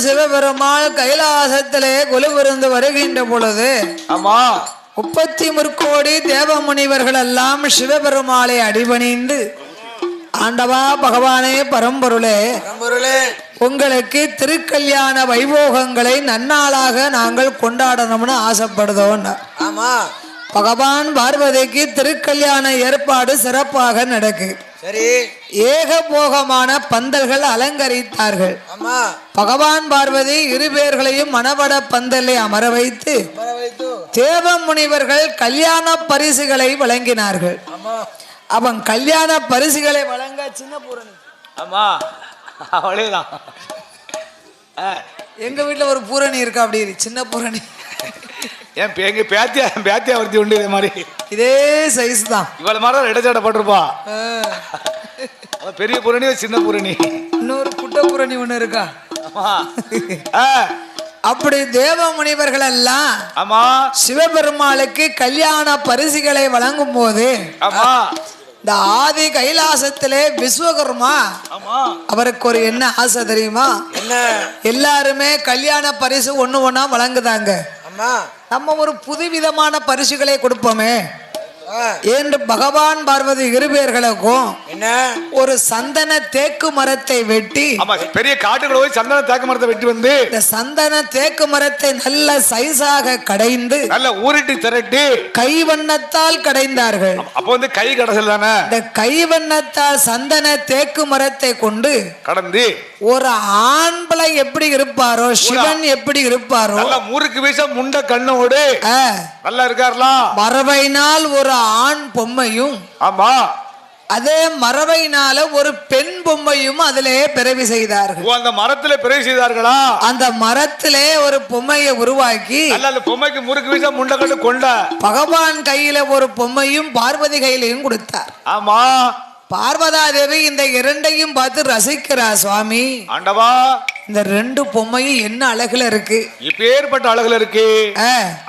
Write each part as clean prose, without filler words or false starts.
சிவபெருமாள் கைலாசத்திலே கொலுவிருந்து வருகின்ற பொழுது ஆமா 33 கோடி தேவமுனிவர்கள் எல்லாம் சிவபெருமாளை அடிபணிந்து ஆண்டவா பகவானே பரம்பொருளே உங்களுக்கு திருக்கல்யாண வைபோகங்களை நன்னாளாக நாங்கள் கொண்டாடணும்னு ஆசைப்படுதோம். ஆமா பகவான் பார்வதிக்கு திருக்கல்யாண ஏற்பாடு சிறப்பாக நடக்கு. சரி ஏகபோகமான பந்தல்கள் அலங்கரித்தார்கள். ஆமா பகவான் பார்வதி இரு பேர்களையும் மணவட பந்தலை அமர வைத்து தேவ முனிவர்கள் கல்யாண பரிசுகளை வழங்கினார்கள். அவன் கல்யாண பரிசுகளை வழங்க சின்ன பூரணி ஆமா அவளேதான் எங்க வீட்டுல ஒரு பூரணி இருக்கா, அப்படி சின்ன பூரணி. என் எங்க பேத்தியா வர்த்தி உண்டு இதே மாதிரி இதே சைஸ் தான். இவ்வளவு மாதிரி இடச்சாட போட்டிருப்பா. பெரிய பூரணி சின்ன பூரணி இன்னொரு குட்ட பூரணி ஒண்ணு இருக்கா. அப்படி தேவ முனிவர்கள் எல்லாம் ஆமா சிவபெருமாளுக்கு கல்யாண பரிசுகளை வழங்கும் போது ஆமா இந்த ஆதி கைலாசத்திலே விஸ்வகர்மா அவருக்கு ஒரு என்ன ஆசை தெரியுமா? என்ன? எல்லாருமே கல்யாண பரிசு ஒண்ணா வழங்குதாங்க. நம்ம ஒரு புதுவிதமான பரிசுகளை கொடுப்போமே என்று பகவான் பார்வதி இருபேர்களுக்கும் ஒரு சந்தன தேக்கு மரத்தை வெட்டி பெரிய காட்டுக்குள்ள போய் சந்தன தேக்கு மரத்தை வெட்டி வந்து இந்த சந்தன தேக்கு மரத்தை நல்ல சைஸாக கடைந்து நல்ல ஊரிட்டு திரட்டி கைவண்ணத்தால் கடைந்தார்கள். அப்ப வந்து கை கடைசல் தானே. இந்த கைவண்ணத்தால் சந்தன தேக்கு மரத்தை கொண்டு கடந்து ஒரு ஆண்பிளை எப்படி இருப்பாரோ சிவன் எப்படி இருப்பாரோ நல்ல முறுக்கு வீச முண்ட கண்ணோடு நல்லா இருக்காரலாம் மரபையினால் ஒரு ஆண் பொம்மையும் ஆமா அதே மரபையினால ஒரு பெண் பொம்மையும் அதிலே பிறவி செய்தார்கள். அந்த மரத்திலே பிறவி செய்தார்களா? அந்த மரத்திலே ஒரு பொம்மையை உருவாக்கி அந்த பொம்மைக்கு முறுக்கு வீச முண்டக்கட்டு கொண்ட பகவான் கையில ஒரு பொம்மையும் பார்வதி கையிலையும் கொடுத்தார். ஆமா பார்வதா தேவி இந்த இரண்டையும் பார்த்து ரசிக்கிறா. சுவாமி ஆண்டவா இந்த ரெண்டு பொம்மையும் என்ன அழகுல இருக்கு, இப்பேற்பட்ட அழகுல இருக்கு.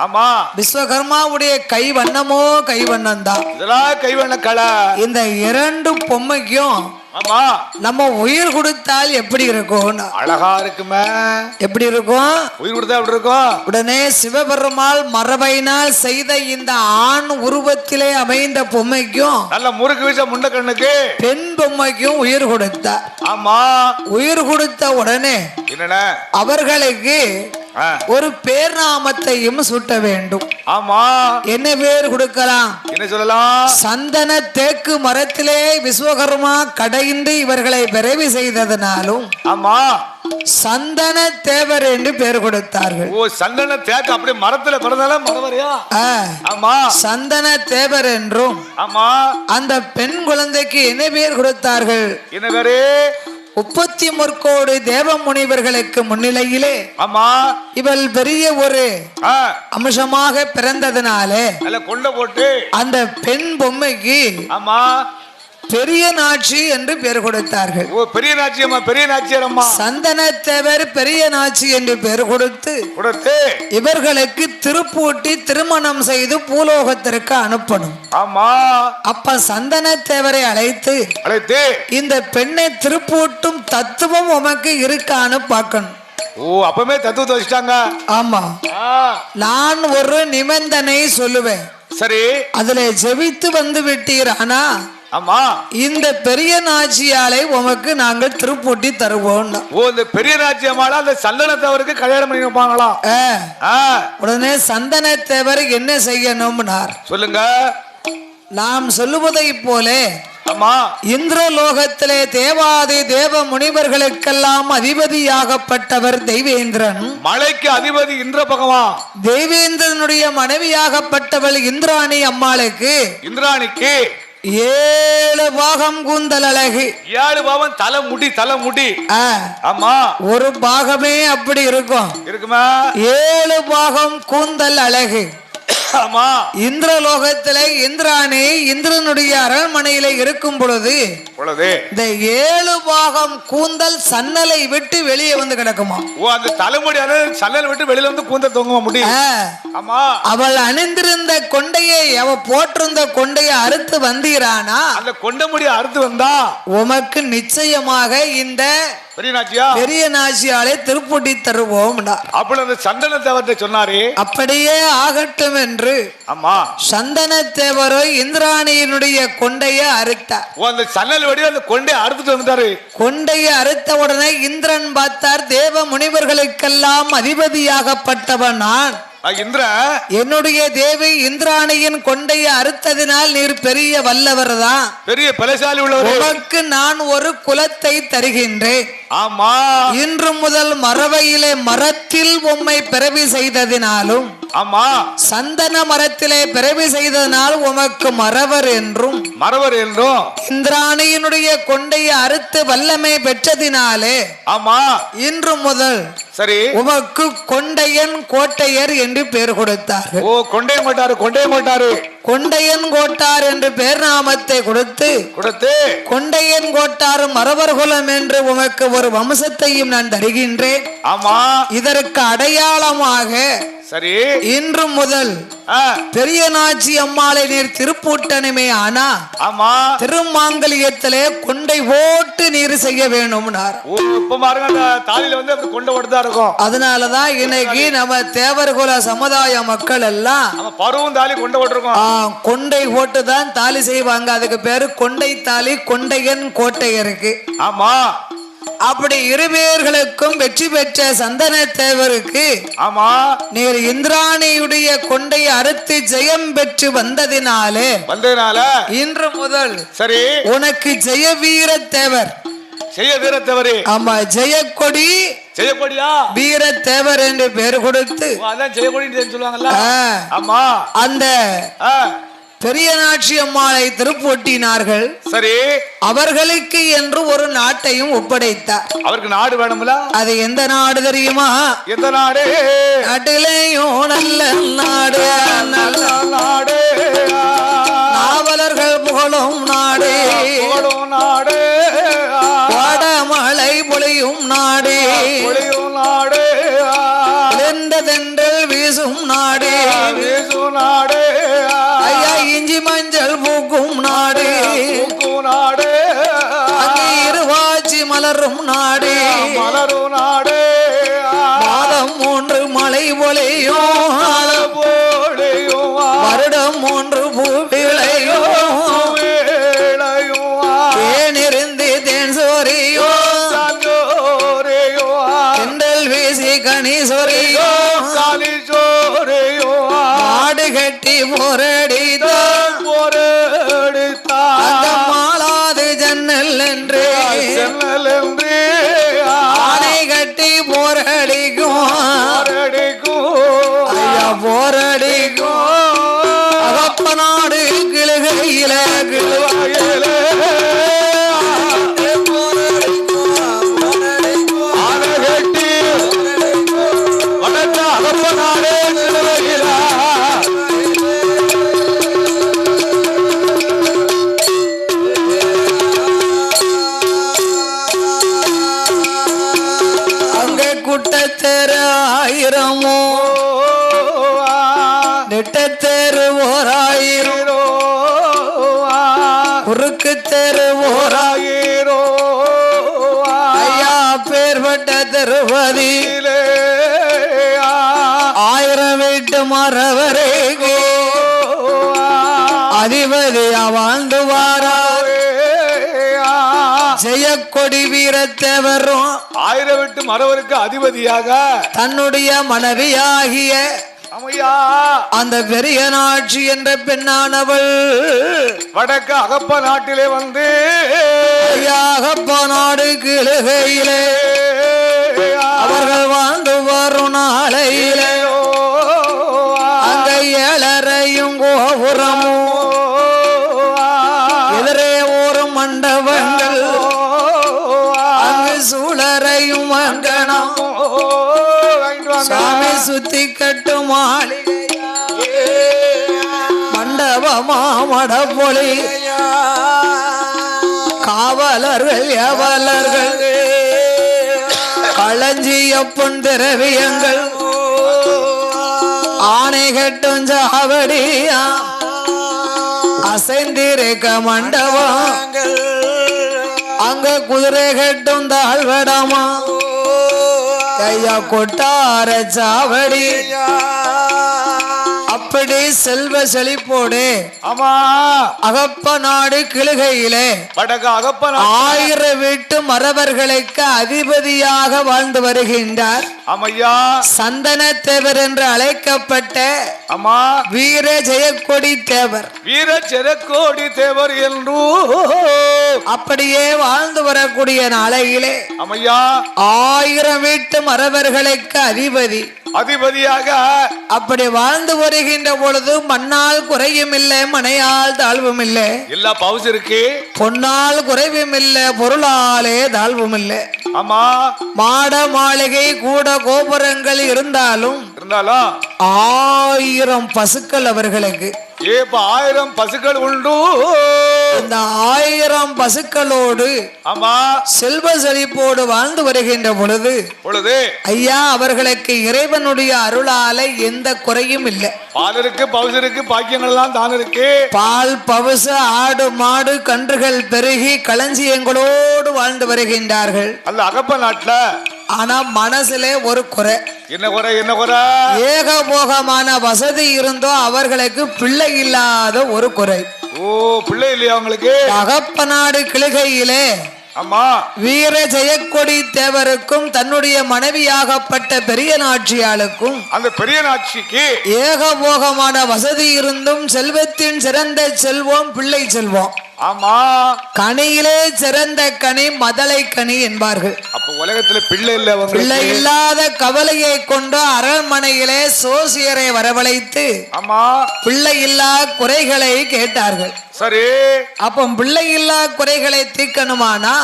ஆமா விஸ்வகர்மாவுடைய கை வண்ணமோ கை வண்ணம் தான். இதெல்லாம் கை வண்ண கலை. இந்த இரண்டு பொம்மைக்கும் ஆமா நம்ம உயிர் கொடுத்தால் எப்படி இருக்கும்? அழகா இருக்குமே. எப்படி இருக்கும்? உயிர் கொடுத்தா எப்படி இருக்கும்? உடனே சிவபெருமாள் மரபையினால் செய்த இந்த ஆண் உருவத்திலே அமைந்த பொம்மைக்கும் நல்ல முறுக்கு வீச முண்ட கண்ணுக்கு பெண் பொம்மைக்கும் உயிர் கொடுத்தார். ஆமா உயிர் கொடுத்த உடனே என்னென்ன அவர்களுக்கு ஒரு பேர் நாமத்தையும் சூட்ட வேண்டும். ஆமா என்ன பேர் கொடுக்கலாம்? என்ன சொல்லலாம்? சந்தன தேக்கு மரத்திலே விஸ்வகர்மா கடைந்து இவர்களை பிறவி செய்ததனாலும் ஆமா சந்தன தேவர் என்று பேர் கொடுத்தார்கள். ஓ சந்தன தேக்கு அப்படி மரத்துல பிறந்தால மரவரையா? ஆமா சந்தன தேவர் என்றும் ஆமா அந்த பெண் குழந்தைக்கு என்ன பேர் கொடுத்தார்கள்? என்ன பேரு? 33 கோடி தேவ முனிவர்களுக்கு முன்னிலையிலே ஆமா இவள் பெரிய ஒரு அம்சமாக பிறந்ததுனாலே கொண்ட போட்டு அந்த பெண் பொம்மைக்கு ஆமா பெரிய நாச்சி என்று பெயர் கொடுத்தார்கள். ஓ பெரிய நாச்சி அம்மா, பெரிய நாச்சியார் அம்மா. சந்தன தேவர் பெரிய நாச்சி என்று பெயர் கொடுத்து இவர்களுக்கு திருப்பூட்டி திருமணம் செய்து பூலோகத்திற்கு அனுப்பணும். ஆமா அப்ப சந்தன தேவரை அழைத்து இந்த பெண்ணை திருப்பூட்டும் தத்துவம் உமக்கு இருக்கான்னு பார்க்கணும். ஓ அப்பவே தத்துவத்தை வச்சுட்டாங்க. ஆமா நான் ஒரு நிபந்தனை சொல்லுவேன். சரி அதுல ஜெபித்து வந்து விட்டீர். ஆனா ஆமா இந்த பெரிய நாச்சியாலை உமக்கு நாங்கள் திருப்பூட்டி தருவோம். ஓ இந்த பெரிய நாச்சியம்மாளா அந்த சந்தனத்தேவருக்கு கல்யாணம் பண்ணி வைப்பாங்களா? உடனே சந்தனத்தேவர் என்ன செய்யணும்னார் சொல்லுங்க. நாம் சொல்லுவதை போல ஆமா இந்திரலோகத்திலே தேவாதி தேவ முனிவர்களுக்கெல்லாம் அதிபதியாகப்பட்டவர் தெய்வேந்திரன். மலைக்கு அதிபதி இந்திர பகவான். தெய்வேந்திரனுடைய மனைவியாகப்பட்டவள் இந்திராணி அம்மாளுக்கு இந்திராணிக்கு 7 பாகம் கூந்தல் அழகு. 7 பாகம் தலை முடி. ஆமா ஒரு பாகமே அப்படி இருக்கும். இருக்குமா? 7 பாகம் கூந்தல் அழகு. ஆமா இந்திரலோகத்திலே இந்திராணி இந்திரனுடைய அரண்மனையில இருக்கும் பொழுது இந்த 7 பாகம் கூந்தல் சன்னலை விட்டு வெளியே வந்து கிடக்குமா. ஓ அந்த தலைமுடி சன்னலை விட்டு வெளியில வந்து கூந்தல் தொங்குமா முடி. ஆமா அவள் அணிந்திருந்த கொண்டையை அவ போட்டிருந்த கொண்டையை அறுத்து வந்தீரானா அந்த கொண்ட முடிய அறுத்து வந்தா உமக்கு நிச்சயமாக இந்த பெரிய நாச்சியாலே திருப்பூட்டி தருவோம். அப்படி அந்த சந்தன தேவர்கிட்ட சொன்னாரு. அப்படியே ஆகட்டும் என்று ஆமா சந்தன தேவரோ இந்திராணியினுடைய கொண்டைய அறுத்தார். அந்த சன்னல் வடி அந்த கொண்டைய அறுத்துட்டு வந்துட்டாரு. கொண்டைய அறுத்த உடனே இந்திரன் பார்த்தார், தேவ முனிவர்களுக்கெல்லாம் அதிபதியாகப்பட்டவன் நான். என்னுடைய தேவி இந்திராணியின் கொண்டைய அறுத்ததினால் நீர் பெரிய வல்லவர் தான், பெரிய பலசாலி உள்ளவர். உனக்கு நான் ஒரு குலத்தை தருகின்றேன். ஆமா இன்று முதல் மரவையிலே மரத்தில் உம்மை பிறவி செய்ததினாலும் ஆமா சந்தன மரத்திலே பிறவி செய்ததனால் உமக்கு மறவர் என்றும் இந்திராணியினுடைய கொண்டைய அறுத்து வல்லமை பெற்றதினாலே ஆமா இன்று முதல் சரி உமக்கு கொண்டையன் கோட்டையர் என்று பெயர் கொடுத்தார்கள். ஓ கொண்டையன் கோட்டாரு கொண்டையன் கோட்டார் என்று பேர் நாமத்தை கொடுத்து கொண்டையன் கோட்டார் மரவர் குலம் என்று உமக்கு ஒரு வம்சத்தையும் நான் தருகின்றேன். ஆமா இதற்கு அடையாளமாக சரி இன்று முதல் பெரிய நாச்சி அம்மாளை நீர் திருப்பூட்டணுமே, ஆனா ஆமா திருமாங்கலியத்திலே கொண்டை ஓட்டு நீர் செய்ய வேண்டும். அதனாலதான் இன்னைக்கு நம்ம தேவர்குல சமுதாய மக்கள் எல்லாம் பருவம் தாலி கொண்டை ஓட்டுருக்கோம். கொண்டை ஓட்டு தான் தாலி செய்வாங்க. அதுக்கு பேரு கொண்டை தாலி, கொண்டையன் கோட்டையருக்கு. ஆமா அப்படி இருவேர்களுக்கும் வெற்றி பெற்ற சந்தன தேவருக்கு ஆமா நீர் இந்திராணியுடைய கொண்டை அறுத்து ஜெயம் பெற்று வந்ததினாலே இன்று முதல் சரி உனக்கு ஜெய வீர தேவர் ஆமா ஜெயக்கொடி வீர தேவர் என்று பெயர் கொடுத்து அந்த பெரிய நாச்சி அம்மாளை திருப்பூட்டினார்கள். சரி அவர்களுக்கு என்று ஒரு நாட்டையும் ஒப்படைத்தார். அவருக்கு நாடு வேணும்ல, அது எந்த நாடு தெரியுமா? எந்த நாடு? நாட்டிலேயும் நல்ல நாடு, நல்ல நாடு, நாவலர்கள் புகழும் நாடு, வடமழை பொழியும் நாடு, தென்றல் வீசும் நாடு, ஐயா இஞ்சி மஞ்சள் பூக்கும் நாடு, அங்கே இருவாச்சி மலரும் நாடு, மாதம் 3 மழை பொழியும், வருடம் 3 பூ விளையும், தேனிருந்து தேன் சொரியும், தென்றல் வீசி கனி சொரியும், மாடு கட்டி மாளாது ஜன்னல் என்று ஆனை கட்டி போரடிக்கும், ஐயா போரடிக்கும், அகப்ப நாடு கிளுகையில குட்டத்தேரு 1000 நெட்டத்தேரு 1000 குறுக்கு தேரு 1000 ஐயா பேர்பட்ட திருப்பதி 1000 வீட்டு மரவரேக்கு அதிபதியா வாழ்ந்து வாராரு ஜெயக்கொடி வீரத்தேவரும் 1000 விட்டு மரவருக்கு அதிபதியாக தன்னுடைய மனைவியாகிய அந்த பெரிய நாட்சி என்ற பெண்ணானவள் வடக்கு அகப்ப நாட்டிலே வந்து அகப்ப நாடு கிழுகையிலே அவர்கள் வாழ்ந்து வரும் நாளையிலே அங்க 7 கோபுரமும் எதிரே ஒரு மண்டபங்கள் அங்கு சூழரையும் அங்கனம் சாமி சுத்தி கட்டும் மண்டபமா மடப்பொழி காவலர்கள் எவலர்கள் களஞ்சியப்பன் திரவியங்கள் ஆணை கட்டும் சாவடியா அசைந்திருக்க மண்டபங்கள் அங்க குதிரை கட்டும் தாழ்வடாமா ஐயா கொட்டார சாவடி அப்படி செல்வ செழிப்போடு ஆமா அகப்ப நாடு கிழுகையிலே வடக்கு அகப்ப 1000 வீட்டு மறவர்களுக்கு அதிபதியாக வாழ்ந்து வருகின்றார் ஆமையா சந்தன தேவர் என்று அழைக்கப்பட்ட ஆமா வீர ஜெயக்கொடி தேவர் வீர ஜெயக்கொடி தேவர் என்று அப்படியே வாழ்ந்து வரக்கூடிய நாளையிலே ஆமையா 1000 வீட்டு மறவர்களுக்கு அதிபதியாக அப்படி வாழ்ந்து வருகின்ற பொழுது மண்ணால் குறையும் இல்லை மனையால் தாழ்வும் இல்லை எல்லா பவுஸ் இருக்கு பொன்னால் குறைவும் இல்லை பொருளாலே தாழ்வும் இல்லை ஆமா மாட மாளிகை கூட கோபுரங்கள் இருந்தாலும் 1000 பசுக்கள் அவர்களுக்கு ஏப்ப 1000 பசுக்கள் உண்டு இந்த 1000 பசுக்களோடு ஆமா செல்வ செழிப்போடு வாழ்ந்து வருகின்ற பொழுது ஐயா அவர்களுக்கு இறைவனுடைய அருளால எந்த குறையும் இல்லை பால் இருக்கு பவுஸ் இருக்கு பாக்கியங்கள் எல்லாம் தான் இருக்கு பால் பவுசு ஆடு மாடு கன்றுகள் பெருகி களஞ்சியங்களோடு வாழ்ந்து வருகின்றார்கள் அல்ல அகப்ப நாட்டுல ஆனா மனசுல ஒரு குறை என்ன குறை ஏகபோகமான வசதி இருந்தோ அவர்களுக்கு பிள்ளை இல்லாத ஒரு குறை பிள்ளை இல்லையா அவங்களுக்கு அகப்ப நாடு கிழுகையிலே ஆமா வீர ஜெயக்கொடி தேவருக்கும் தன்னுடைய மனைவியாகப்பட்ட பெரிய நாச்சியாளுக்கும் அந்த பெரிய நாச்சிக்கு ஏகபோகமான வசதி இருந்தும் செல்வத்தின் சிறந்த செல்வம் பிள்ளை செல்வம் ஆமா கனியிலே சிறந்த கனி மதலை கனி என்பார்கள் அப்ப உலகத்துல பிள்ளை இல்ல பிள்ளை இல்லாத கவலையை கொண்டு அரண்மனையிலே சோசியரை வரவழைத்து ஆமா பிள்ளை இல்லா குறைகளை கேட்டார்கள் சரி அப்ப பிள்ளை இல்லா குறைகளை தீர்க்கணுமானா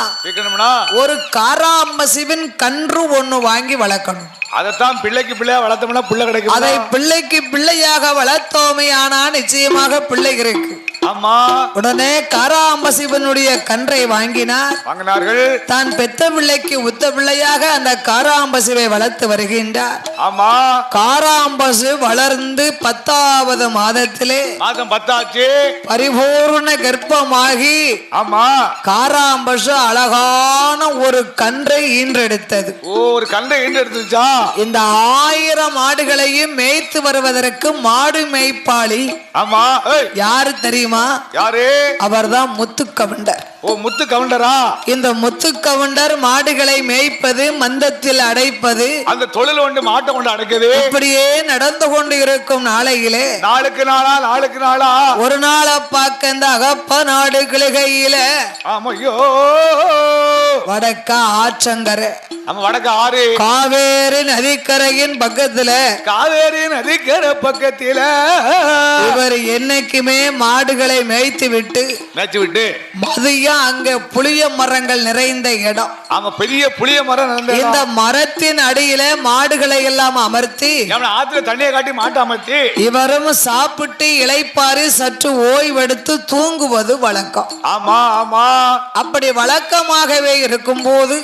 ஒரு காராம்பசுவின் கன்று ஒண்ணு வாங்கி வளர்க்கணும் அதைத்தான் பிள்ளைக்கு பிள்ளையா வளர்த்தோம்னா பிள்ளை கிடைக்கும் அதை பிள்ளைக்கு பிள்ளையாக வளர்த்தோமே ஆனா நிச்சயமாக பிள்ளை இருக்கு ஆமா உடனே காராம்பசிவனுடைய கன்றை வாங்கினார்கள் தான் பெத்த பிள்ளைக்கு உத்த பிள்ளையாக அந்த காராம்பசுவை வளர்த்து வருகின்றார் ஆமா காராம்பசு வளர்ந்து 10வது மாதத்திலே மாதம் 10 ஆச்சு பரிபூர்ண கர்ப்பமாகி ஆமா காராம்பசு அழகான ஒரு கன்றை ஈன்றெடுத்தது ஒரு கன்றை ஈன்றெடுத்துச்சா இந்த 1000 மாடுகளையும் மேய்த்து வருவதற்கு மாடு மேய்ப்பாளி ஆமா யாரு தெரியுமா யாரு அவர்தான் முத்து கவுண்டர் முத்து கவுண்டரா இந்த முத்து கவுண்டர் மாடுகளை மேய்ப்பது மந்தத்தில் அடைப்பது அந்த தொழில் ஒன்று மாட்டை கொண்டு அடைக்குது இப்படியே நடந்து கொண்டு இருக்கும் நாளையிலே நாளுக்கு நாளா ஒரு நாளை பார்க்க இந்த அகப்ப நாடு கிழகையில வடக்க ஆற்றங்கரை வடக்கு ஆறு காவேரி நதிக்கரையின் பக்கத்துல காவேரி நதிக்கரை பக்கத்தில இவர் என்னைக்குமே மாடுகளை மேய்த்து விட்டு மதியம் அங்க புளிய மரங்கள் நிறைந்த இடம் பெரிய புளிய மரம் இந்த மரத்தின் அடியில மாடுகளை எல்லாம் அமர்த்தி ஆத்துல தண்ணியை காட்டி மாட்டு அமர்த்தி இவரும் சாப்பிட்டு இளைப்பாரி சற்று ஓய்வெடுத்து தூங்குவது வழக்கம் ஆமா ஆமா அப்படி வழக்கமாகவே இருக்கும் போது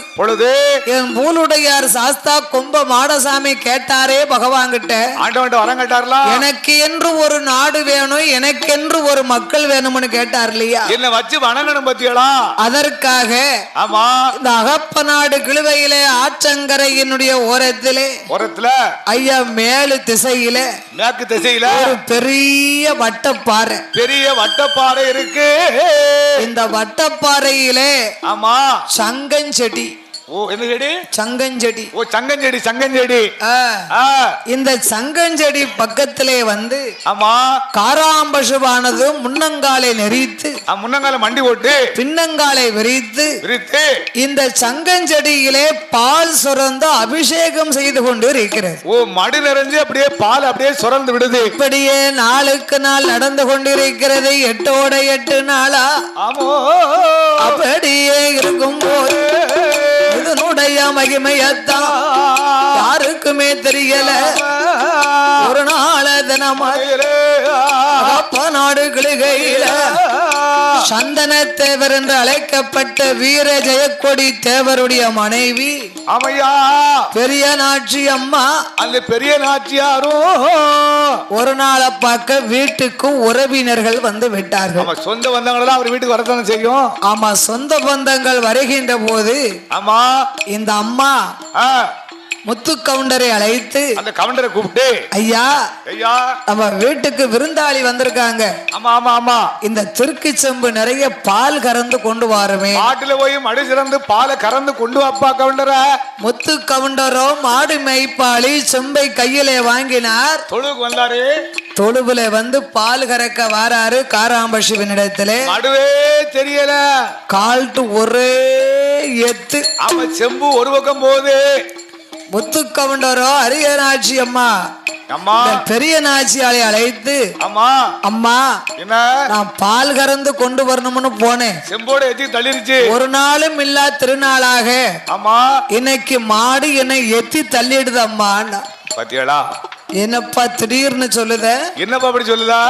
என் பூலுடையார் சாஸ்தா கும்ப மாடசாமி கேட்டாரே பகவான் கிட்ட வரம் கேட்டார்ல எனக்கு என்று ஒரு நாடு வேணும் எனக்கு என்று ஒரு மக்கள் வேணும்னு கேட்டார் இல்லையா என்ன வச்சு வணங்கணும் பத்தியலா அதற்காக ஆமா இந்த அகப்ப நாடு கிழுவையிலே ஆற்றங்கரையினுடைய ஓரத்திலே ஐயா மேலு திசையில மேற்கு திசையில ஒரு பெரிய வட்டப்பாறை இருக்கு இந்த வட்டப்பாறையிலே ஆமா சங்கஞ்செடி என்ன செடி சங்கஞ்செடி சங்கஞ்செடி இந்த சங்கஞ்செடி பக்கத்திலே வந்து ஆமா காராம்பசுவானது முன்னங்காலை நெறித்து முன்னங்கால மண்டி போட்டு பின்னங்காலை விரித்து இந்த சங்கஞ்செடியிலே பால் சுரந்து அபிஷேகம் செய்து கொண்டு இருக்கிறது மடி நிறைஞ்சு அப்படியே பால் அப்படியே சுரந்து விடுது இப்படியே நாளுக்கு நாள் நடந்து கொண்டிருக்கிறது 8 நாளா அப்படியே இருக்கும் போது இதனுடைய மகிமையத்தான் யாருக்குமே தெரியல ஒரு நாள தினமாயில நாடு கிழகையில சந்தன தேவர் என்று அழைக்கப்பட்ட வீர ஜெயக்கொடி தேவருடைய மனைவி ஆமையா பெரிய நாச்சி அம்மா. அந்த பெரிய நாச்சியாரோ ஒரு நாளை பார்க்க வீட்டுக்கு உறவினர்கள் வந்து விட்டார்கள். ஆமா, சொந்த பந்தங்களெல்லாம் அவர் வீட்டுக்கு வரத்தானே செய்யும். ஆமா, சொந்த பந்தங்கள் வருகின்ற போது ஆமா இந்த அம்மா முத்து கவுண்டரை அழைத்து அந்த கவுண்டரை கூப்பிட்டு, ஐயா ஐயா நம்ம வீட்டுக்கு விருந்தாளி வந்திருக்காங்க. ஆமா ஆமா ஆமா, இந்த திருக்கி செம்பு நிறைய பால் கறந்து கொண்டு வாருமே. மாட்டுல போய் மடி சிறந்து பாலை கறந்து கொண்டு வாப்பா கவுண்டர. முத்து கவுண்டரோ மாடு மேய்ப்பாளி செம்பை கையிலே வாங்கினார். தொழுவுக்கு வந்தாரு. தொழுவுல வந்து பால் கறக்க வாராரு. காராம்பசுவனிடத்திலே மடுவே தெரியல, கால்ட்டு ஒரே எத்து. அவன் செம்பு ஒரு பக்கம் போகுது. முத்து கவுண்டரோ அரிய நாச்சி அம்மா அம்மா பெரிய நாச்சியாலை அழைத்து, அம்மா அம்மா என்ன நான் பால் கறந்து கொண்டு வரணும்னு போனேன். செம்போட எத்தி தள்ளிருச்சு. ஒரு நாளும் இல்லா திருநாளாக அம்மா இன்னைக்கு மாடு என்னை எத்தி தள்ளிடுது அம்மா. பாத்தியாடா என்னப்பா திடீர்னு சொல்லுத? என்னப்பா அப்படி சொல்லுதா?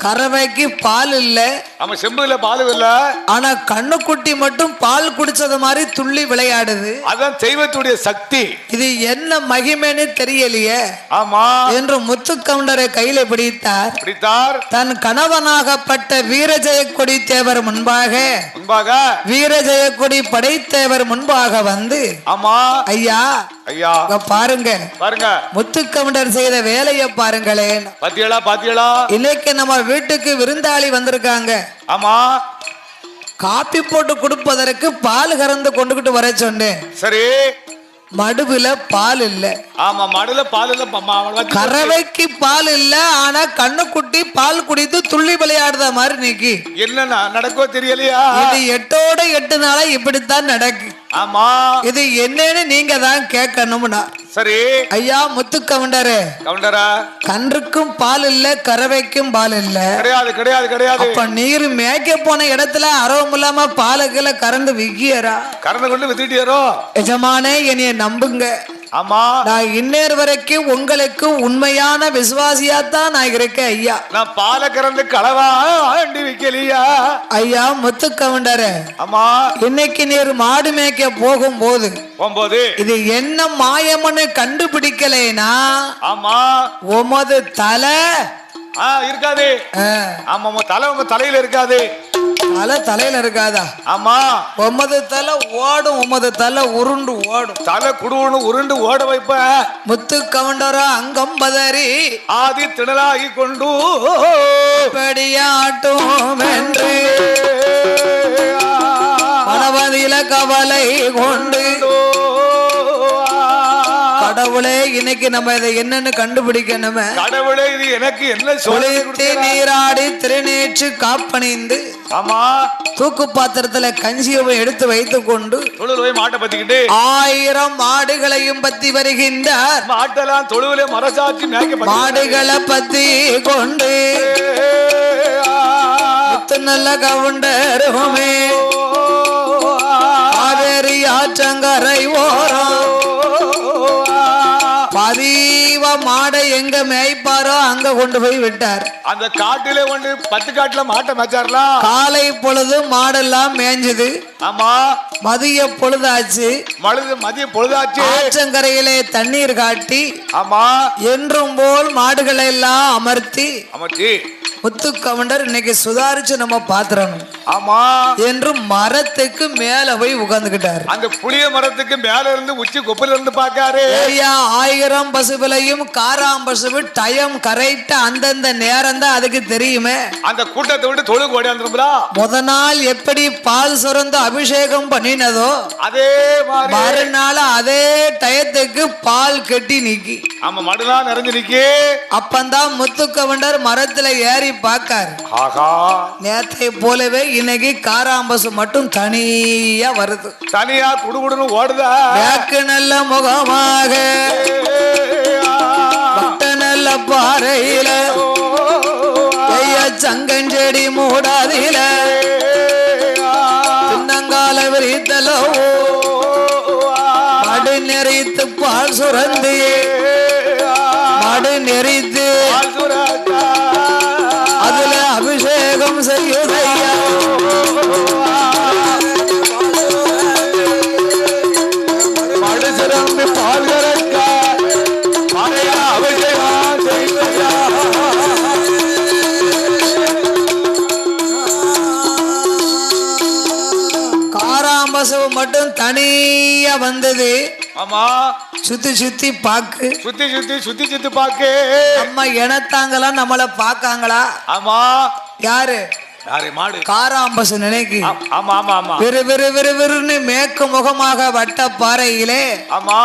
கறவைக்கு பால் இல்ல, ஆமா செம்புல பால் இல்ல, ஆனா கண்ணுக்குட்டி மட்டும் பால் குடிச்சது மாதிரி துள்ளி விளையாடுது. அதான் தெய்வத்துடைய சக்தி. இது என்ன மகிமைன்னு தெரியலையே. ஆமா என்று முத்து கவுண்டரை கையில பிடித்தார். தன் கணவனாகப்பட்ட வீரஜெயக்கொடி தேவர் முன்பாக வீரஜெயக்கொடி படைத்தேவர் முன்பாக வந்து, ஆமா ஐயா ஐயா பாருங்க பாருங்க முத்து கவுண்டர் செய்த வேலையை பாருங்களேன். பாத்தியலா இன்னைக்கு நம்ம வீட்டுக்கு விருந்தாளி வந்திருக்காங்க. ஆமா, காப்பி போட்டு கொடுப்பதற்கு பால் கறந்து கொண்டுகிட்டு வர சொன்னேன். சரி, மடுவுல பால் இல்ல. ஆமா, மடுல பால் இல்ல, கறவைக்கு பால் இல்ல, ஆனா கண்ணுக்குட்டி பால் குடித்து துள்ளி விளையாடுத மாதிரி நீக்கி என்ன நடக்கோ தெரியலையா? இது 8ஓட 8 நாளா இப்படித்தான் நடக்கு. ஆமா, இது என்னன்னு நீங்க தான் கேட்கணும்னா. சரி ஐயா முத்து கவுண்டரே, கன்றுக்கும் பால் இல்ல, கறவைக்கும் பால் இல்ல. கிடையாது. அப்ப நீர் மேய்க்க போன இடத்துல அரவம் இல்லாம பாலுக்குள்ள கறந்து விக்கியரா? கறந்து கொண்டு வித்துட்டியாரோ? எஜமானே என்னைய நம்புங்க. ஆமா, நான் இன்னேர் வரைக்கும் உங்களுக்கு உண்மையான விசுவாசியாத்தான் நான் இருக்கேன் ஐயா. நான் பால கறந்து களவா ஆண்டி விக்கலையா? ஐயா முத்து கவுண்டரே, ஆமா, இன்னைக்கு நீர் மாடு மேய்க்க போகும்போது இது என்ன மாயம்னு கண்டுபிடிக்கலைனா, ஆமா உமது தலை இருக்காது. ஆமா, தலை உங்க தலையில இருக்காது. தலையில இருக்காதா? ஆமா, உமது தலை ஓடும், உமது தலை உருண்டு ஓடும். தலை குடுன்னு உருண்டு ஓட வைப்ப. முத்து கவுண்டரா அங்கம் பதறி ஆதி திணலாகி கொண்டு படியாட்டும் என்று மனவதில கவலை கொண்டு, கடவுளே இன்னைக்கு நம்ம இதை என்னன்னு கண்டுபிடிக்கணுமே. கடவுளே இது எனக்கு என்ன சொல்லி நீராடி திருநேற்று காப்பணிந்து, ஆமா, தூக்கு பாத்திரத்துல கஞ்சியை எடுத்து வைத்துக் கொண்டு மாட்டை பத்திக்கிட்டு 1000 மாடுகளையும் பத்தி வருகின்றார். மாட்டெல்லாம் தொழுவிலே மரசாட்சி மாடுகளை பத்தி கொண்டு நல்ல கவுண்டருமே காவேரி ஆற்றங்கரை ஓரம் பதிவ மாடை எங்க மேய்ப்பாரோ அங்க கொண்டு போய் விட்டார். அந்த காட்டிலே கொண்டு 10 காட்டுல மாட்டை மேய்ச்சாரலாம். காலை பொழுது மாடெல்லாம் மேய்ஞ்சது. ஆமா, மதிய பொழுதாச்சு. மதிய பொழுதாச்சு. ஆற்றங்கரையிலே தண்ணீர் காட்டி, ஆமா, என்றும் போல் மாடுகளை எல்லாம் அமர்த்தி முத்து கவுண்டர் இன்னைக்கு சுதாரிச்சு நம்ம பாத்திரணும். ஆமா, என்று மரத்துக்கு மேல போய் உட்கார்ந்துகிட்டாரு. அந்த புளிய மரத்துக்கு மேல இருந்து உச்சி கொப்பில இருந்து பாக்காரு. 1000 பசுவிலையும் காராம்பசுவு டயம் கரெக்டா அந்தந்த நேரம் தான் அதுக்கு தெரியுமே. அந்த கூட்டத்தை விட்டு தொழுகு ஓடியாந்துரும்ல. முத நாள் எப்படி பால் சுரந்து அபிஷேகம் பண்ணினதோ அதே மாதிரி மறுநாள் அதே டயத்துக்கு பால் கட்டி நிக்கி. ஆமா, மடுலாம் நிறைஞ்சு நிக்கி. அப்பந்தான் முத்து கவுண்டர் மரத்துல ஏறி பார்க்காரு. நேத்தை போலவே இன்னைக்கு காராம்பசு மட்டும் தனியா வருது. தனியா குடுகுடுன்னு ஓடுதா. வேக்கு நல்ல முகமாக நல்ல பாறையில சங்கஞ்செடி மூடாதில பின்னங்கால விரித்தலோ மடு நெறித்து பால் சுரந்து மடு நெறித்து அதுல அபிஷேகம் அபிஷேகம் செய்யுதையா மடுசிறந்து பால் கறக்க மறையா அபிஷேகம் செய்தையா காராம்பசவு மட்டும் தனியா வந்தது. ஆமா சுத்தி சுத்தி பாக்கு சுத்தி பாக்கு நம்ம இனத்தாங்களா நம்மள பாக்காங்களா? ஆமா யாரு யாரு மாடு காராம்பசு நினைக்கு. ஆமா ஆமா ஆமா விறு விறு விறு விறுன்னு மேற்கு முகமாக வட்ட பாறையிலே ஆமா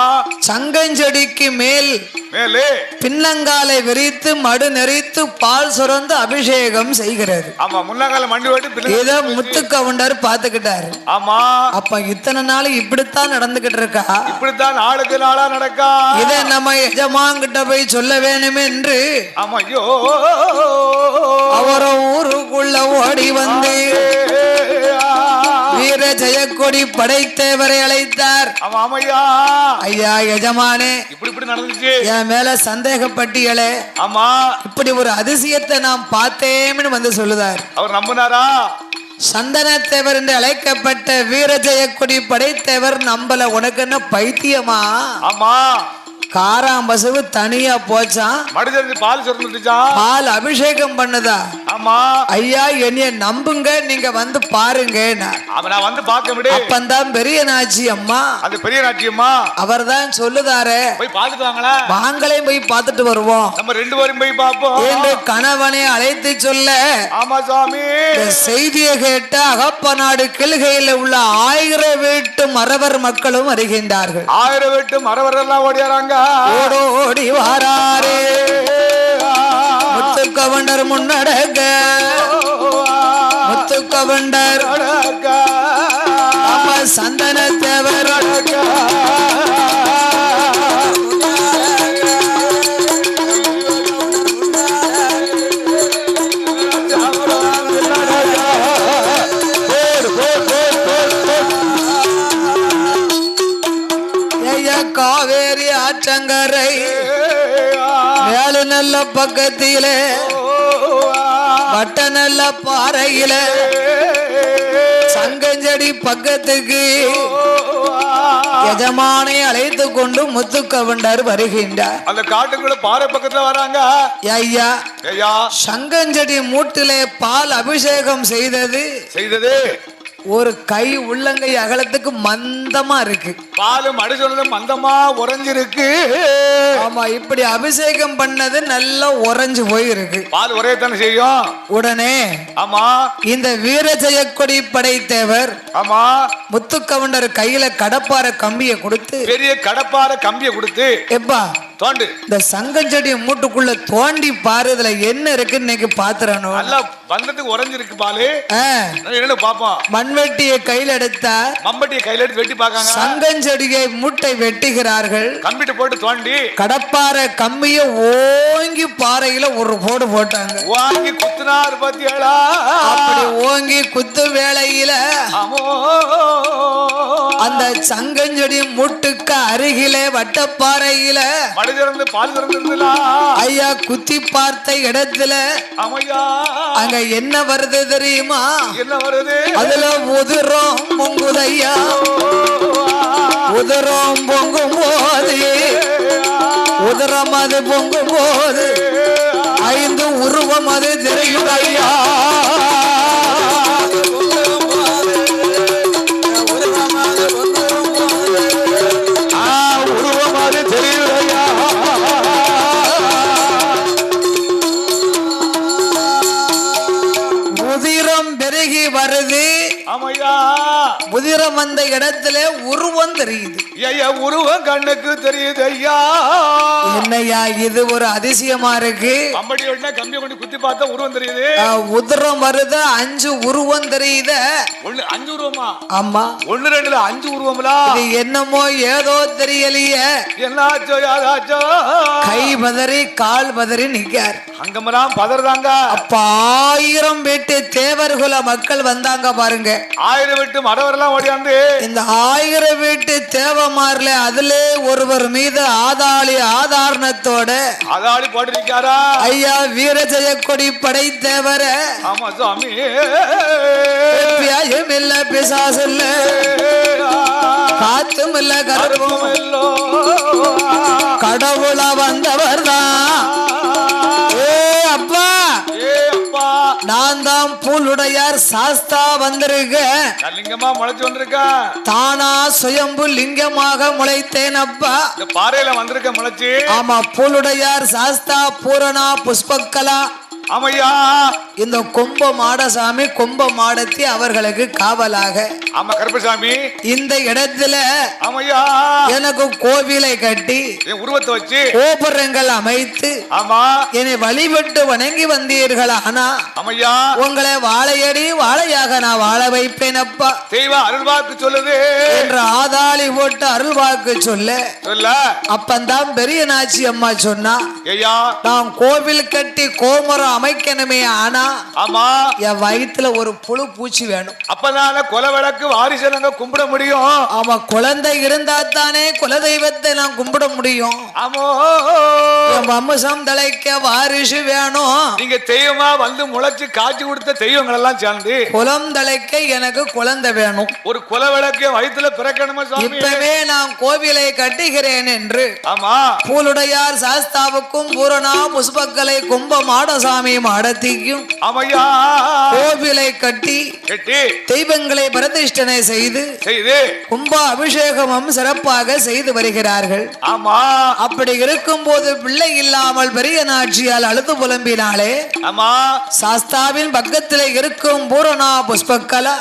சங்கஞ்செடிக்கு மேல் மேலே பின்னங்காலை விரித்து மடு நெறித்து பால் சுரந்து அபிஷேகம் செய்கிறது. ஆமா முன்னங்கால மண்டி ஓட்டி இத முத்துக்கவுண்டர் பாத்துக்கிட்டாரு. ஆமா அப்ப இத்தனை நாள் இப்படித்தான் நடந்துகிட்டு இருக்கா, இப்படித்தான் நாளுக்கு நாளா நடக்கா. இத நம்ம எஜமான்கிட்ட போய் சொல்ல வேணுமே என்று ஆமா ஐயோ அவர ஊருக்குள்ள ஓடி வந்து வீர ஜெயக்கொடி படைத்தேவரை அழைத்தார். ஐயா எஜமானே, இப்படி நடந்துச்சு, என் மேல சந்தேகப்பட்டியலே. ஆமா இப்படி ஒரு அதிசயத்தை நான் பார்த்தேன்னு வந்து சொல்லுதார். அவர் நம்பினாரா? சந்தனத்தேவர் என்று அழைக்கப்பட்ட வீர ஜெயக்கொடி படைத்தேவர் நம்பல. உனக்கு என்ன பைத்தியமா? ஆமா காராம்பசுவு தனியா போச்சான், மடிஞ்சு பால் சுரந்துச்சான், பால் அபிஷேகம் பண்ணுதா. ஆமா ஐயா என்னைய நம்புங்க, நீங்க வந்து பாருங்க. நான் வந்து பார்க்க விடு. அப்பந்தான் பெரிய நாச்சி அம்மா, அது பெரிய நாச்சி அம்மா அவர் தான் சொல்லுதாரு, போய் பார்த்துட்டு வாங்களா, வாங்களையும் போய் பார்த்துட்டு வருவோம், நம்ம ரெண்டு பேரும் போய் பார்ப்போம் என்று கணவனை அழைத்து சொல்ல. ஆமா சாமி, செய்தியை கேட்ட அகப்பநாடு கிள்கையில் உள்ள 1000 வீட்டு மறவர் மக்களும் வருகின்றார்கள். 1000 வீட்டு மறவர் எல்லாம் ஓடியாராங்க, ஓடோடி வாராரே. முத்துக்கவுண்டர் முன்னடக்க, முத்துக்கவுண்டர் சந்தனத்தேவர் காவேரி ஆற்றங்கரை மேலு நல்ல பக்கத்திலே வட்ட நல்ல பாறையில சங்கஞ்செடி பக்கத்துக்கு எஜமானை அழைத்து கொண்டு முத்துக்கவுண்டர் வருகின்றார். அந்த காட்டுக்குள்ள பாறை பக்கத்துல வராங்க. ஐயா சங்கஞ்செடி மூட்டிலே பால் அபிஷேகம் செய்தது ஒரு கை உள்ளங்கை அகலத்துக்கு மந்தமா இருக்கு. பாலும் அடிச்சது மந்தமா உறைஞ்சிருக்கு. ஆமா, இப்படி அபிஷேகம் பண்ணது நல்லா உறைஞ்சு போயிருக்கு. பால் உரைய தானே செய்யும். உடனே ஆமா இந்த வீர ஜெயக்கொடி படைத்தேவர் ஆமா முத்துக்கவுண்டர் கையில கடப்பார கம்பியை கொடுத்து, பெரிய கடப்பார கம்பியை கொடுத்து, எப்பா தோண்டு இந்த சங்கஞ்செடி மூட்டுக்குள்ள தோண்டி பாரு, இதுல என்ன இருக்கு இன்னைக்கு பாத்துறணும். நல்லா வந்ததுக்கு உறைஞ்சிருக்கு பாலு. என்ன பாப்போம். மண்வெட்டியை கையில் எடுத்தார். மம்பட்டியை கையில் எடுத்து வெட்டி பார்க்காங்க. சங்கஞ்செடியை மூட்டை வெட்டுகிறார்கள். கம்பிட்டு போட்டு தோண்டி கடப்பார கம்பியை ஓங்கி பாறையில ஒரு போடு போட்டாங்க. ஓங்கி குத்துனார் பாத்தியாளா. அப்படி ஓங்கி குத்து வேளையில அந்த சங்கஞ்செடி மூட்டுக்கு அருகிலே வட்டப்பாறையில பால் திறந்து ஐயா குத்தி பார்த்த இடத்துல அங்க என்ன வருது தெரியுமா? என்ன வருது? அதுல உதிரம் பொங்குதையா. உதிரம் பொங்கும் போது, உதிரம் அது பொங்கும் போது 5 உருவம் அது தெரியும் ஐயா. வருது. உதிரம் வந்த இடத்துல உருவம் தெரியுது. உருவம் கண்ணுக்கு தெரியுது ஐயா. என்னையா இது ஒரு அதிசயமா இருக்கு. கம்பி கொண்டு குத்தி பார்த்தா உருவம் தெரியுது. உதிரம் வருது, 5 உருவம் தெரியுது. 5 உருவமா? ஆமா, 1 2 5 உருவம்ல. இது என்னமோ ஏதோ தெரியலையே. என்னாச்சோ யாராச்சோ கை பதறி கால் பதறி நிக்கார். அங்கமெல்லாம் பதறாங்க. அப்ப 1000 வீட்டு தேவர் தேவர்குல மக்கள் வந்தாங்க பாருங்க. 1000 வீட்டு மடவரெல்லாம் ஓடியாந்து இந்த 1000 வீட்டு தேவமார்ல அதுல ஒருவர் மீது ஆதாரணத்தோட அதாளி போட்டிருக்காரா ஐயா வீரஜெய கொடி படை தேவர. ஆமா சுவாமி. வியாயம் இல்ல பிசாசு இல்ல காத்தும் இல்ல கருப்பும் இல்லோ கடவுளா வந்தவர் தான். ஏ அப்பா நான் தான் பூலுடையார் சாஸ்தா வந்திருக்கேன். லிங்கமா முளைச்சு வந்திருக்க. தானா சுயம்பு லிங்கமாக முளைத்தேன் அப்பா. இந்த பாறையில வந்திருக்க முளைச்சு. ஆமா பூலுடையார் சாஸ்தா பூரணா புஷ்பக்கலா. ஆமையா இந்த கும்ப மாடசாமி கும்ப மாடத்தி அவர்களுக்கு காவலாக. ஆமா கருப்பசாமி. இந்த இடத்துல ஆமையா எனக்கு கோவிலை கட்டி உருவத்தை வச்சு கோபுரங்கள் அமைத்து ஆமா என்னை வழிபட்டு வணங்கி வந்தீர்கள். ஆனா ஆமையா உங்களை வாழையடி வாழையாக நான் வாழ வைப்பேன் அப்பா. தெய்வ அருள்வாக்கு சொல்லுது என்று ஆதாளி போட்டு அருள்வாக்கு சொல்ல அப்பந்தான் பெரிய நாச்சி அம்மா சொன்னா ஐயா நான் கோவில் கட்டி கோமரம் அமைக்கணுமே. ஆனா ஆமா என் வயிற்றுல ஒரு புழு பூச்சி வேணும். அப்பதான கொலை விளக்கு வாரிசு நாங்க கும்பிட முடியும். ஆமா குழந்தை இருந்தா தானே குலதெய்வத்தை நான் கும்பிட முடியும். ஆமோ என் வம்சம் தலைக்க வாரிசு வேணும். நீங்க தெய்வமா வந்து முளைச்சு காட்சி கொடுத்த தெய்வங்கள் எல்லாம் சேர்ந்து குலம் தலைக்க எனக்கு குழந்தை வேணும். ஒரு கொலை விளக்கு வயிற்றுல பிறக்கணுமா சாமி. இப்பவே நான் கோவிலை கட்டுகிறேன் என்று ஆமா பூலுடையார் சாஸ்தாவுக்கும் பூரணா புஷ்பக்கலை கும்ப மாடசாமி மாடத்திக்கும் ஆமையா கோவிலை கட்டி தெய்வங்களை பிரதிஷ்டனை செய்து கும்ப அபிஷேகமும் சிறப்பாக செய்து வருகிறார்கள். ஆமா அப்படி இருக்கும் போது பிள்ளை இல்லாமல் பெரிய நாட்சியால் அழுது புலம்பினாலே ஆமா சாஸ்தாவின் பக்கத்தில் இருக்கும் பூரணா புஷ்பக்கலா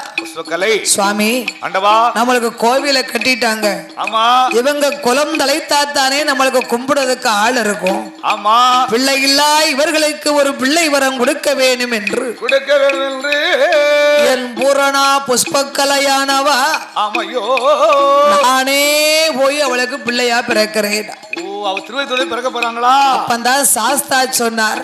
சுவாமி ஆண்டவா நம்மளுக்கு கோவிலை கட்டிட்டாங்க. ஆமா இவங்க குலம் தலைத்தாத்தானே நம்மளுக்கு கும்பிடுறதுக்கு ஆள் இருக்கும். ஆமா பிள்ளை இல்லா இவர்களுக்கு ஒரு பிள்ளை வரம் கொடுக்க வேண்டும் என்று என் பூரணா புஷ்பக்கலையானவா ஆமையோ நானே போய் அவளுக்கு பிள்ளையா பிறக்கிறேன். பிறக்க போறாங்களா? அப்பந்தான் சாஸ்தா சொன்னார்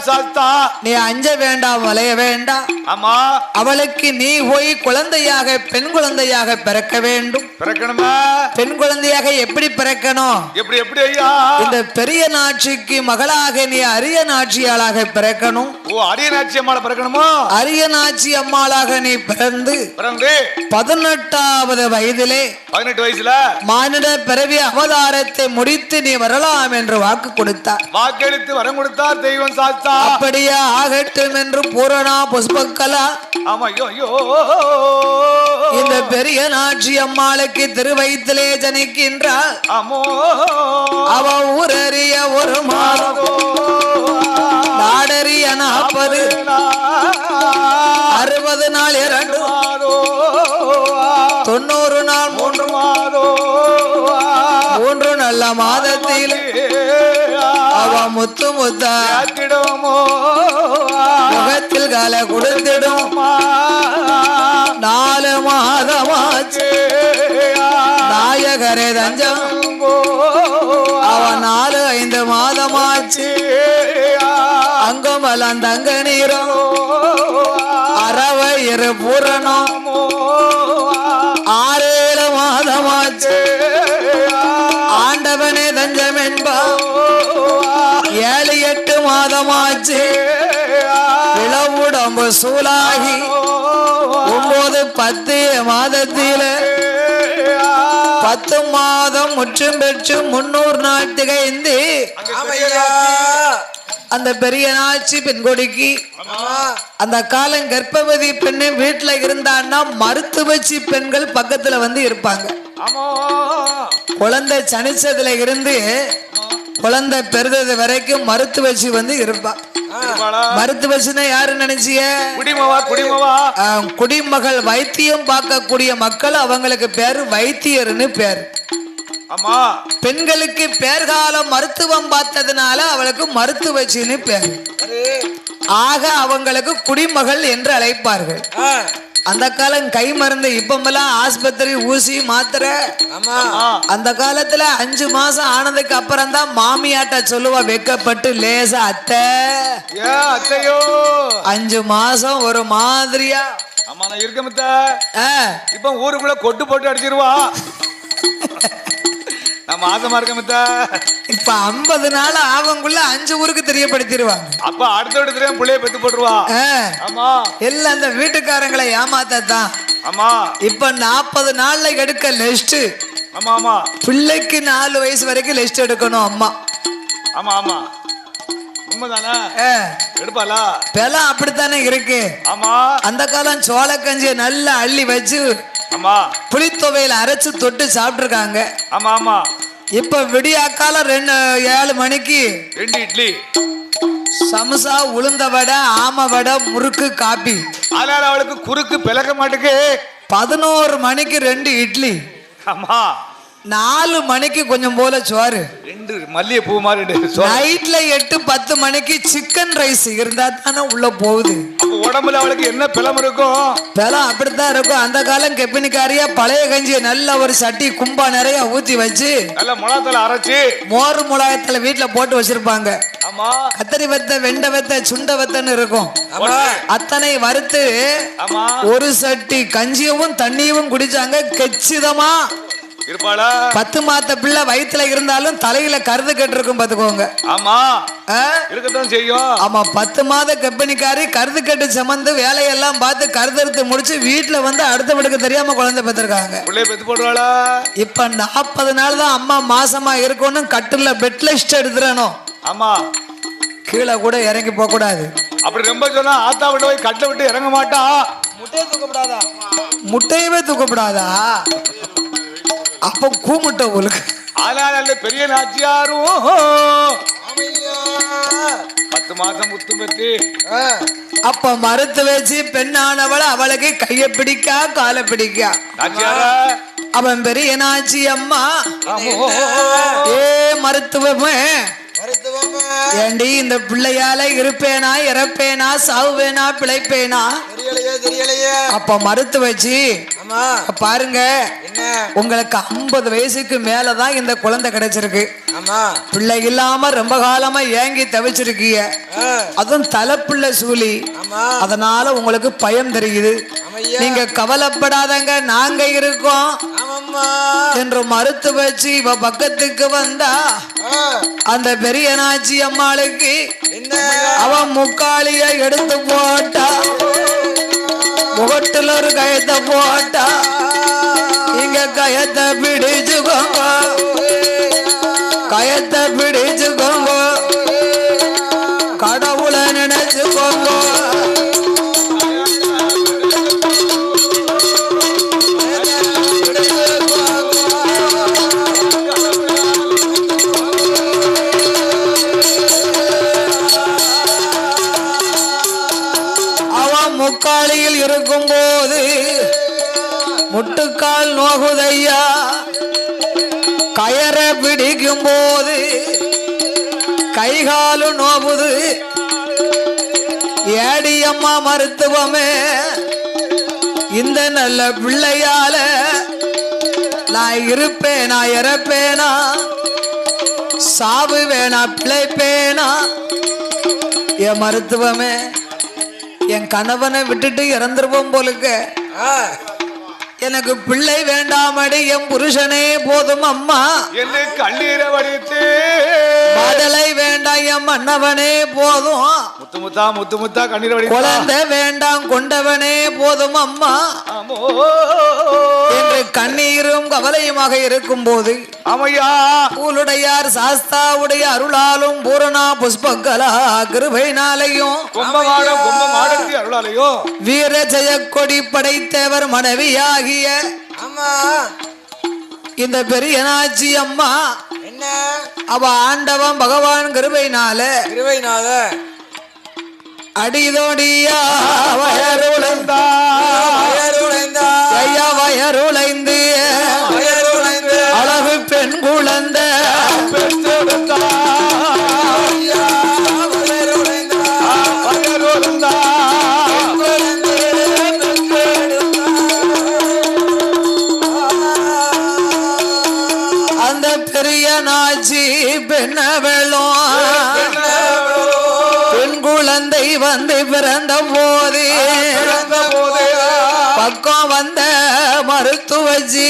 சாஸ்தா நீ அஞ்ச வேண்டாம் வளைய வேண்டாம். ஆமா அவளுக்கு நீ போய் குழந்தையாக பெண் குழந்தையாக பிறக்க வேண்டும். பிறக்கணுமா? பெண் குழந்தையாக எப்படி பிறக்கணும்? எப்படி எப்படி ஐயா? இந்த பெரிய நாட்சிக்கு மகளாக நீ அரிய நாட்சியாளாக பிறக்கணும். ஓ அரிய நாட்சி அம்மாள பிறக்கணுமா? அரிய நாட்சி அம்மாளாக நீ பிறந்து 18வது வயதிலே 18 வயசுல மானிட பிறவி அவதாரத்தை முடித்து நீ வரலாம் என்று வாக்கு கொடுத்தார். வாக்களித்து வரம் கொடுத்தார் தெய்வம் சாஸ்தா. அப்படியே ஆகட்டும் என்று பூரணா புஷ்பக்கலா இந்த பெரிய நாட்சி அம்மாளுக்கு திருவயிற்றிலே ஜனிக்கின்றார். அவ ஊரறிய ஒரு மாதம் நாடறிய 40 60 நாள் 2 90 நாள் 3 மாதம் 3 நல்ல மாதத்தில் அவ முத்து முத்தா முகத்தில் கால கொடுத்திடும். 4 மாதமாச்சு நாயகரே தஞ்சம் அவ 4-5 மாதமாச்சு அங்கமெல்லாம் தங்க நீரம் அறவயிறு பூரணம் 6-7 மாதமாச்சு ஆண்டவனே தஞ்சம் என்பா 7-8 மாதமாச்சு இளவுடம்பு சூலாகி 9-10 மாதத்தில 10 மாதம் முற்றும் பெற்று 300 நாள் திகைந்து அந்த பெரிய நாச்சி பெண் கொடிக்கு அந்த காலம் கர்ப்பவதி பெண்ணு வீட்டுல இருந்தான்னா மருத்துவச்சி பெண்கள் பக்கத்துல வந்து இருப்பாங்க. குழந்தை சனிச்சதுல இருந்து குழந்தை பெறுறது வரைக்கும் மருத்துவச்சி வந்து இருப்பா. மருத்துவச்சின்னா யாரு நினைச்சிய? குடிமகள் வைத்தியம் பார்க்கக்கூடிய மக்கள் அவங்களுக்கு பேரு வைத்தியர்னு பேரு. பெண்களுக்கு பேர்காலம் மருத்துவம் பார்த்ததுனால அவளுக்கு மருத்துவச்சின்னு பேர். ஆக அவங்களுக்கு குடிமகள் என்று அழைப்பார்கள். அந்த காலம் கை மருந்து, இப்பமெல்லாம் ஆஸ்பத்திரி ஊசி மாத்திரை. அந்த காலத்துல 5 மாசம் ஆனதுக்கு அப்புறம் தான் மாமியாட்ட சொல்லுவா வெக்கப்பட்டு லேசா அத்தை. அத்தையோ 5 மாசம் ஒரு மாதிரியா. ஆமா நான் இருக்கமத்த. இப்ப ஊருக்குள்ள கொட்டு போட்டு அடிச்சிருவா. நம்ம ஆசமா இருக்கமத்த. இப்ப 50 நாள் ஆவங்குள்ள 5 ஊருக்கு தெரியப்படுத்திடுவாங்க. அப்ப அடுத்த இடத்துல பிள்ளைய பெத்து போட்டுருவா. ஆமா எல்லாம் அந்த வீட்டுக்காரங்களை ஏமாத்தான். ஆமா இப்ப 40 நாள்ல எடுக்க லெஸ்ட். ஆமா ஆமா பிள்ளைக்கு 4 வயசு வரைக்கும் லெஸ்ட் எடுக்கணும் அம்மா. ஆமா ஆமா உண்மைதானே? எடுப்பாளா? பெலம் அப்படித்தானே இருக்கு. ஆமா அந்த காலம் சோள கஞ்சியை நல்லா அள்ளி வச்சு ஆமா புளித்தொவையில அரைச்சு தொட்டு சாப்பிட்டு இருக்காங்க. ஆமா ஆமா இப்ப விடியா காலம் 7 மணிக்கு 2 இட்லி, சமோசா, உளுந்த வடை, ஆம வடை, முறுக்கு, காப்பி. அதனால அவளுக்கு குறுக்கு பிளக்க மாட்டுக்கு. 11 மணிக்கு 2 இட்லி. ஆமா 4 மணிக்கு கொஞ்சம் போல சோறு. 2 மல்லிகை பூ மாதிரி. நைட்ல 8-10 மணிக்கு சிக்கன் ரைஸ் இருந்தா தானே உள்ள போகுது. உடம்புல அவளுக்கு என்ன பிளம் இருக்கும்? பிளம் அப்படித்தான் இருக்கும். அந்த காலம் கெப்பினிக்காரியா பழைய கஞ்சியை நல்ல ஒரு சட்டி கும்பா நிறைய ஊத்தி வச்சு நல்ல முளாத்தல அரைச்சு மோர் முளாயத்துல வீட்டுல போட்டு வச்சிருப்பாங்க. ஆமா கத்தரி வெத்த, வெண்டை வெத்த, சுண்ட வெத்தன்னு இருக்கும். அத்தனை வறுத்து ஒரு சட்டி கஞ்சியவும் தண்ணியவும் குடிச்சாங்க. கச்சிதமா இருப்பாளா? 10 மாத பிள்ளை வயிற்றுல இருந்தாலும் தலையில கருது கட்டு இருக்கும் பாத்துக்கோங்க. ஆமா இருக்கத்தான் செய்யும். ஆமா 10 மாத கர்ப்பிணிக்காரி கருது கட்டு சமந்து வேலையெல்லாம் பார்த்து கருதறுத்து முடிச்சு வீட்டுல வந்து அடுத்த வீட்டுக்கு தெரியாம குழந்தை பெற்றிருக்காங்க. பிள்ளை பெத்து போடுவாளா? இப்ப 40 நாள் தான் அம்மா மாசமா இருக்கணும். கட்டுல பெட் ரெஸ்ட் எடுத்துறணும். ஆமா கீழே கூட இறங்கி போக கூடாது. அப்படி ரொம்ப சொன்னா ஆத்தா விட்டு போய் கட்டை விட்டு இறங்க மாட்டா. முட்டையை தூக்கப்படாதா? முட்டையவே தூக்கப்படாதா? அப்ப கூமுட்ட உங்களுக்கு. ஆனால் அந்த பெரிய நாச்சியாரும் 10 மாசம் முத்து பெற்று அப்ப மறுத்து வச்சு பெண்ணானவள் அவளுக்கு கைய பிடிக்கா காலை பிடிக்கா. அவன் பெரிய நாச்சி அம்மா ஏ மருத்துவமே ஏண்டி இந்த பிள்ளையால இருப்பேனா இறப்பேனா சாவுவேனா பிழைப்பேனா அப்ப மறுத்து வச்சு பாருங்க. உங்களுக்கு 50 வயசுக்கு மேலதான் இந்த குழந்தை கிடைச்சிருக்கு. பிள்ளை இல்லாம ரொம்ப காலமா ஏங்கி தவிச்சிருக்கீங்க. அதுவும் தலைப்பிள்ளை சூழி. அதனால உங்களுக்கு பயம் தெரியுது. நீங்க கவலைப்படாதங்க, நாங்க இருக்கோம் என்று மறுத்து வச்சு இவ பக்கத்துக்கு வந்தா அந்த பெரிய நாச்சி அம்மாளுக்கு அவன் முக்காளிய எடுத்து போட்டா. முகத்துல ஒரு கயத்தை போட்டா. இங்க கயத்தை பிடிச்சுக்கோங்க, கயத்தை பிடிச்சுக்கோங்க, கடவுளை நினைச்சுக்கோங்க. முக்காலியில் இருக்கும் போது முட்டுக்கால் நோகுதையா. கயரை பிடிக்கும் போது கைகாலு நோகுது. ஏடியம்மா மருத்துவமே இந்த நல்ல பிள்ளையால நான் இருப்பேனா இறப்பேனா சாவு வேணா பிழைப்பேனா? என் மருத்துவமே என் கணவனை விட்டுட்டு இறந்துருவோம் போலுக்கு. எனக்கு பிள்ளை வேண்டாமடி, என் புருஷனே போதும் அம்மா. என்னை கண்ணீரை வடித்து பாடலை வேண்டாம், என் மன்னவனே போதும். முத்து முத்தா முத்து முத்தா கண்ணீரை வடி. குழந்தை வேண்டாம், கொண்டவனே போதும் அம்மா என்று கண்ணீரும் கவலையுமாக இருக்கும் போது அம்மையா பூலுடையார் சாஸ்தாவுடைய அருளாலும் பூரணா புஷ்பகலா கிருபையினாலையும் அருளாலையும் வீர ஜெயக்கொடி படைத்தவர் மனைவியாகிய இந்த பெரிய நாச்சி அம்மா அவ ஆண்டவன் பகவான் கிருபையினால அடிதோடியா வயருளைந்தா வயருளைந்து அழகு பெண் குழந்தை குழந்தை பிறந்த போது பக்கம் வந்த மருத்துவச்சி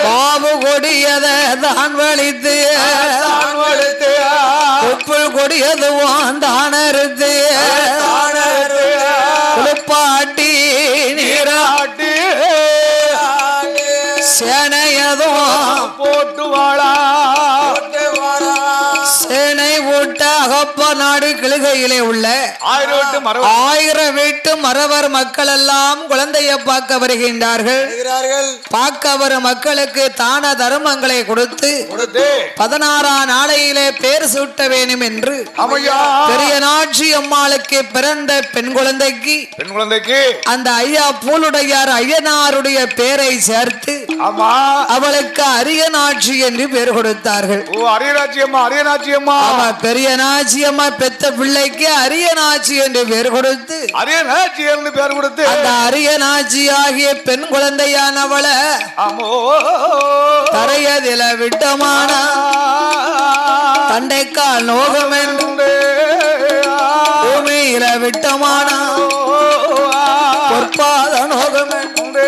பாபு கொடியதை தான் வலித்து உப்புள் கொடியதுவும் தானறுத்து குளிப்பாட்டி நீராட்டி சேனையதும் போட்டு வாழா சேனை போட்ட அகப்ப நாடு கிழுகையிலே உள்ள 1000 வீட்டு மறவர் மக்கள் எல்லாம் குழந்தைய பார்க்க வருகின்றார்கள். பார்க்க வரும் மக்களுக்கு தான தர்மங்களை கொடுத்து 16ஆம் நாளையிலே பேர் சூட்ட வேண்டும் என்று பெரிய நாட்சி அம்மாளுக்கு பிறந்த பெண் குழந்தைக்கு அந்த ஐயா பூலுடையார் ஐயனாருடைய பேரை சேர்த்து அவளுக்கு அரியநாட்சி என்று பேர் கொடுத்தார்கள். பெரிய நாச்சியம்மா பெத்த பிள்ளைக்கு அரியநாச்சி என்று பேர் கொடுத்து அந்த அரியநாச்சி ஆகிய பெண் குழந்தையானவள தரையதில விட்டமான தண்டைக்கால் நோகம் என்று பூமியில விட்டமான பொற்பாத நோகம் என்று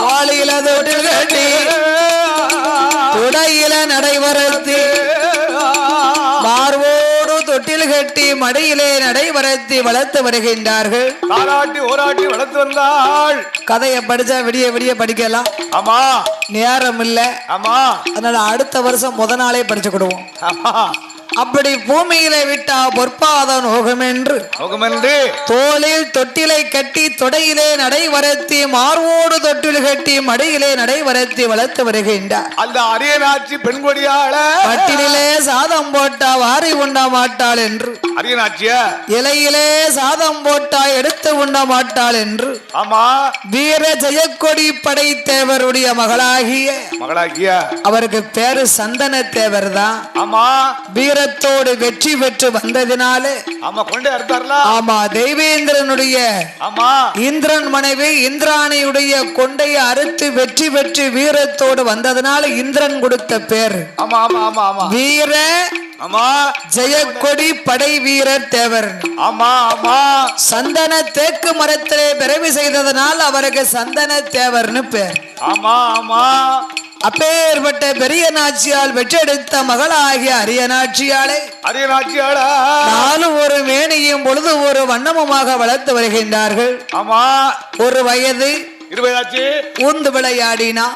வாளியில தொட்டில் கட்டி துடையில நடைபெறத்தி மார்போடு தொட்டில் கட்டி மடியிலே நடைபெறத்தி வளர்த்து வருகின்றார்கள். ஓராட்டி வளர்த்து வந்தாள். கதையை படிச்சா விடிய விடிய படிக்கலாம். ஆமா, நேரம் இல்ல. ஆமா, அதனால அடுத்த வருஷம் முத நாளே படிச்சுக்கிடுவோம். அப்படி பூமியிலே விட்டா பொற்பாத நோகம் என்று தோளில் தொட்டிலை கட்டி தொடையிலே நடைவரத்தி மார்வோடு தொட்டில் கட்டி மடியிலே நடைவரத்தி வளர்த்து வருகின்றார். அந்த அரியநாச்சி பெண் கொடியாள பட்டிலே சாதம் போட்டா வாரி உண்ண மாட்டாள் என்று அரியநாச்சிய இலையிலே சாதம் போட்டா எடுத்து உண்ண மாட்டாள் என்று ஆமா வீர ஜெயக்கொடி படைத்தேவருடைய மகளாகிய அவருக்கு பேரு சந்தன தேவர் தான். ஆமா, வீரத்தோடு வெற்றி பெற்று வந்ததினாலே ஆமா தெய்வேந்திரனுடைய இந்திரன் மனைவி இந்திராணியுடைய கொண்டையை அறுத்து வெற்றி பெற்று வீரத்தோடு வந்ததனால இந்திரன் கொடுத்த பேர் வீர ஜெயக்கொடி படை வீரர் தேவர். சந்தன தேக்கு மரத்திலே பிறவி செய்ததனால் அவருக்கு சந்தன தேவர்னு பேர். அப்பேற்பட்ட பெரிய நாச்சியால் பெற்றெடுத்த மகளாகிய அரியநாச்சியாளை நாலு ஒரு மேனியும் பொழுது ஒரு வண்ணமுமாக வளர்த்து வருகின்றார்கள். ஒரு வயது ஊந்து விளையாடினா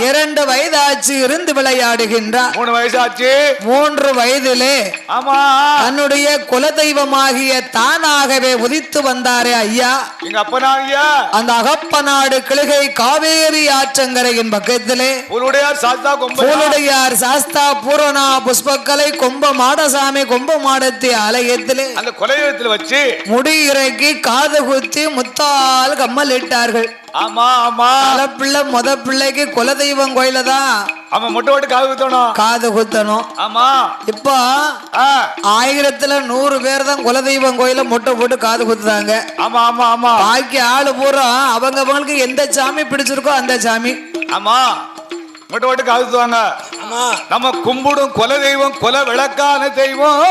2 வயதாச்சு இருந்து விளையாடுகின்றார். 3 வயசாச்சு. 3 வயதிலே தன்னுடைய குலதெய்வமாகிய தானாகவே உதித்து வந்தாரே ஐயா எங்க அப்பனாகியா அந்த அகப்பநாடு கிழகை காவேரி ஆற்றங்கரையின் பக்கத்திலே பூலுடையார் சாஸ்தா பூரணா புஷ்பக்கலை கொம்ப மாடசாமி கொம்ப மாடத்தி ஆலயத்திலே அந்த குலதெய்வத்தில் வச்சு முடி இறக்கி காது குத்தி முத்தால் கம்மல் இட்டார்கள். பிள்ளை முத பிள்ளைக்கு குலதெய்வம் கோயில தான் காது குத்தணும். இப்ப 1000ல 100 பேர் தான் குலதெய்வம் கோயில மொட்டை போட்டு காது குத்துதாங்க. பாக்கி ஆளு பூரா அவங்களுக்கு எந்த சாமி பிடிச்சிருக்கோ அந்த சாமி மொட்டை போட்டு காது குத்துவாங்க. நம்ம கும்பிடும் குலதெய்வம் குல விளக்கான தெய்வம்.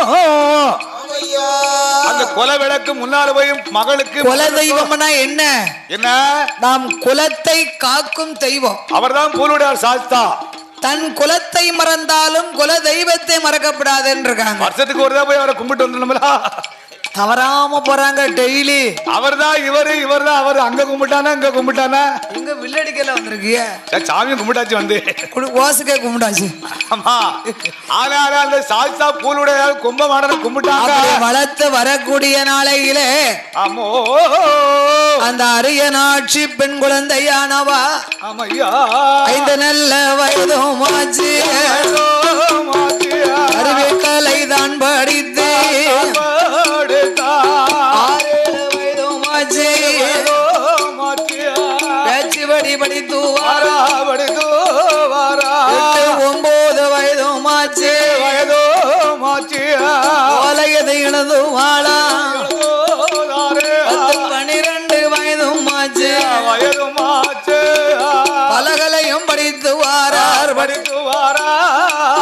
அந்த குல விளக்கு முன்னால போய் மகளுக்கு குலதெய்வம்னா என்ன? நாம் குலத்தை காக்கும் தெய்வம். அவர்தான் பூலுடையார் சாஸ்தா. தன் குலத்தை மறந்தாலும் குல தெய்வத்தை மறக்கப்படாதுன்னு இருக்காங்க. வருஷத்துக்கு ஒரு தான் போய் அவரை கும்பிட்டு வந்துடணும்ல. தவறாம போறாங்க டெய்லி. அவர்தான் இவர்தான் அவர் அங்க கும்பிட்டானா இங்க கும்பிட்டானா இங்க வில்லடிக்கல வந்திருக்கிய சாமி கும்பிட்டாச்சு வந்து ஓசுக்கே கும்பிட்டாச்சு. ஆமா, ஆனா அந்த சாஸ்தா பூலுடைய கும்பமாடனை கும்பிட்டாங்க. வளர்த்து வரக்கூடிய நாளையிலே ஆமோ அந்த அரியநாட்சி பெண் குழந்தையானவா 5 நல்ல வயதும் ஆச்சு. அறிவிக்கலை தான் படித்து 6 வயதும் ஆச்சு. பேச்சுபடி படித்து 9 வயதும் ஆச்சு. ஓலையதை இழந்து வாழா 12 வயதும் ஆச்சு. பலகலையும் படித்து வாரார்.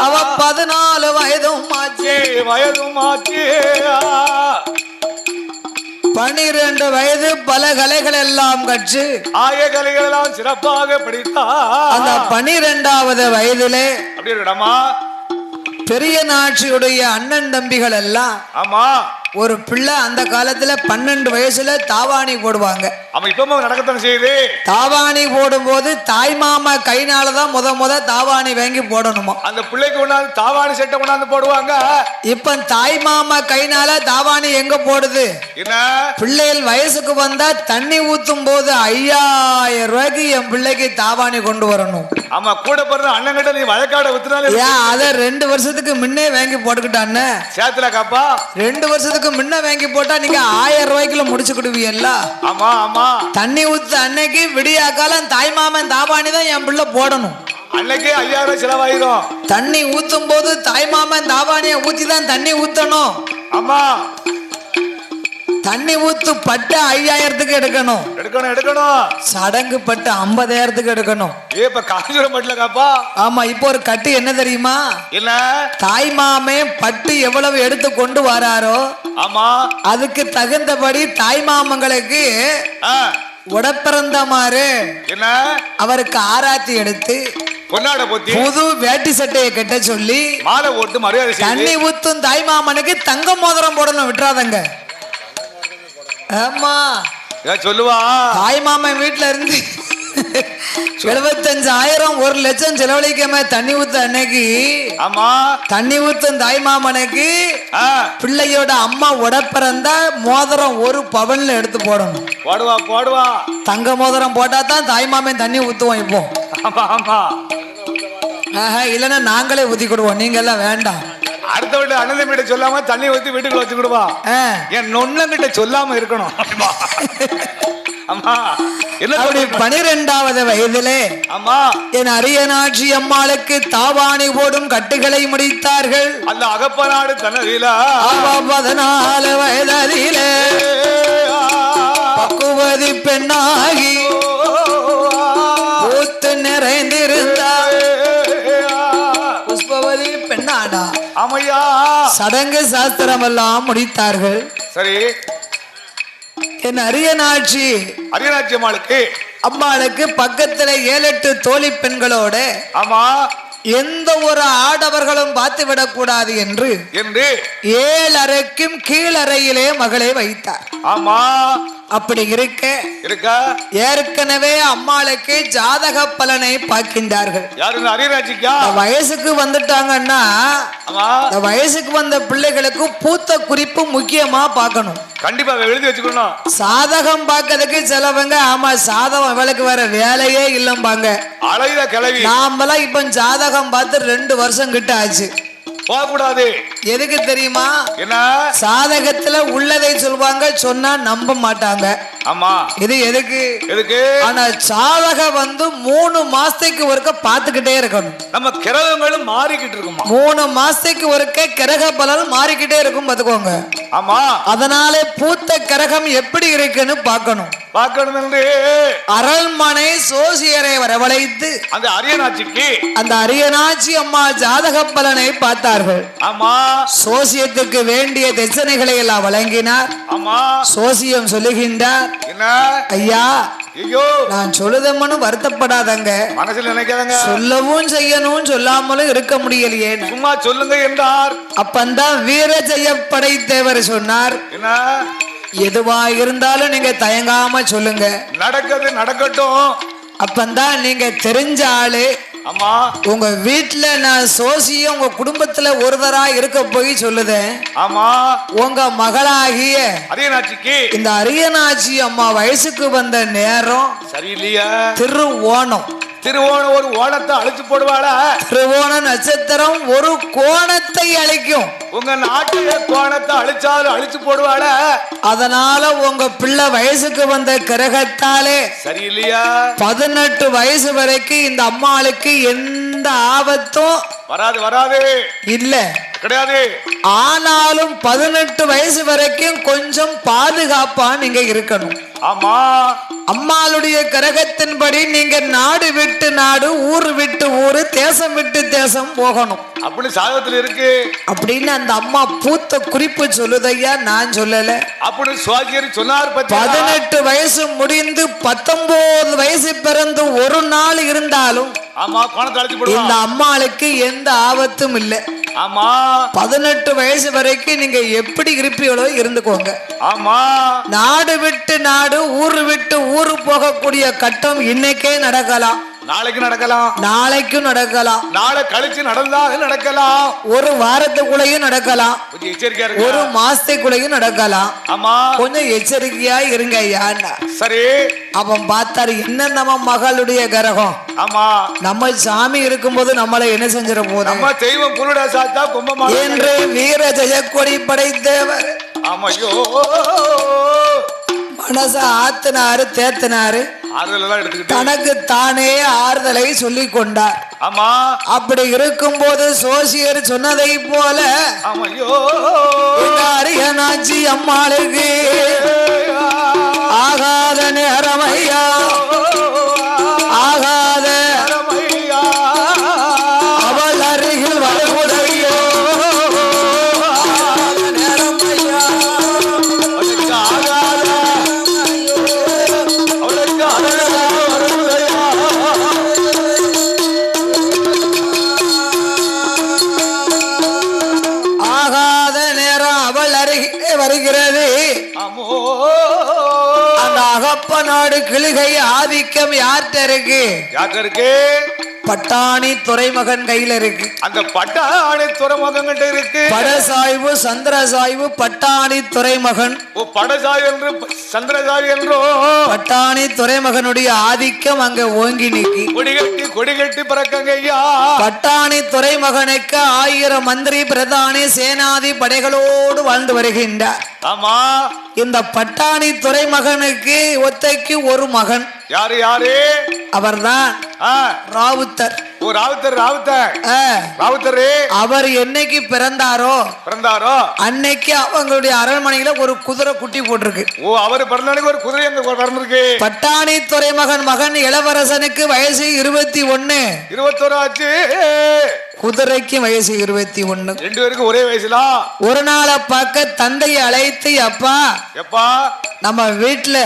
அவ 14 வயதும் ஆச்சு. வயதும் ஆச்சு 12 வயது பல கலைகள் எல்லாம் கற்று ஆய கலைகள் எல்லாம் சிறப்பாக படித்தார். அந்த 12வது வயதிலே அப்படி இருக்கடாமா பெரிய நாச்சியுடைய அண்ணன் தம்பிகள் எல்லாம் ஆமா ஒரு பிள்ளை அந்த காலத்துல 12 வயசுல தாவாணி போடுவாங்க. ஆமா இப்ப நடக்கத்தான் செய்யுது. தாவாணி போடும்போது தாய் மாமா கைனாலதான் முத தாவாணி வாங்கி போடணுமா. அந்த பிள்ளைக்கு கொண்டாந்து தாவாணி செட்டை கொண்டாந்து போடுவாங்க. இப்ப தாய் மாமா கைனால தாவாணி எங்க போடுது? என்ன பிள்ளைகள் வயசுக்கு வந்தா தண்ணி ஊத்தும் போது 5000 ரூபாய்க்கு என் பிள்ளைக்கு தாவாணி கொண்டு வரணும். ஆமா கூட பிறந்த அண்ணன் கிட்ட நீ வழக்காட வித்துனாலே அத 2 வருஷத்துக்கு முன்னே வாங்கி போட்டுக்கிட்டான்னு சேத்துல காப்பா 2 வருஷத்துக்கு முன்ன வாங்கி போட்டா நீங்க 1000 ரூபாய்க்குள்ள முடிச்சுக்கிடுவீல்ல. ஆமா ஆமா தண்ணி ஊத்து அன்னைக்கு விடியா காலம் தாய் மாமன் தாவாணி தான் என் பிள்ளை போடணும். அன்னைக்கு 5000 செலவாயிரும். தண்ணி ஊத்தும் போது தாய் மாமன் தாவாணியை ஊத்தி தான் தண்ணி ஊத்தணும். ஆமா தண்ணி ஊத்து பட்டு 5000க்கு எடுக்கணும். சடங்கு பட்டு 50000க்கு எடுக்கணும். இப்ப காஞ்சிபுரம் பட்டுல காப்பா. ஆமா இப்போ ஒரு கட்டு என்ன தெரியுமா? என்ன தாய் மாமே பட்டு எவ்வளவு எடுத்து கொண்டு வராரோ ஆமா அதுக்கு தகுந்தபடி தாய் மாமங்களுக்கு உடப்பிறந்த மாறு என்ன அவருக்கு ஆராத்தி எடுத்து பொன்னாட போத்தி புது வேட்டி சட்டையை கட்ட சொல்லி மாலை ஓட்டு மரியாதை தண்ணி ஊத்தும் தாய் மாமனுக்கு தங்க மோதிரம் போடணும். விட்டுறாதங்க. ஆமா சொல்லுவா தாய் மாமன் வீட்டுல இருந்து 75,000 1 லட்சம் செலவழிக்காம தண்ணி ஊத்த அன்னைக்கு ஆமா தண்ணி ஊத்தும் தாய் மாமனுக்கு பிள்ளையோட அம்மா உடப்பிறந்தா மோதிரம் 1 பவன்ல எடுத்து போடணும். போடுவா தங்க மோதிரம் போட்டா தான் தாய் மாமன் தண்ணி ஊத்துவோம். இப்போ ஆமா ஆமா இல்லன்னா நாங்களே ஊத்திக்கிடுவோம். நீங்க எல்லாம் வேண்டாம். அடுத்த வீட்டு அண்ணன் வீட்டை சொல்லாம தண்ணி ஊத்தி வீட்டுக்குள்ள வச்சுக்கிடுவா. என் நொண்ணங்கிட்ட சொல்லாம இருக்கணும். ஆமா என்ன 12வது வயதிலே ஆமா என் அரியநாச்சி அம்மாளுக்கு தாவாணி போடும் கட்டுகளை முடித்தார்கள். அந்த அகப்பநாடு தனதில 14 வயதிலே பக்குவதி பெண்ணாகி பூத்து நிறைந்திருந்தார். புஷ்பவதி பெண்ணாடா. ஆமையா சடங்கு சாஸ்திரம் எல்லாம் முடித்தார்கள். சரி என் அரியநாச்சி அம்மாளுக்கு பக்கத்துல 7-8 தோழி பெண்களோட ஆமா எந்த ஒரு ஆடவர்களும் பார்த்து விடக்கூடாது என்று 7 அறைக்கும் கீழறையிலே மகளை வைத்தார். ஆமா அப்படி இருக்க ஏற்கனவே அம்மாளுக்கு ஜாதக பலனை பார்க்கின்றார்கள். வயசுக்கு வந்துட்டாங்கன்னா வயசுக்கு வந்த பிள்ளைகளுக்கு பூத்த குறிப்பு முக்கியமா பார்க்கணும். கண்டிப்பா எழுதி வச்சுக்கணும். சாதகம் பார்க்கறதுக்கு சிலவங்க ஆமா சாதகம் இவளுக்கு வேற வேலையே இல்லம்பாங்க. நாமெல்லாம் இப்ப ஜாதகம் பார்த்து 2 வருஷம் கிட்ட ஆச்சு. போகக்கூடாது. எதுக்கு தெரியுமா? என்ன சாதகத்துல உள்ளதை சொல்வாங்க, சொன்னா நம்ப மாட்டாங்க. ஆமா இது எதுக்கு? ஆனா சாதகம் 3 மாசத்துக்கு ஒருக்க பாத்துக்கிட்டே இருக்கணும். நம்ம கிரகங்களும் மாறிக்கிட்டு இருக்குமா? 3 மாசத்துக்கு ஒருக்க கிரக பலன் மாறிக்கிட்டே இருக்கும் பாத்துக்கோங்க. ஆமா அதனால பூத்த கிரகம் எப்படி இருக்குன்னு பார்க்கணும் என்று அரண்மனை சோசியரை வரவழைத்து அந்த அரியநாச்சி அம்மா ஜாதக பலனை பார்த்தார்கள். ஆமா சோசியத்துக்கு வேண்டிய தட்சணைகளை எல்லாம் வழங்கினார். ஆமா சோசியம் சொல்லுகின்றார், என்ன ஐயா ஐயோ நான் சொல்லுதம்மனு வருத்தப்படாதங்க, மனசுல நினைக்காதங்க, சொல்லவும் செய்யணும் சொல்லாமலும் இருக்க முடியலையே, சும்மா சொல்லுங்க என்றார். அப்பந்தான் வீர ஜெய படைத்தவர் சொன்னார், என்ன எதுவா இருந்தாலும் நீங்க தயங்காம சொல்லுங்க, நடக்கட்டும். அப்பந்தான் நீங்க தெரிஞ்ச ஆளு. ஆமா உங்க வீட்டுல நான் சோசியம் உங்க குடும்பத்துல ஒருவரா இருக்க போய் சொல்லுதேன். ஆமா உங்க மகளாகிய அரியநாச்சிக்கு இந்த அரியநாச்சி அம்மா வயசுக்கு வந்த நேரம் சரியில்லையா? திருவோணம் ஒரு ஓணத்தை அழிச்சு போடுவாளா? திருவோண நட்சத்திரம் ஒரு கோணத்தை அழிக்கும். உங்க நாட்டுல கோணத்தை அழிச்சாலும் அழிச்சு போடுவாளா? அதனால உங்க பிள்ளை வயசுக்கு வந்த கிரகத்தாலே சரியில்லையா? 18 வயசு வரைக்கும் இந்த அம்மாளுக்கு எந்த ஆபத்தும் வராது இல்ல கிடையாது. ஆனாலும் 18 வயசு வரைக்கும் கொஞ்சம் பாதுகாப்பா நீங்க இருக்கணும். ஆமா அம்மாளுடைய கரகத்தின்படி நீங்க நாடு விட்டு நாடு, ஊர் விட்டு ஊரு, தேசம் விட்டு தேசம் போகணும் அப்படி சாதத்துல இருக்கு அப்படின்னு அந்த அம்மா பூத்த குறிப்பு சொல்லுதையா, நான் சொல்லல. அப்படி சுவாக்கியர் சொன்னார். 18 வயசு முடிந்து 19 வயசு பிறந்து ஒரு நாள் இருந்தாலும் ஆமா கோணத்தை அழைச்சு இந்த போடுவான். அம்மாளுக்கு எந்த ஆபத்தும் இல்லை. ஆமா 18 வயசு வரைக்கும் நீங்க எப்படி இருப்பீங்களோ இருந்துக்கோங்க. ஆமா நாடு விட்டு நாடு, ஊரு விட்டு ஊரு போகக்கூடிய கட்டம் இன்னைக்கே நடக்கலாம், நாளைக்கு நடக்கலாம், நாளைக்கும் நடக்கலாம், நாளை கழிச்சு நடந்தாலும் நடக்கலாம், ஒரு வாரத்துக்குள்ளேயும் நடக்கலாம், கொஞ்சம் எச்சரிக்கையா இருக்கு. ஒரு மாசத்துக்குள்ளேயும் நடக்கலாம். ஆமா கொஞ்சம் எச்சரிக்கையா இருங்க ஐயான்னா. சரி அவன் பார்த்தாரு, என்ன நம்ம மகளுடைய கரகம், ஆமா நம்ம சாமி இருக்கும்போது நம்மளை என்ன செஞ்சிட போதும் நம்ம தெய்வம் புருட சாத்தா கும்பமா என்று வீர ஜெயக்கொடி படைத்தவர் ஆமா ஐயோ மனச ஆத்தினாரு, தேத்தினாரு, ஆறுதல் எல்லாம் எடுத்துக்கிட்டு தனக்கு தானே ஆறுதலை சொல்லி கொண்டார். ஆமா அப்படி இருக்கும்போது சோசியர் சொன்னதை போல ஆமா ஐயோ இந்த அரியநாச்சி அம்மாளுக்கு ஆகாத நேரமையா, ஆகாத அவள் அருகில் வருவதையோ நேரமையா. ஆகாத நேரம் அவள் அருகிலே வருகிறது. அந்த அகப்ப நாடு கிளிகை ஆதிக்கம் யார்கிட்ட இருக்கு? யார்கிட்ட இருக்கு? பட்டாணி துறைமகன் கையில இருக்கு. அந்த பட்டாணி துறைமகன்கிட்ட இருக்கு. படசாய்வு சந்திரசாய்வு பட்டாணி துறைமகன். ஓ படசாய் என்று சந்திரசாய் என்றோ பட்டாணி துறைமகனுடைய ஆதிக்கம் அங்க ஓங்கி நிக்கி. கொடி கட்டி பறக்கங்க ஐயா. பட்டாணி துறைமகனுக்கு 1000 மந்திரி பிரதானி சேனாதி படைகளோடு வாழ்ந்து வருகின்றார். ஆமா இந்த பட்டாணி துறைமகனுக்கு ஒத்தைக்கு ஒரு மகன். யாரு யாரு? அவர்தான் ராவுத்தர். ஓ ராவுத்தர் ராவுத்தர் ராவுத்தர். அவர் என்னைக்கு பிறந்தாரோ அன்னைக்கு அவங்களுடைய அரண்மனையில ஒரு குதிரை குட்டி போட்டிருக்கு. ஓ அவர் பிறந்தனைக்கு ஒரு குதிரை அங்க பிறந்திருக்கு. பட்டாணி துறைமகன் மகன் இளவரசனுக்கு வயசு 21. 21 ஆச்சு. குதிரைக்கு வயசு 21. ரெண்டு பேருக்கு ஒரே வயசுல. ஒரு நாளை பார்க்க தந்தையை அழைத்து, அப்பா எப்பா நம்ம வீட்டுல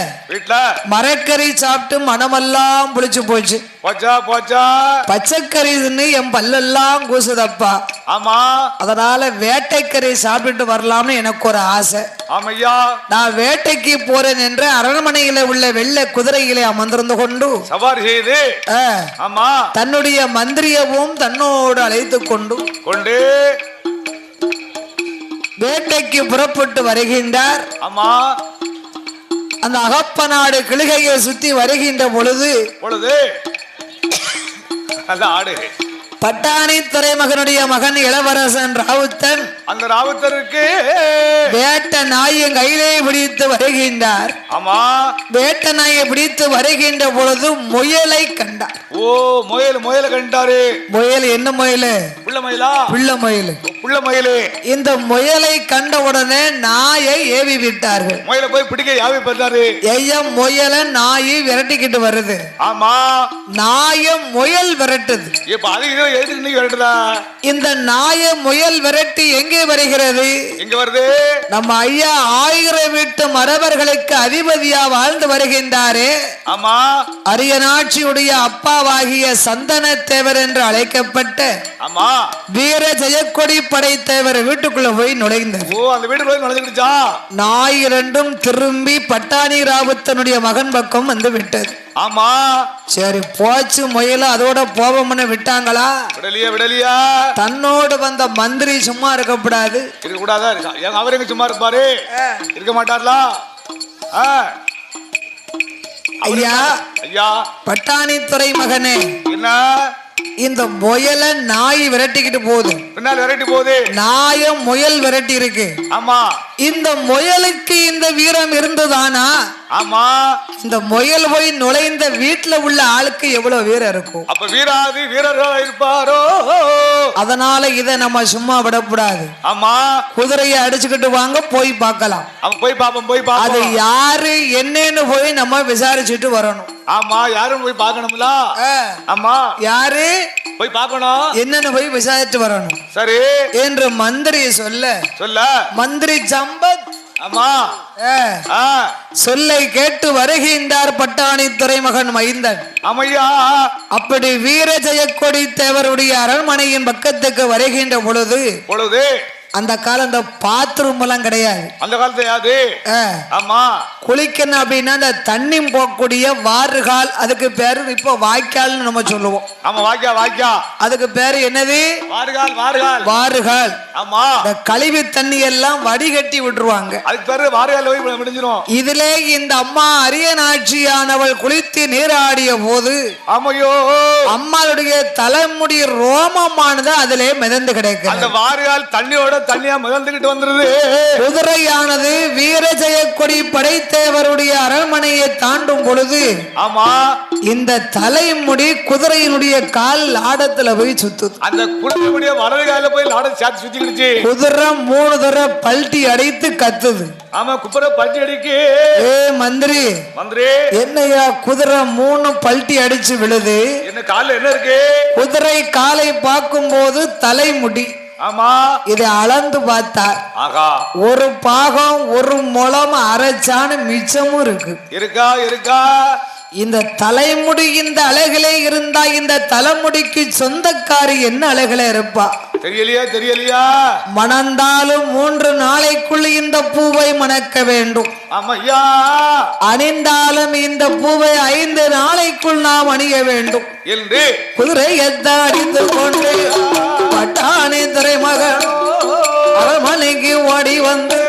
மரக்கறி சாப்பிட்டு மனமெல்லாம் புளிச்சு போச்சு, போச்சா போச்சா பச்சைக்கறின்னு என் பல்லெல்லாம் கூசுதப்பா. ஆமா அதனால வேட்டைக்கறி சாப்பிட்டு வரலாம்னு எனக்கு ஒரு ஆசை. ஆமையா நான் வேட்டைக்கு போறேன் என்று அரண்மனையில உள்ள வெள்ளை குதிரைகளை அமர்ந்திருந்து கொண்டு சவாரி செய்து ஆமா தன்னுடைய மந்திரியவும் தன்னோடு அழைத்து கொண்டு வேட்டைக்கு புறப்பட்டு வருகின்றார். ஆமா அந்த அகப்ப நாடு கிளிகையை சுத்தி வருகின்ற பொழுது அந்த ஆடு பட்டாணி துறைமகனுடைய மகன் இளவரசன் ராவுத்தன் அந்த ராவுத்தருக்கு வேட்ட நாயை கையிலே பிடித்து வருகின்றார். ஆமா வேட்ட நாயை பிடித்து வருகின்ற பொழுது முயலை கண்டார். ஓ முயலை கண்டாரு. முயல் என்ன முயல்? புள்ள மயிலா? புள்ள மயில். புள்ள மயிலு. இந்த முயலை கண்ட உடனே நாயை ஏவி விட்டார்கள். முயலை போய் பிடிக்க யாவி பண்ணாரு. ஐயா முயலை நாயை விரட்டிக்கிட்டு வருது. ஆமா நாய முயல் விரட்டுது. இப்ப அது எதுக்கு நீ விரட்டுறா? இந்த நாய முயல் விரட்டி எங்கே வருகிறது? எங்க வருது? நம்ம ஐயா 1000 வீட்டு மரபர்களுக்கு அதிபதியா வாழ்ந்து வருகின்றாரே. ஆமா அரியநாச்சியுடைய அப்பாவாகிய சந்தன தேவர் என்று அழைக்கப்பட்ட ஆமா வீர ஜெயக்கொடி படைத்தேவர் வீட்டுக்குள்ள போய் நுழைந்தார். ஓ அந்த வீட்டுக்குள்ள நுழைஞ்சிடுச்சா? நாய் இரண்டும் திரும்பி பட்டாணி ராவுத்தனுடைய மகன் பக்கம் வந்து விட்டது. ஆமா சரி போச்சு முயல அதோட போவம்னு விட்டாங்களா? விடலியா தன்னோடு வந்த மந்திரி சும்மா இருக்கக்கூடாது. இருக்க கூடாதா? அவர் எங்க சும்மா இருப்பாரு? இருக்க மாட்டார்லா? ஐயா ஐயா பட்டாணி துறை மகனே, என்ன இந்த முயல நாய் விரட்டிக்கிட்டு போகுது. பின்னால் விரட்டி போகுது. நாயம் முயல் விரட்டி இருக்கு. ஆமா. இந்த முயலுக்கு இந்த வீரம் இருந்ததானா? ஆமா. இந்த முயல் போய் நுழைந்த வீட்டுல உள்ள ஆளுக்கு எவ்வளவு வீரம் இருக்கும்? அப்ப வீராதி வீரர்களா இருப்பாரோ. அதனால இதை நம்ம சும்மா விடக்கூடாது. ஆமா. குதிரையை அடிச்சுக்கிட்டு வாங்க, போய் பார்க்கலாம். அவன் போய் பாப்போம், போய் பாப்போம். அது யாரு என்னன்னு போய் நம்ம விசாரிச்சுட்டு வரணும். ஆமா, யாரும் போய் பார்க்கணும்ல. ஆமா, யாரு போய் பார்க்கணும், என்னன்னு போய் விசாரிச்சு வரணும். சரி என்று மந்திரி சொல்ல மந்திரி சம்பத் ஆமா சொல்லை கேட்டு வருகின்றார் பட்டாணி துறைமகன் மைந்தன். அமையா. அப்படி வீர ஜெயக்கொடி தேவருடைய அரண்மனையின் பக்கத்துக்கு வருகின்ற பொழுது அந்த காலம் இந்த பாத்ரூம் எல்லாம் கிடையாது. அந்த காலத்துல யாது. ஆமா. குளிக்கணும் அப்படின்னா அந்த தண்ணி போகக்கூடிய வாறுகால், அதுக்கு பேரு இப்ப வாய்க்கால்னு நம்ம சொல்லுவோம். ஆமா, வாய்க்கா. அதுக்கு பேரு என்னது? வாறுகால். ஆமா. இந்த கழிவு தண்ணி எல்லாம் வடிகட்டி விட்டுருவாங்க. அதுக்கு பேரு வாறுகால் போய் முடிஞ்சிரும். இதிலே இந்த அம்மா அரியநாச்சியானவள் குளித்து நீராடிய போது அம்மையோ அம்மாளுடைய தலைமுடி ரோமமானது அதிலே மிதந்து கிடைக்கும். அந்த வாறுகால் தண்ணியோட தண்ணியா மிதந்துகிட்டு வந்துருது. குதிரையானது வீர ஜெயக்கொடி படைத்தேவருடைய அரண்மனையை தாண்டும் பொழுது ஆமா இந்த தலைமுடி குதிரையினுடைய கால் லாடத்துல போய் சுத்துது. அந்த குதிரையுடைய வலது கால போய் லாடம் சாத்தி சுத்திக்கிடுச்சு. குதிரை 3 தடவை பல்ட்டி அடித்து கத்துது. ஆமா, குதிரை பல்ட்டி அடிக்கு. மந்திரி என்னையா குதிரை 3 பல்ட்டி அடிச்சு விழுது? என்ன கால்ல என்ன இருக்கு? குதிரை காலை பார்க்கும் போது தலைமுடி. ஆமா. இதை அளந்து பார்த்தார். ஆகா, ஒரு பாகம் 1 முழம் அரைச்சான்னு மிச்சமும் இருக்கா. இந்த தலைமுடி இந்த அழகிலே இருந்தா இந்த தலைமுடிக்கு சொந்தக்காரி என்ன அழகில இருப்பா? தெரியலையா? மணந்தாலும் 3 நாளைக்குள் இந்த பூவை மணக்க வேண்டும். ஆமையா. அணிந்தாலும் இந்த பூவை 5 நாளைக்குள் நாம் அணிய வேண்டும் என்று குதிரை அடித்து கொண்டு பட்டாணி துறைமகன் அரண்மனைக்கு ஓடி வந்து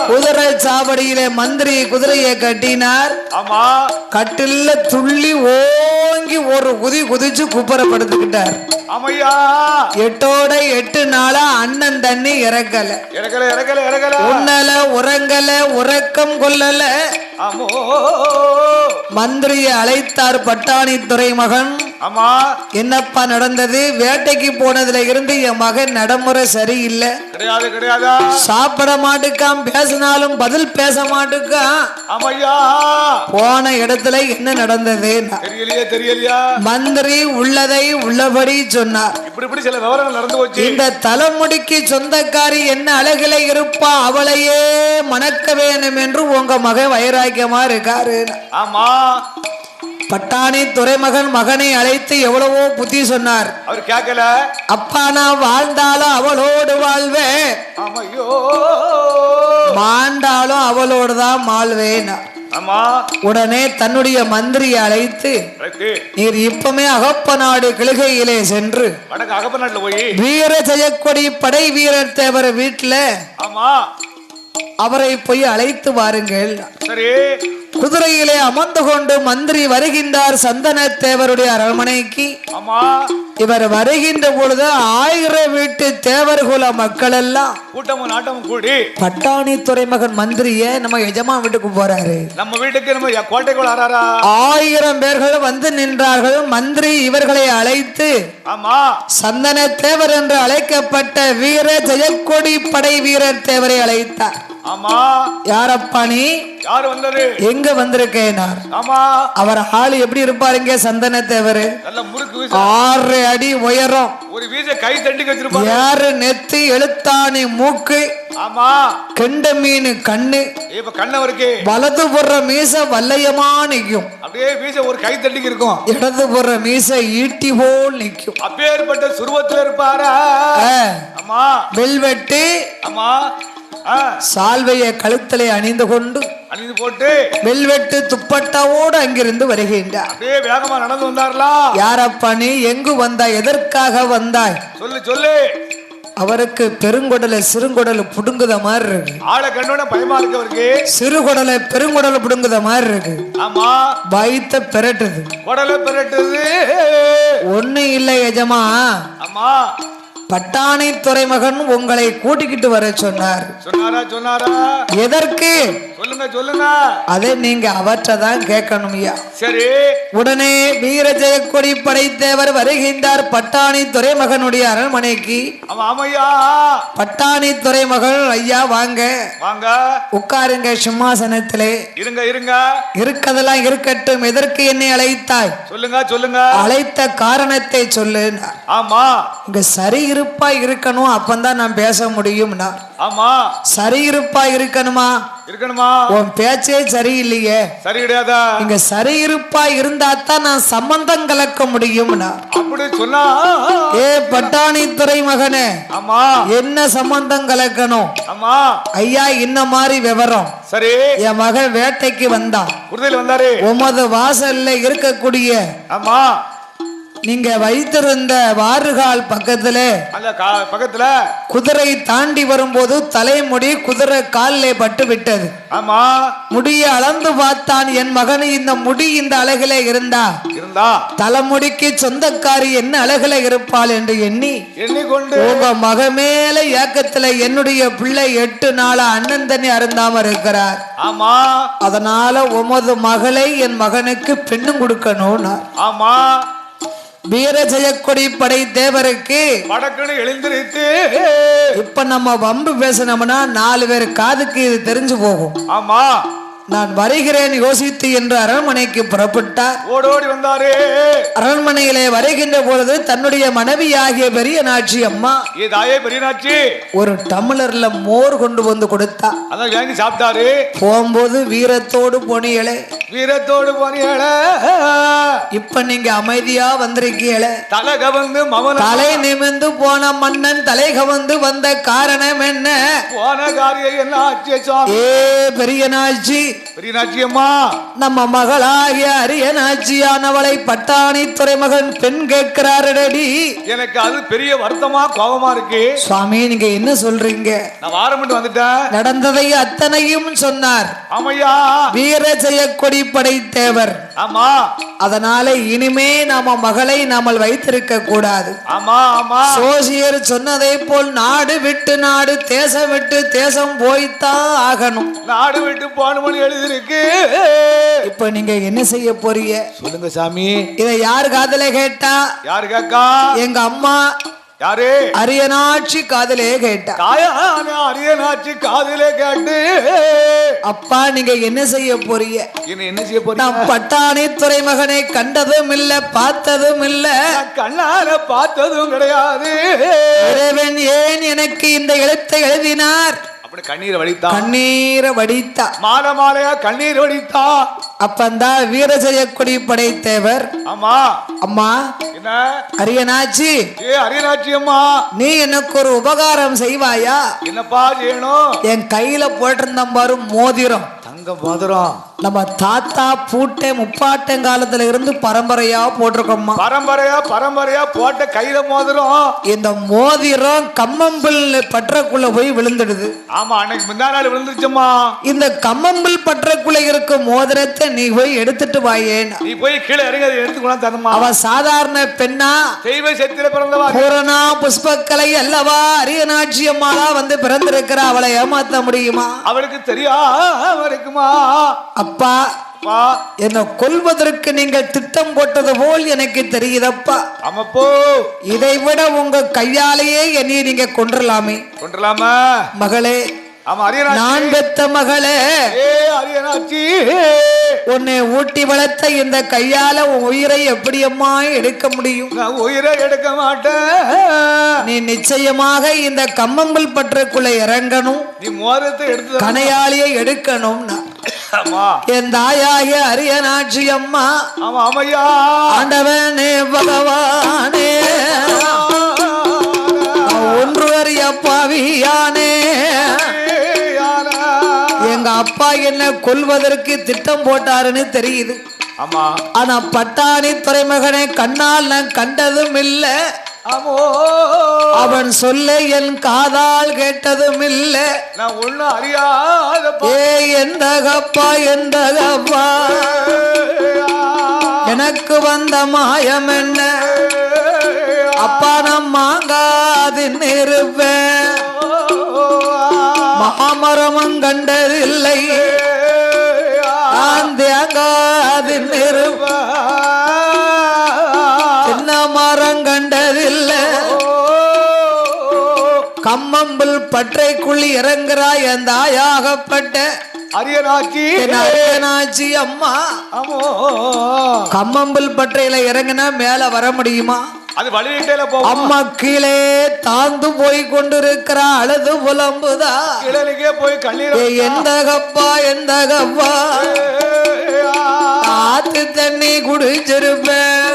குதிரை சாவடியிலே மந்திரி குதிரையை கட்டினார். ஆமா. கட்டில துள்ளி ஓங்கி ஒரு குதிச்சு குப்புறப்படுத்திக்கிட்டார். ஆமையா. 8ஓட 8 நாளா அண்ணன் தண்ணி இறக்கல. உன்னல உறங்கல, உறக்கம் கொள்ளல. மந்திரியை அழைத்தார் பட்டாணி துறைமகன். ஆமா. என்னப்பா நடந்தது? வேட்டைக்கு போனதுல இருந்து என் மகன் நடைமுறை சரியில்லை. கிடையாது. சாப்பிட மாட்டுக்கான், பேசினாலும் பதில் பேச மாட்டுக்கான். ஆமையா. போன இடத்துல என்ன நடந்தது? தெரியலையா? மந்திரி உள்ளதை உள்ளபடி சொன்னார். இப்படி சில விவரங்கள் நடந்து போச்சு. இந்த தலைமுடிக்கு சொந்தக்காரி என்ன அழகில இருப்பா, அவளையே மணக்க வேணும் என்று உங்க மகன் வைராக்கியமா இருக்காரு. ஆமா. பட்டாணி துறைமகன் மகனை அழைத்து எவ்வளவோ புத்தி சொன்னார். அவர் கேட்கல. அப்பா, நான் வாழ்ந்தாலும் அவளோடு வாழ்வேன், மாண்டாலும் அவளோடு தான் வாழ்வேன். உடனே தன்னுடைய மந்திரியை அழைத்து நீர் இப்பமே அகப்பநாடு கிழகையிலே சென்று வீர ஜெயக்கொடி படை வீரர் தேவர் வீட்டுல அவரை போய் அழைத்து வாருங்கள். குதிரையிலே அமர்ந்து கொண்டு மந்திரி வருகின்றார் சந்தன தேவருடைய அரண்மனைக்கு. இவர் வருகின்ற பொழுது 1000 வீட்டு தேவர்குல மக்கள் எல்லாம் கூட்டமும் நாட்டமும் கூடி பட்டாணி துறைமகன் மந்திரிய நம்ம எஜமா வீட்டுக்கு போறாரு. நம்ம வீட்டுக்கு நம்ம கோட்டைக்குள் 1000 பேர்கள் வந்து நின்றார்கள். மந்திரி இவர்களை அழைத்து சந்தன தேவர் என்று அழைக்கப்பட்ட வீர ஜெயக்கொடி படை வீரர் தேவரை அழைத்தார். யாரப்பா நீ? யார் வந்தது? எங்க வந்திருக்கேனார். அவர் ஆளு எப்படி இருப்பாருங்க? சந்தன தேவர் 6 அடி உயரம், ஒரு வீச கை தண்டி வச்சிருப்பாரு. யாரு நெத்தி எழுத்தாணி மூக்கு, கெண்ட மீன் கண்ணு, கண்ணவருக்கு வலது புற மீச வல்லையமா நிக்கும். அப்படியே மீச ஒரு கை தண்டிக்கு இருக்கும். இடது புற மீச ஈட்டி போல் நிக்கும். அப்பேற்பட்ட சுருவத்தில் இருப்பாரா? வெல்வெட்டு சால்வையை கழுத்தலை அணிந்து கொண்டு போட்டு வெல்வெட்டு துப்பட்டாவோடு அங்கிருந்து வருகின்றார். வேகமா நடந்து வந்தார்களா? யாரப்பா நீ? எங்கு வந்தாய்? எதற்காக வந்தாய்? சொல்லு. அவருக்கு பெருங்குடலை சிறுங்குடல் புடுங்குத மாதிரி இருக்கு. ஆளை கண்டோட பயமா இருக்கு அவருக்கு. சிறுகுடலை பெருங்குடலை புடுங்குத மாதிரி இருக்கு. ஆமா, வயித்த பெரட்டுது, குடலை பெரட்டுது. ஒண்ணு இல்லை எஜமா. ஆமா, பட்டாணி துறைமகன் உங்களை கூட்டிக்கிட்டு வர சொன்னார். சொன்னாரா? எதற்கு? சொல்லுங்க. அதை நீங்க அவற்றை தான் கேட்கணும் ஐயா. சரி. உடனே வீர ஜெயக்கொடி படைத்தேவர் வருகின்றார் பட்டாணி துறைமகனுடைய அரண்மனைக்கு. ஆமையா. பட்டாணி துறைமகள் ஐயா வாங்க உட்காருங்க சிம்மாசனத்திலே. இருங்க. இருக்கதெல்லாம் இருக்கட்டும். எதற்கு என்னை அழைத்தாய்? சொல்லுங்க. அழைத்த காரணத்தை சொல்லு. ஆமா, இங்க சரி இருப்பா இருக்கணும், அப்பந்தான் நான் பேச முடியும்னா. ஆமா, சரி இருப்பா இருக்கணுமா? உன் பேச்சே சரியில்லையே. சரி கிடையாதா? இங்க சரி இருப்பா இருந்தா தான் நான் சம்பந்தம் கலக்க முடியும்னா. அப்படி சொன்னா ஏ பட்டாணி துறை மகனே, ஆமா, என்ன சம்பந்தம் கலக்கணும்? ஆமா ஐயா, இந்த மாதிரி விவரம். சரி, என் மகன் வேட்டைக்கு வந்தான். உமது வாசல்ல இருக்கக்கூடிய ஆமா நீங்க வைத்திருந்த வாறுகால் பக்கத்துல குதிரை தாண்டி வரும்போது தலைமுடி குதிரை காலிலே பட்டு விட்டது. ஆமா, முடிய அளந்து பார்த்தான். என் மகன் இந்த முடி இந்த அழகில இருந்தா தலைமுடிக்கு சொந்தக்காரி என்ன அழகில இருப்பாள் என்று எண்ணிக்கொண்டு உங்க மக மேல ஏக்கத்துல என்னுடைய பிள்ளை 8 நாளா அண்ணன் தண்ணி அருந்தாம இருக்கிறார். ஆமா, அதனால உமது மகளை என் மகனுக்கு பெண்ணும் கொடுக்கணும். ஆமா, வீர ஜெயக்கொடி படை தேவருக்கு படக்குன்னு எழுந்திருத்து இப்ப நம்ம வம்பு பேசணும்னா 4 பேர் காதுக்கு இது தெரிஞ்சு போகும். ஆமா, நான் வருகிறேன் யோசித்து என்று அரண்மனைக்கு புறப்பட்டார். ஓடோடி வந்தாரே. அரண்மனையிலே வருகின்ற பொழுது தன்னுடைய மனைவியாகிய பெரிய நாச்சி அம்மா ஒரு டம்ளர்ல மோர் கொண்டு வந்து கொடுத்தா. அதான் வாங்கி சாப்பிட்டாரு. போகும்போது வீரத்தோடு போனியலே. இப்ப நீங்க அமைதியா வந்திருக்கீங்களே. தலை நிமிர்ந்து போன மன்னன் தலை கவந்து வந்த காரணம் என்ன? போன காரியம் என்ன ஆச்சு? ஏ பெரிய நாச்சி, நம்ம மகளாகிய அரியநாச்சியானவளை பட்டாணி துறைமகன் பெண் கேட்கிறாரடி. எனக்கு அது பெரிய வருத்தமா கோபமா இருக்கு. சுவாமி, நீங்க என்ன சொல்றீங்க? நான் வாரமிட்டு வந்துட்டேன். நடந்ததை அத்தனையும் சொன்னார். ஆமையா, வீர ஜெயக்கொடி படைத்தேவர். ஆமா, அதனால இனிமே நாம மகளை நாம வைத்திருக்க கூடாது. ஆமா, சோசியர் சொன்னதை போல் நாடு விட்டு நாடு, தேசம் விட்டு தேசம் போய்த்தான் ஆகணும். நாடு விட்டு போன எழுதிருக்கு. இப்ப நீங்க என்ன செய்ய போறீங்க? சொல்லுங்க சாமி. இதை யாரு காதல கேட்டா? யாரு கேக்கா? எங்க அம்மா. யாரு? அரியநாச்சி காதலே கேட்டா. அரியநாச்சி காதலே கேட்டு அப்பா நீங்க என்ன செய்ய போறீங்க? என்ன செய்ய போறீங்க? நான் பட்டாணி துறைமகனை கண்டதும் இல்ல, பார்த்ததும் இல்ல, கண்ணால பார்த்ததும் கிடையாது. இறைவன் ஏன் எனக்கு இந்த எழுத்தை எழுதினார்? கண்ணீரை வடித்தா மாலை மாலையா கண்ணீர் வடித்தா. அப்பந்தான் வீர ஜெயக்கொடி படைத்தேவர். ஆமா, அம்மா என்ன அரியநாச்சி? அரியநாச்சி அம்மா, நீ எனக்கு ஒரு உபகாரம் செய்வாயா? என்னப்பா செய்யணும்? என் கையில போட்டிருந்த பாரு மோதிரம், தங்க மோதிரம். நம்ம தாத்தா பூட்டை முப்பாட்டங்காலத்துல இருந்து பரம்பரையா போட்டிருக்கோம்மா. பரம்பரையா போட்ட கையில மோதிரம். இந்த மோதிரம் கம்மம்பில் பற்றக்குள்ள போய் விழுந்துடுது. ஆமா, அன்னைக்கு முந்தா நாள் விழுந்துச்சுமா. இந்த கம்மம்பில் பற்றக்குள்ள இருக்க மோதிரத்தை நீ போய் எடுத்துட்டு வாயே. நீ போய் கீழே இறங்கி எடுத்துக்கலாம் தரமா. அவ சாதாரண பெண்ணா? தெய்வ சத்திர பிறந்தவா, பூரணா புஷ்பக்கலை அல்லவா அரியநாச்சி அம்மாளா வந்து பிறந்திருக்கிற அவளை ஏமாத்த முடியுமா? அவளுக்கு தெரியாம இருக்குமா? அப்பா, என்னை கொல்வதற்கு நீங்கள் திட்டம் போட்டது போல் எனக்கு தெரியுதப்பா. ஆமாப்போ, இதை விட உங்க கையாலேயே என்னை நீங்க கொன்றலாமே. கொன்றலாமா மகளே? நான் பெத்த மகளே, உன்னை ஊட்டி வளர்த்த இந்த கையால உன் உயிரை எப்படி அம்மா எடுக்க முடியும்? உயிரை எடுக்க மாட்டேன். நீ நிச்சயமாக இந்த கம்மம்பல் பற்றக்குள்ள இறங்கணும். நீ மோதிரத்தை எடுத்து கனையாளியை எடுக்கணும். என் தாயாகிய அரியநாச்சி அம்மா. ஆண்டவனே பகவானே, ஒன்று அறிய பாவியானே, எங்க அப்பா என்ன கொல்வதற்கு திட்டம் போட்டாருன்னு தெரியுது. ஆனா பட்டாணி துறைமகனை கண்ணால் நான் கண்டதும் இல்ல, ஆமோ அவன் சொல்ல என் காதால் கேட்டதும் இல்ல. நான் ஒண்ணும் அறியாத ஏ எந்த கப்பா எந்த கப்பா எனக்கு வந்த மாயம் என்ன? அப்பா நான் மாங்காதின் இருப்பேன், மாமரமும் கண்டதில்லை, நான் தேங்காதின் இருப்பேன், சின்ன மரம் கண்டதில்லை. கம்மம்புல் பற்றைக்குள் இறங்குறாய் அந்த ஆயாகப்பட்ட அரியனாச்சி அம்மா. கம்மம்புல் பற்றையில இறங்கினா மேல வர முடியுமா? அது வழியிட்டேல போ. அம்மா கீழே தாந்து போய் கொண்டிருக்கிறா, அழுது புலம்புதா. கீழே போய் கண்ணீர் எந்த கப்பா எந்த கப்பா ஆத்து தண்ணி குடிச்சிருப்பேன்,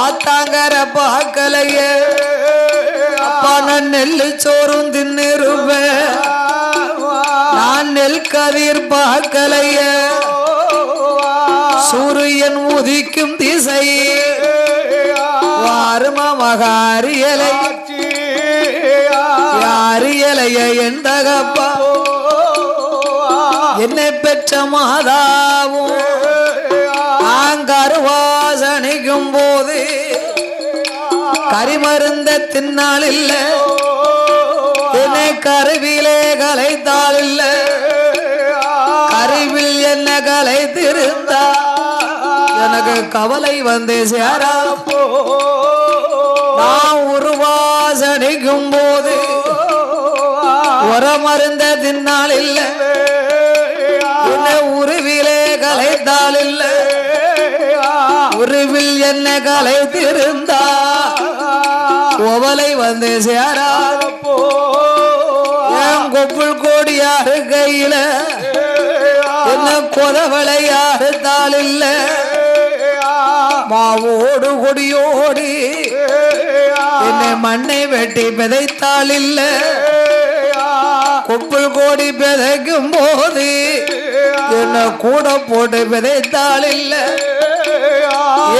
ஆத்தாங்கர பாக்கலைய அப்பா நான் நெல்லு சோறும் தின்னிருப்பேன், நான் நெல் கதிர் பார்க்கலைய சூரியன் உதிக்கும் திசை வாருமா மகாரியலை யாரியலைய எந்த கப்பா என்னை பெற்ற மாதாவும் ஆங்கருவாசனிக்கும் போது கரிமருந்த தின்னால் இல்ல, என்னை கருவிலே கலைத்தால் இல்ல, கருவில் என்ன கலைத்திருந்தா எனக்கு கவலை வந்து சேரா. நான் உருவாசனிக்கும் போது உரமருந்த தின்னால் இல்ல, என்னை உருவிலே கலைத்தால் இல்ல, உருவில் என்ன கலைத்திருந்தா கோவலை வந்து சேரா. என் கொப்புள் கோடியாரு கையில என்ன கொதவளை யாருத்தால் இல்ல, மாவோடு கொடியோடி என்னை மண்ணை வெட்டி விதைத்தால் இல்ல, கொப்புள் கோடி விதைக்கும் போது என்ன கூட போட்டு விதைத்தால் இல்ல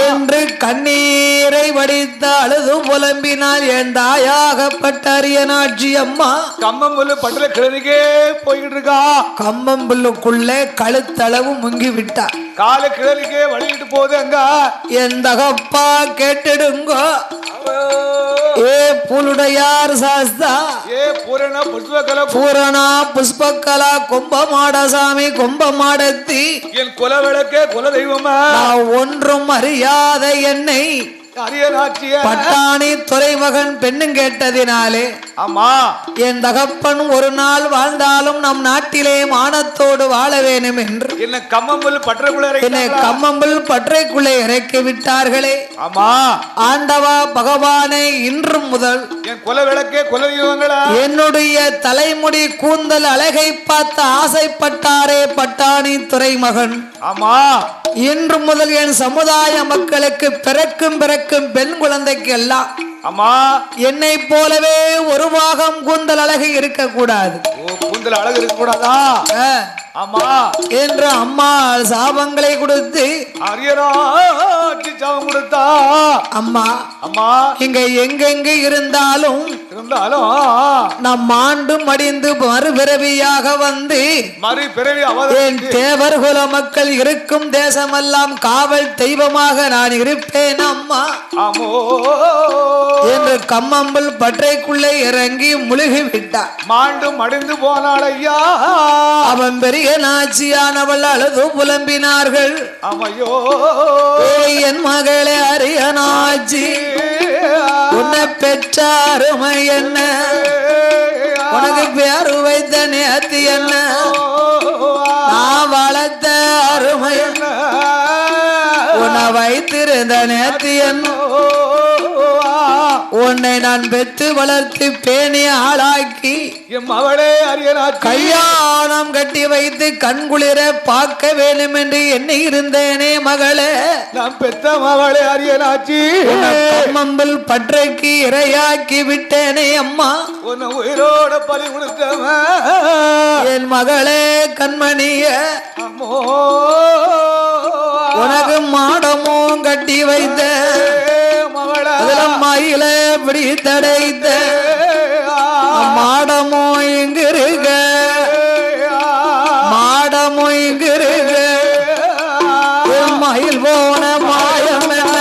என்று கண்ணீரை வடித்த அழுது புலம்பினால் என் தாயாகப்பட்ட அரியனாட்சி அம்மா. கம்மம்புல்லு பட்டுல கிழதுக்கே போய்கிட்டு இருக்கா. கம்மம்புல்லுக்குள்ளே கழுத்தளவு முங்கி விட்டா, கால கிழதுக்கே வழிகிட்டு போகுது. அங்க என் தகப்பா கேட்டுடுங்க, ஏ புலுடையார் சாஸ்தா, ஏ பூரண புஷ்பகலா பூரணா புஷ்பகலா கும்பமாடசாமி கும்பமாடத்தி என் குல விளக்கே குல தெய்வமா, நான் ஒன்றும் அறியாத என்னை அரியனாட்சிய பட்டாணி துறைமகன் பெண்ணும் கேட்டதினாலே ஆமா என் தகப்பன் ஒரு நாள் வாழ்ந்தாலும் நம் நாட்டிலே மானத்தோடு வாழ வேண்டும் என்று என்ன கம்மம்புல் பற்றைக்குள்ளே இறக்கி விட்டார்களே. ஆமா ஆண்டவா பகவானை இன்று முதல் என் குல விளக்கே குல தெய்வங்களா என்னுடைய தலைமுடி கூந்தல் அழகை பார்த்து ஆசைப்பட்டாரே பட்டாணி துறைமகன், ஆமா இன்று முதல் என் சமுதாய மக்களுக்கு பிறக்கும் பெண் குழந்தைக்கு எல்லாம் ஆமா என்னை போலவே ஒரு பாகம் கூந்தல் அழகு இருக்க கூடாது. கூந்தல் அழகு இருக்க கூடாதா? ஆமா என்று அம்மா சாபங்களை கொடுத்து அரியனாட்சி சாபம் கொடுத்தா. அம்மா அம்மா இங்க எங்கெங்க இருந்தாலும் நம் ஆண்டும் மடிந்து மறுபிறவியாக வந்து மறுபிறவி என் தேவர் குல மக்கள் இருக்கும் தேசமெல்லாம் காவல் தெய்வமாக நான் இருப்பேன் அம்மா என்று கம்மம்புல் பற்றைக்குள்ளே இறங்கி முழுகி விட்டார். மாண்டும் மடிந்து போனாள் ஐயா. அவன் பெரிய நாச்சியானவள் அழுது புலம்பினார்கள். அம்மையோ என் மகளே அரியனாச்சி, உன்னை பெற்ற அருமை என்ன, உனக்கு பேரு வைத்த நேர்த்தி என்ன, நான் வளர்த்த அருமை என்ன, உன்னை வைத்திருந்த நேர்த்தி என்ன, உன்னை நான் பெற்று வளர்த்து பேணி ஆளாக்கி அவளே அரியனாட்சி கல்யாணம் கட்டி வைத்து கண்குளிர பார்க்க வேண்டும் என்று எண்ணி இருந்தேனே மகளே. நான் பெற்ற மகளே அரியனாட்சி கம்மம்புல் பற்றைக்கு இரையாக்கி விட்டேனே அம்மா. உன்னை உயிரோட பலி கொடுத்தவன் என் மகளே கண்மணிய, உனக்கு மாடமும் கட்டி வைத்த அதுல மயில பிடித்தடைத்த மாடமோ இங்கிருக மாடமோ இங்கிருக மயில் போன மாயம் என்ன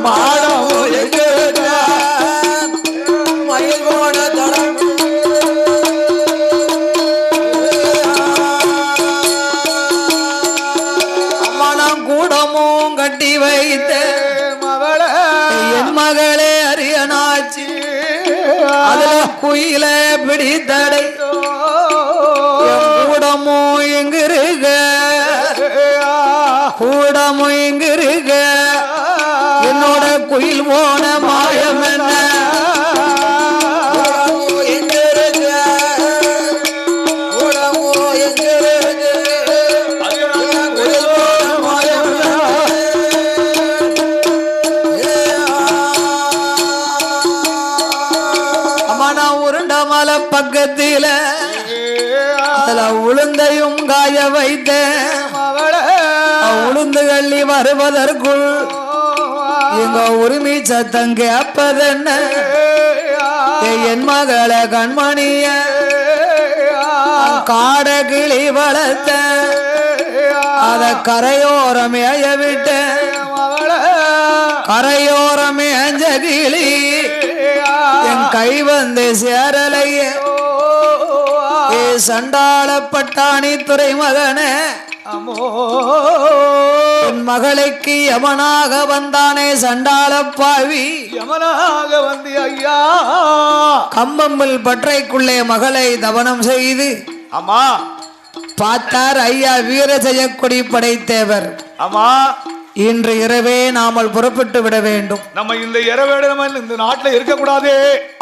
மாடமோ இங்கிருக மயில் போன அம்மனம் கூடமும் கட்டி வைத்த என் மகளே அரியனாச்சி அதுல குயில பிடித்தடை கூடமோ எங்கிருக கூடமோ எங்கிருக என்னோட குயில் போன மாயம் என்ன பக்கத்தில அதுல உளுந்தையும் காய வைத்த உளுந்து கள்ளி வருவதற்குள் எங்க உரிமை சத்தம் கேப்பதென்ன என் மகள கண்மணிய காட கிளி வளர்த்த அத கரையோரமேய விட்ட கரையோரமேஞ்ச கிளி என் கை வந்து சேரலையே ஏ சண்டாள பட்டாணி துறை மகனே என் மகளுக்கு யமனாக வந்தானே சண்டாள பாவி யமனாக வந்து ஐயா கம்பம்பல் பற்றைக்குள்ளே மகளை தவனம் செய்து ஆமா பார்த்தார் ஐயா வீரஜெயக்கொடி படைத்தேவர் ஆமா இன்று இரவே நாமல் புறப்பட்டு விட வேண்டும் நம்ம இந்த இரவேட நம்ம இந்த நாட்டில் இருக்க கூடாது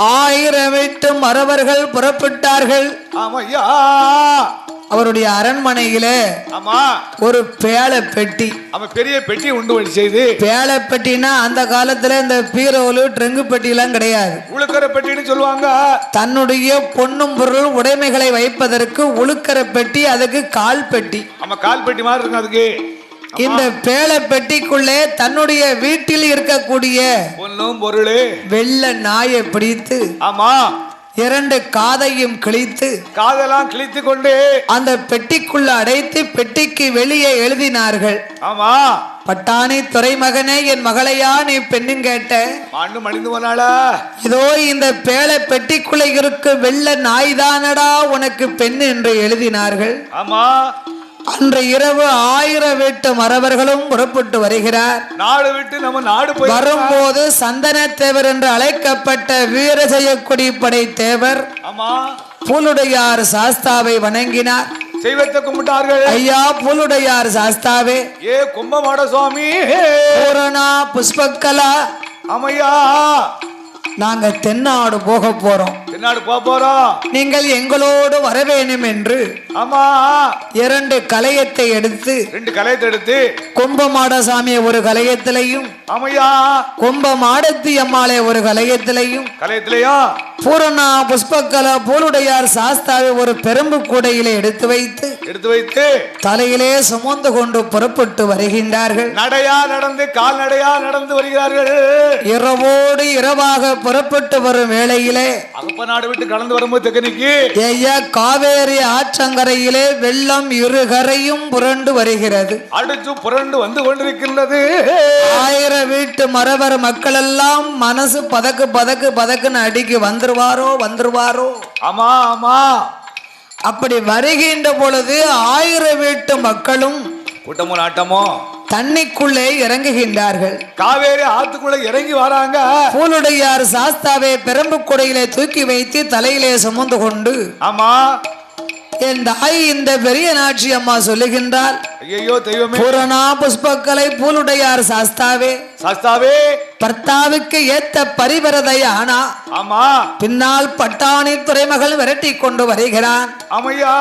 1008 மறவர்கள் புறப்பட்டார்கள் ஆமையா அவருடைய அரண்மனையிலே ஆமா ஒரு பேழை பெட்டி அவன் பெரிய பெட்டி உண்டு வழி செய்து பேழை பெட்டினா அந்த காலத்துல இந்த பீரோலு ட்ரெங்கு பெட்டி எல்லாம் கிடையாது உளுக்கர பெட்டின்னு சொல்லுவாங்க தன்னுடைய பொன்னும் பொருள் உடைமைகளை வைப்பதற்கு உளுக்கர பெட்டி அதுக்கு கால் பெட்டி ஆமா கால் பெட்டி மாதிரி இருக்கும் அதுக்கு இந்த பேழை பெட்டிக்குள்ளே தன்னுடைய வீட்டில் இருக்கக்கூடிய பொன்னும் பொருளே வெள்ள நாயை பிடித்து ஆமா 2 காதையும் கிழித்து காதெல்லாம் கிழித்து கொண்டு அந்த பெட்டிக்குள்ள அடைத்து பெட்டிக்கு வெளியே எழுதினார்கள் ஆமா பட்டாணி துறைமகனே என் மகளையா நீ பெண்ணும் கேட்ட ஆண்டு மடிந்து போனாளா இதோ இந்த பேழை பெட்டிக்குள்ள இருக்கு வெள்ள நாய்தானடா உனக்கு பெண் என்று எழுதினார்கள் ஆமா அன்று இரவு 1008 மறவர்களும் புறப்பட்டு வருகிறார் நாடு விட்டு நம்ம நாடு போய் வரும்போது சந்தன தேவர் என்று அழைக்கப்பட்ட வீரஜெயக்கொடி படை தேவர் ஆமா பூலுடையார் சாஸ்தாவை வணங்கினார் செய்வத்தை கும்பிட்டார்கள் ஐயா பூலுடையார் சாஸ்தாவே ஏ கும்பமாட சுவாமி பூரணா புஷ்பக்கலா ஆமையா நாங்க தென்னாடு போக போறோம் தென்னாடு போறோம் நீங்கள் எங்களோடு வர வேண்டும் என்று ஆமா 2 கலையத்தை எடுத்து 2 கலையத்தை எடுத்து கும்பமாடசாமியை ஒரு கலையத்திலையும் ஆமையா கும்பமாடத்தி அம்மாளை ஒரு கலையத்திலையும் பூரணா புஷ்பக்கலா பூலுடையார் சாஸ்தாவை ஒரு பெரும்பு கூடையிலே எடுத்து வைத்து தலையிலே சுமந்து கொண்டு புறப்பட்டு வருகின்றார்கள் நடையா நடந்து கால்நடையா நடந்து வருகிறார்கள் இரவோடு இரவாக புறப்பட்டு வரும் வேளையிலே அகப்ப நாடு விட்டு கடந்து வரும்போது தெக்கனிக்கு ஐயா காவேரி ஆற்றங்கரையிலே வெள்ளம் இருகரையும் புரண்டு வருகிறது அடிச்சு புரண்டு வந்து கொண்டிருக்கின்றது 1008 மறவர் மக்கள் எல்லாம் மனசு பதக்கு பதக்கு பதக்குன்னு அடிக்கு வந்துருவாரோ ஆமா ஆமா அப்படி வருகின்ற பொழுது 1008 மக்களும் கூட்டமோ நாட்டமோ தண்ணிக்குள்ளே இறங்குகின்றார்கள் காவேரி ஆத்துக்குள்ள இறங்கி வராங்க பூலுடையார் சாஸ்தாவை பெரும்பு கொடையிலே தூக்கி வைத்து தலையிலே சுமந்து கொண்டு ஆமா என் தாய் இந்த பெரிய நாட்சி அம்மா சொல்லுகின்றார் ஐயோ தெய்வமே பூரணா புஷ்பக்கலை பூலுடையார் சாஸ்தாவே பர்த்தாவுக்கு ஏத்த பரிவரதை ஆனா ஆமா பின்னால் பட்டாணி துறைமகள் விரட்டி கொண்டு வருகிறான் ஆமையா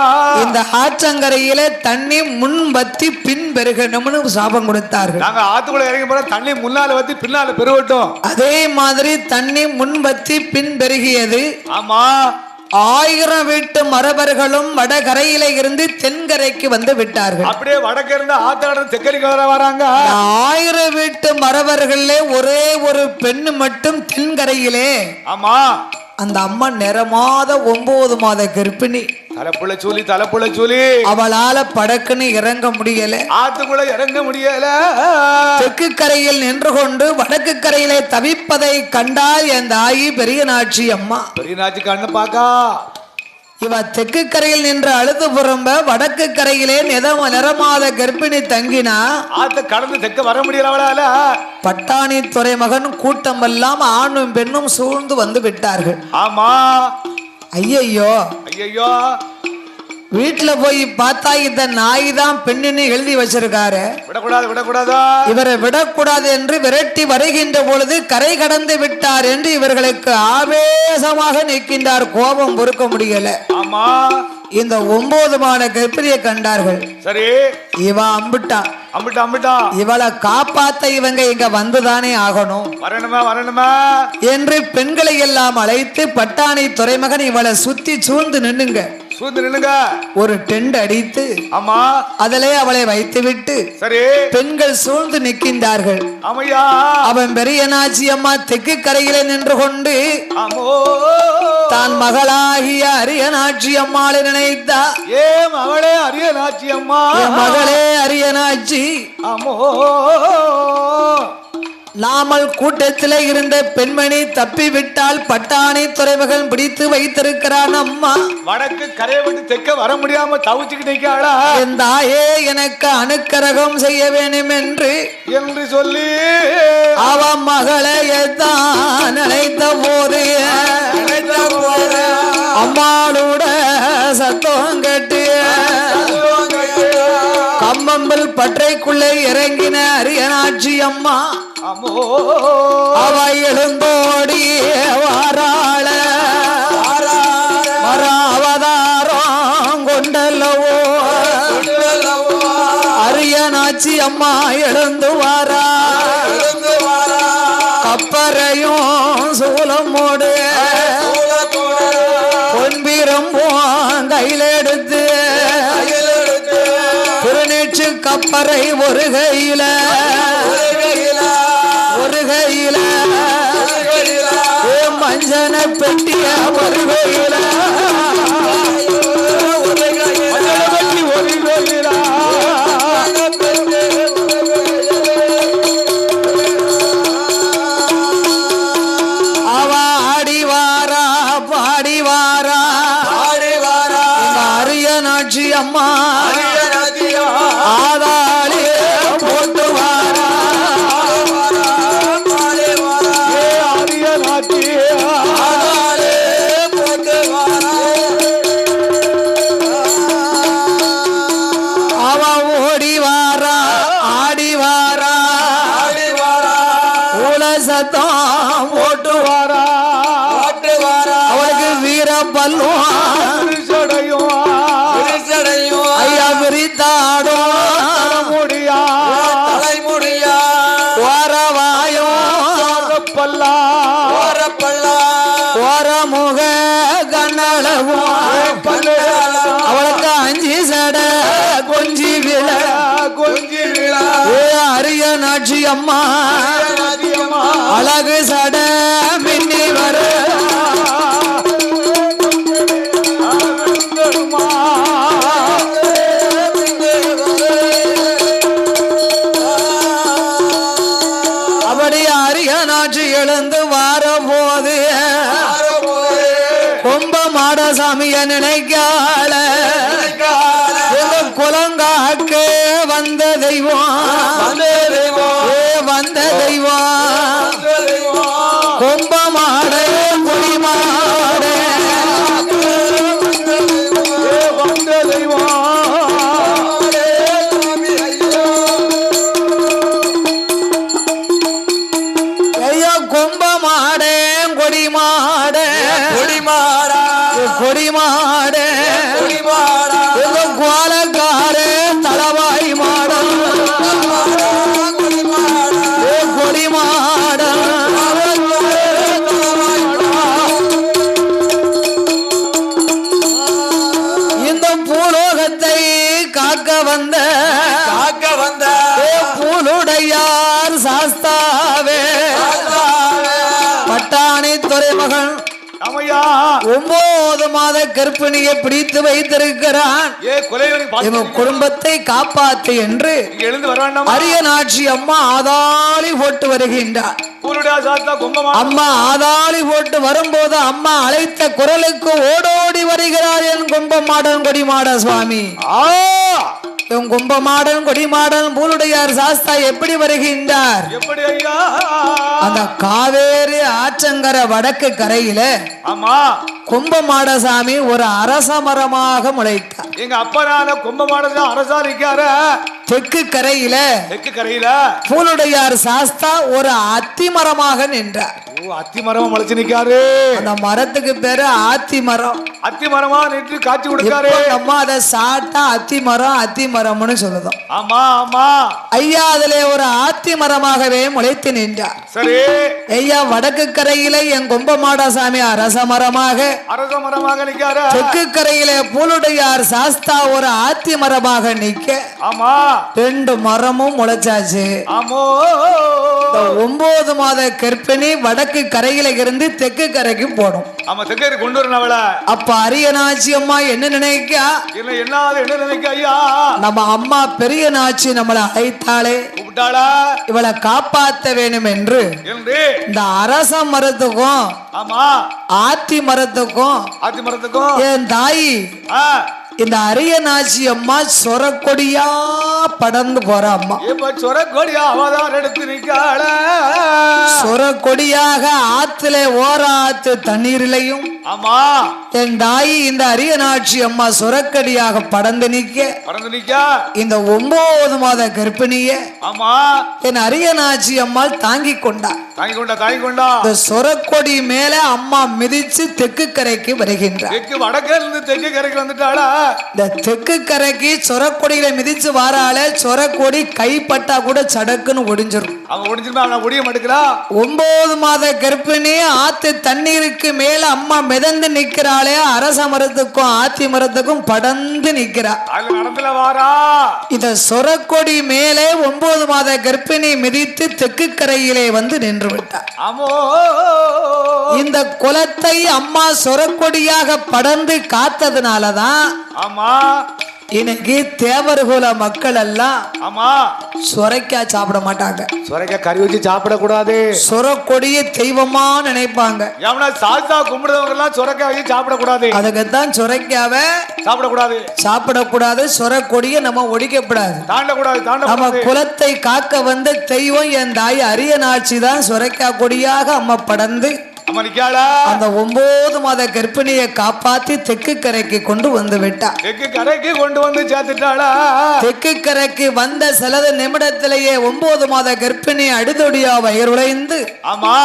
இந்த ஆற்றங்கரையிலே தண்ணி முன் வத்தி பின் பெருகணும்னு சாபம் கொடுத்தார்கள் நாங்க ஆத்துக்குள்ள இறங்கி போற தண்ணி முன்னால வத்தி பின்னால பெருகட்டும் அதே மாதிரி தண்ணி முன் வத்தி பின் பெருகியது ஆமா 1000 வீட்டு மரபர்களும் வடகரையில இருந்து தென்கரைக்கு வந்து விட்டார்கள். அப்படியே வடக்கு இருந்து ஆத்தாடு தெற்கரைக்கு வராங்க. 1000 வீட்டு மரபர்களே ஒரே ஒரு பெண்ணு மட்டும் தென்கரையிலே. ஆமா, அந்த அம்மா நிறமாத 9 மாத கர்ப்பிணி. தலைப்புள்ள சூலி அவளால படக்குன்னு இறங்க முடியல, ஆத்துக்குள்ள இறங்க முடியல. தெற்கு கரையில் நின்று கொண்டு வடக்கு கரையிலே தவிப்பதை கண்டால் என் தாயி பெரியநாச்சி அம்மா. பெரியநாச்சி கண்ணு பாக்கா. இவ தெற்கு கரையில் நின்று அழுது புறம்ப வடக்கு கரையிலே நிறமாத கர்ப்பிணி தங்கினா ஆத்த கடந்து தெற்க வர முடியல அவளால. பட்டாணி துறைமகன் கூட்டம் எல்லாம் ஆணும் பெண்ணும் சூழ்ந்து வந்து விட்டார்கள். ஆமா, ஐயையோ ஐயோ, வீட்டுல போய் பார்த்தா இந்த நாய் தான் பெண்ணுன்னு எழுதி வச்சிருக்காரு. விடக்கூடாதா, இவரை விடக்கூடாது என்று விரட்டி வருகின்ற பொழுது கரை கடந்து விட்டார் என்று இவர்களுக்கு ஆவேசமாக நிற்கின்றார். கோபம் பொறுக்க முடியல. ஆமா, இந்த 9 மாத கர்ப்பிணியை கண்டார்கள். சரி, இவ அம்பிட்டா. இவளை காப்பாத்த இவங்க இங்க வந்துதானே ஆகணும். வரணுமா என்று பெண்களை எல்லாம் அழைத்து பட்டாணி துறைமகன் இவளை சுத்தி சூழ்ந்து நின்னுங்க. ஒரு டெண்ட் அடித்து, ஆமா, அதிலே அவளை வைத்து விட்டு சரி பெண்கள் சூழ்ந்து நிற்கின்றார்கள். ஆமையா, அவன் பெரியநாச்சி அம்மா தெற்கு கரையிலே நின்று கொண்டு தான் மகளாகிய அரியநாச்சி அம்மாளை நினைத்தா. மகளே அரியநாச்சி அம்மா, மகளே அரியநாச்சி, நாமல் கூட்டத்திலே இருந்த பெண்மணி தப்பிவிட்டால் பட்டாணி துறைமகன் பிடித்து வைத்திருக்கிறான். அம்மா வடக்கு கரையை விட்டு தெற்க வர முடியாம தவிச்சுக்கிட்டு நிற்காளா. என் தாயே எனக்கு அனுக்கிரகம் செய்ய வேண்டும் என்று சொல்லி அவ மகளை தான் நினைத்த போது அம்மாளோட சத்தம் கட்டு கம்பம்பல் பற்றைக்குள்ளே இறங்கின அரியநாச்சி அம்மா. அவ எழுந்தோடி வாராள அவதாரம் கொண்டல்லவோ அரியநாச்சி அம்மா எழுந்து வாரா. கப்பரையும் சூலமோடு பொன்பிரம்பும் கையில் எடுத்து திருநீச்சு கப்பரை ஒரு கையில மஞ்சன பெட்டிய ஒரு கையில அவ ஆடி வாரா பாடி வாரா அரியநாச்சி அம்மா ஆதாளி போட்டு வாரா. அவ ஓடி வாரா ஆடி வாரா உலசத்தம் போட்டு வாரா. அவளுக்கு வீர பல்லும் ஐயா விரித்தாடும் தலைமுடியா ஓரவாயோ பல்லா ஓரமுக கண்ணளவும் அவளுக்கு 5 சட கொஞ்சி விழ அரியநாச்சி அம்மா அழகு சட மின்னி வர அப்படி அரியநாச்சி எழுந்து வார போது கொம்ப மாடசாமிய நினைக்கால குலங்காக்க வந்த தெய்வம் வந்த தெய்வம் கொம்ப மாட குடி மாட வந்த தெய்வம். ஐயா கொம்ப மாட கொடி மாட கொடி மாட கோலக்கார தலவாய் மாடம் கொடி மாடம் துரைமகன் ஆமையா 9 மாத கர்ப்பிணியை பிடித்து வைத்திருக்கிறான். இவன் குடும்பத்தை காப்பாத்து என்று எழுந்து வர வேண்டாம். அரியநாச்சி அம்மா ஆதாளி போட்டு வருகின்றார். அம்மா ஆதாளி போட்டு வரும்போது அம்மா அழைத்த குரலுக்கு ஓடோடி வருகிறார் என் கும்பமாடன் கொடிமாட சுவாமி. என் கும்பமாடன் கொடிமாடன் பூலுடையார் சாஸ்தா எப்படி வருகின்றார்? எப்படி ஐயா? அந்த காவேரி ஆற்றங்கரை வடக்கு கரையில ஆமா கும்பமாடசாமி ஒரு அரச மரமாக முளைத்தார். எங்க அப்பனால கும்பமாடசாமி அரசாணிக்கார தெற்கு கரையில பூலுடையார் சாஸ்தா ஒரு அத்தி மரமாக நின்றார். அத்தி மரம் முளைச்சு நிக்காரு. அந்த மரத்துக்கு பேரு ஆத்தி மரம். அத்தி மரமா நின்று காட்சி கொடுக்காரு. அம்மா அதை சாட்டா அத்தி மரம்னு சொல்லுதோம். ஆமா ஆமா ஐயா அதுல ஒரு ஆத்தி மரமாகவே முளைத்து நின்றார். சரி ஐயா வடக்கு கரையில என் கும்பமாடசாமி அரச மரமாக நிக்காரு. தெற்கு கரையில பூலுடையார் சாஸ்தா ஒரு ஆத்தி மரமாக நிக்க ஆமா 2 மரமும் முளைச்சாச்சு. ஆமோ 9 மாத கர்ப்பிணி வடக்கு கரையில இருந்து தெற்கு கரைக்கு போடும். ஆமா தெற்கு கொண்டு வரணும். அப்ப அரியநாச்சி அம்மா என்ன நினைக்கா? என்ன நினைக்க ஐயா? நம்ம அம்மா பெரிய நாச்சி நம்மளை அழைத்தாளே, இவளை காப்பாற்ற வேண்டும் என்று இந்த அரச மரத்துக்கும் ஆமா ஆத்தி மரத்துக்கும் என் தாயி இந்த அரியநாச்சி அம்மா சொரக்கொடியா படர்ந்து போற அம்மா. சொரக்கொடியா அவதாரம் எடுத்து நிக்காள. சொரக்கொடியாக ஆத்துல ஓராத்து தண்ணீரிலையும் ஆமா என் தாயி இந்த அரியநாச்சி அம்மா சொரக்கடியாக படர்ந்து நிக்க இந்த 9 மாத கர்ப்பிணிய ஆமா என் அரியநாச்சி அம்மா தாங்கி கொண்டா. இந்த சொரக்கொடி மேல அம்மா மிதிச்சு தெற்கு கரைக்கு வருகின்றார். தெற்கு கரைக்கு வந்துட்டாளா? இந்த தெற்கு கரைக்கு சொரக்கொடியில மிதிச்சு வாரால சொரக்கொடி கைப்பட்டா கூட சடக்குன்னு ஒடிஞ்சிரும். 9 மாத கர்ப்பிணி ஆத்து தண்ணீருக்கு மேல அம்மா மிதந்து நிக்கிறாளே, அரச மரத்துக்கும் ஆத்தி மரத்துக்கும் படர்ந்து நிக்கிறா. இந்த சொரக்கொடி மேலே 9 மாத கர்ப்பிணி மிதித்து தெற்கு கரையிலே வந்து நின்று விட்டார். இந்த குலத்தை அம்மா சொரக்கொடியாக படர்ந்து காத்ததுனாலதான் ஆமா இன்னைக்கு தேவர்குல மக்கள் எல்லாம் ஆமா சொரைக்காய் சாப்பிட மாட்டாங்க. சொரைக்காய் கறி வச்சு சாப்பிட கூடாது. சொரக்கொடியை தெய்வமா நினைப்பாங்க. சாஸ்தா கும்பிடுறவங்க எல்லாம் சொரைக்காய் வச்சு சாப்பிட கூடாது. அதுக்குத்தான் சொரைக்காவை சாப்பிடக்கூடாது. சொரக்கொடியை நம்ம ஒழிக்கப்படாது, தாண்டக்கூடாது. நம்ம குலத்தை காக்க வந்த தெய்வம் என் தாய் அரியநாச்சி தான் சொரைக்காய் கொடியாக அம்மா படர்ந்து அந்த 9 மாத கர்ப்பிணியை காப்பாத்தி தெற்கு கரைக்கு கொண்டு வந்து விட்டா. தெற்கு கரைக்கு கொண்டு வந்து சேர்த்துட்டாளா? தெற்கு கரைக்கு வந்த சில நிமிடத்திலேயே 9 மாத கர்ப்பிணி அடிதொடியா வயிறு உடைந்து ஆமா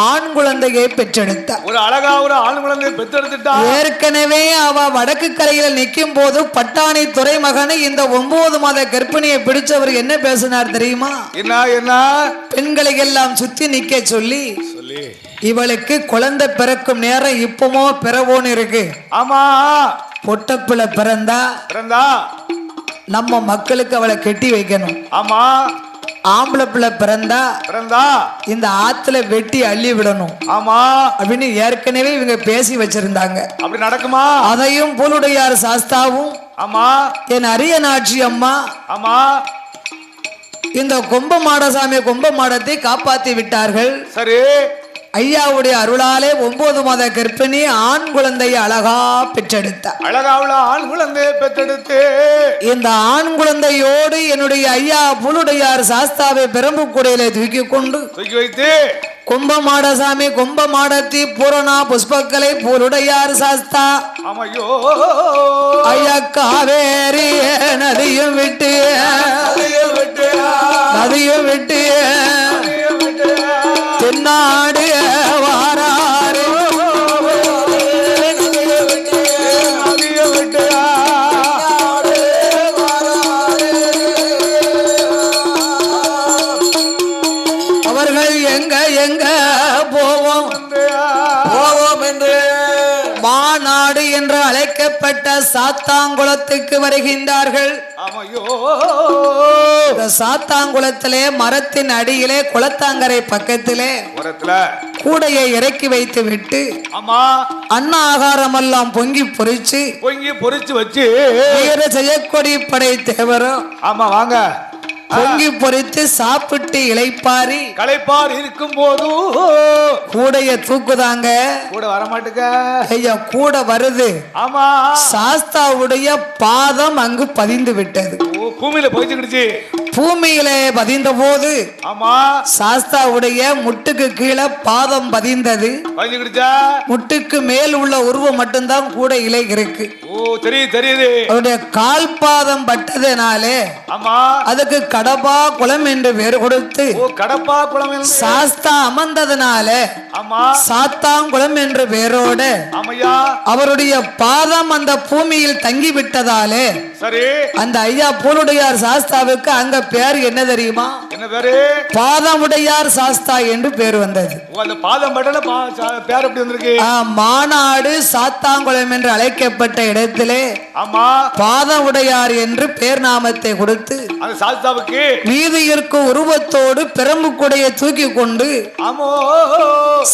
ஆண் குழந்தையை பெற்றெடுத்தா. ஒரு அழகா ஒரு ஆண் குழந்தையை பெற்றெடுத்துட்டா. ஏற்கனவே அவ வடக்கு கரையில நிக்கும் போது பட்டாணி துரைமகனை இந்த 9 மாத கர்ப்பிணியை பிடிச்சவர் என்ன பேசினார் தெரியுமா? என்ன பெண்களை எல்லாம் சுத்தி நிக்க சொல்லி இவளுக்கு குழந்தை பிறக்கும் நேரம் இப்பமோ பிறவோன்னு இருக்கு. ஆமா பொட்டப்பிள்ளை பிறந்தா நம்ம மக்களுக்கு அவளை கெட்டி வைக்கணும். ஆமா ஆம்பளை பிள்ளை பிறந்தா இந்த ஆத்துல வெட்டி அள்ளி விடணும். ஆமா அப்படின்னு ஏற்கனவே இவங்க பேசி வச்சிருந்தாங்க. அப்படி நடக்குமா? அதையும் பூலுடையார் சாஸ்தாவும் ஆமா என் அரியநாச்சி அம்மா ஆமா இந்த கும்பமாடசாமி கும்பமாடத்தை காப்பாத்தி விட்டார்கள். சரி ஐயாவுடைய அருளாலே 9 மாத கர்ப்பிணி ஆண் குழந்தையை அழகா பெற்றெடுத்தார். ஆண் குழந்தையை பெற்றெடுத்து இந்த ஆண் குழந்தையோடு என்னுடைய ஐயா பூலுடையார் சாஸ்தாவை பெரம்பு கூடையில தூக்கி வைத்து கும்பமாடசாமி கும்பமாடத்தி பூரணா புஷ்பக்கலை பூலுடையார் சாஸ்தா ஐயா காவேரி நதியும் விட்டு தென்னாடு வாராரு அவர்கள் எங்க போவோம் என்று மாநாடு என்று அழைக்கப்பட்ட சாத்தாங்குளத்துக்கு வருகின்றார்கள். சாத்தாங்குளத்திலே மரத்தின் அடியிலே குளத்தாங்கரை பக்கத்திலே கூடையை இறக்கி வைத்து விட்டு ஆமா அன்ன ஆகாரம் எல்லாம் பொங்கி பொரிச்சு வச்சு வீர ஜெயக்கொடி படை தேவரும் ஆமா வாங்க பொங்கி பொறித்து சாப்பிட்டு இளைப்பாரி களைப்பார் இருக்கும் போது கூடைய தூக்குதாங்க. கூட வரமாட்டுக்க ஐயா கூட வருது. ஆமா சாஸ்தாவுடைய பாதம் அங்கு பதிந்து விட்டது. பூமியில போயிடுச்சு. பூமியிலே பதிந்த போது ஆமா சாஸ்தாவுடைய முட்டுக்கு கீழே பாதம் பதிந்தது. முட்டுக்கு மேல் உள்ள உருவம் மட்டும்தான் கூட இலை இருக்கு. தெரியுது. அவருடைய கால் பாதம் பட்டதுனாலே ஆமா அதுக்கு கடப்பா குளம் என்று பேர் கொடுத்து கடப்பா குளம் சாஸ்தா அமர்ந்ததுனால ஆமா சாத்தாங்குளம் என்ற பேரோட அவருடைய பாதம் அந்த பூமியில் தங்கி விட்டதாலே சரி அந்த ஐயா பூலுடையார் சாஸ்தாவுக்கு அங்க பேர் என்ன தெரியுமா? என்ன பேரு? பாதமுடையார் சாஸ்தா என்று பேர் வந்தது. அந்த பாதம் பட்டல பேர் எப்படி வந்திருக்கு? மாநாடு சாத்தாங்குளம் என்று அழைக்கப்பட்ட இடத்திலே ஆமா பாதமுடையார் என்று பேர் நாமத்தை கொடுத்து அந்த சாஸ்தாவுக்கு வீதியிற்கு உருவத்தோடு பிரம்பு குடையை தூக்கி கொண்டு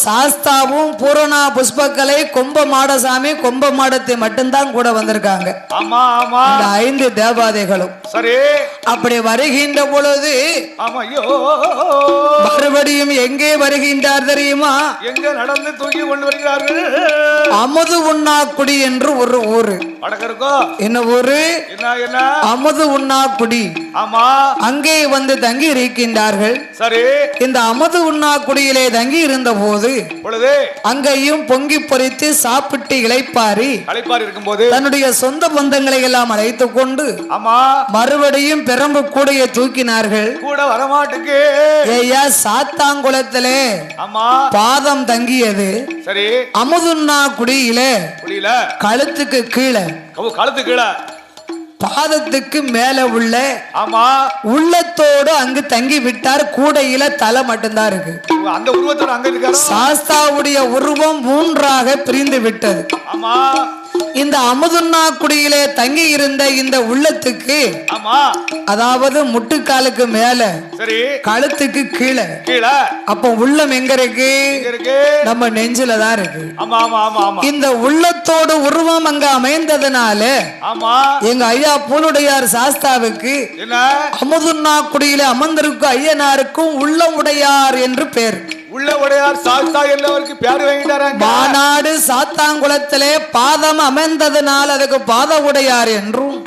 சாஸ்தாவும் பூரணா புஷ்பக்கலை கொம்ப மாடசாமி கொம்ப மாடத்தை மட்டும்தான் கூட வந்திருக்காங்க. ஆமா ஆமா இந்த 5 தேவாதைகளும் சரி அப்படி வருகின்ற பொழுது மறுபடியும் எங்கே வருகின்றார் தெரியுமா? எங்க நடந்து தூக்கி கொண்டு வருகிறார்கள். அமுது உண்ணாக்குடி என்று ஒரு ஊரு என்ன ஊரு? அமுது உண்ணாக்குடி. ஆமா அங்கே வந்து தங்கி இருக்கின்றார்கள். சரி இந்த அமுது உண்ணாக்குடியிலே தங்கி இருந்த போது அங்கேயும் பொங்கி பொறித்து சாப்பிட்டு இளைப்பாரி இருக்கும் போது தன்னுடைய சொந்த பந்தங்களை எல்லாம் அழைத்துக் கொண்டு ஆமா மறுபடியும் பெரம்பு கூடையை தூக்கினார்கள். கூட வரமாட்டுக்கு ஐயா சாத்தாங்குளத்திலே ஆமா பாதம் தங்கியது. சரி அமுதுண்ணா குடியிலே கழுத்துக்கு கீழே பாதத்துக்கு மேல உள்ள ஆமா உள்ளத்தோடு அங்கு தங்கி விட்டார். கூடையில தலை மட்டும்தான் இருக்கு. அந்த உருவத்தோட அங்க இருக்காரு. சாஸ்தாவுடைய உருவம் 3ஆக பிரிந்து விட்டது. ஆமா இந்த அமுதுண்ணா குடியிலே தங்கி இருந்த இந்த உள்ளத்துக்கு ஆமா அதாவது முட்டுக்காலுக்கு மேல சரி கழுத்துக்கு கீழே அப்ப உள்ளம் எங்க இருக்கு? நம்ம நெஞ்சில தான் இருக்கு. ஆமா ஆமா ஆமா ஆமா இந்த உள்ளத்தோடு உருவம் அங்க அமைந்ததுனால ஆமா எங்க ஐயா பூலுடையார் சாஸ்தாவுக்கு அமுதுண்ணா குடியில அமர்ந்திருக்கும் ஐயனாருக்கும் உள்ளமுடையார் என்று பேர். உள்ள உடையார் சாஸ்தா எல்லாருக்கு பேர் வாங்கிட்டாராங்க. மாநாடு சாத்தாங்குளத்திலே பாதம் அமைந்ததனால் அதுக்கு பாத உடையார் என்றும்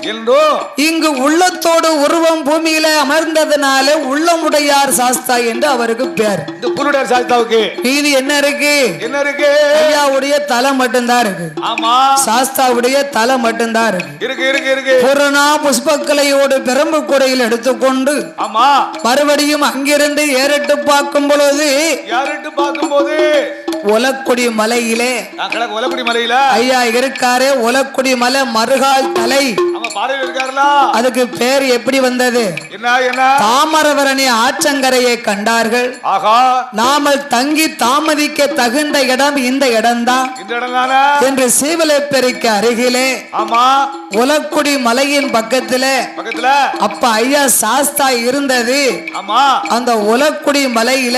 இங்கு உள்ளத்தோடு உருவம் பூமியில அமர்ந்ததுனால உள்ளமுடையார் சாஸ்தா என்று அவருக்கு பேர். இந்த புலுடையார் சாஸ்தாவுக்கு மீதி என்ன இருக்கு? என்ன இருக்கு? ஐயாவுடைய தலை மட்டும்தான் இருக்கு. ஆமா சாஸ்தாவுடைய தலை மட்டும்தான் இருக்கு. பூரணா புஷ்பக்கலையோடு பெரம்பு கூடையில் எடுத்துக்கொண்டு ஆமா மறுபடியும் அங்கிருந்து ஏறிட்டு பார்க்கும் பொழுது ஒலக்குடி மலையிலே ஐயா இருக்காரு. ஒலக்குடி மலை மறுகால் தலை அதுக்கு பேர் எப்படி வந்தது? தாமரவரணி ஆற்றங்கரையை கண்டார்கள். நாமல் தங்கி தாமதிக்க தகுந்த இடம் இந்த இடம்தான் என்று சீவலப்பெருக்கு அருகிலே ஒலக்குடி மலையின் பக்கத்திலே அப்ப ஐயா சாஸ்தா இருந்தது. அந்த ஒலக்குடி மலையில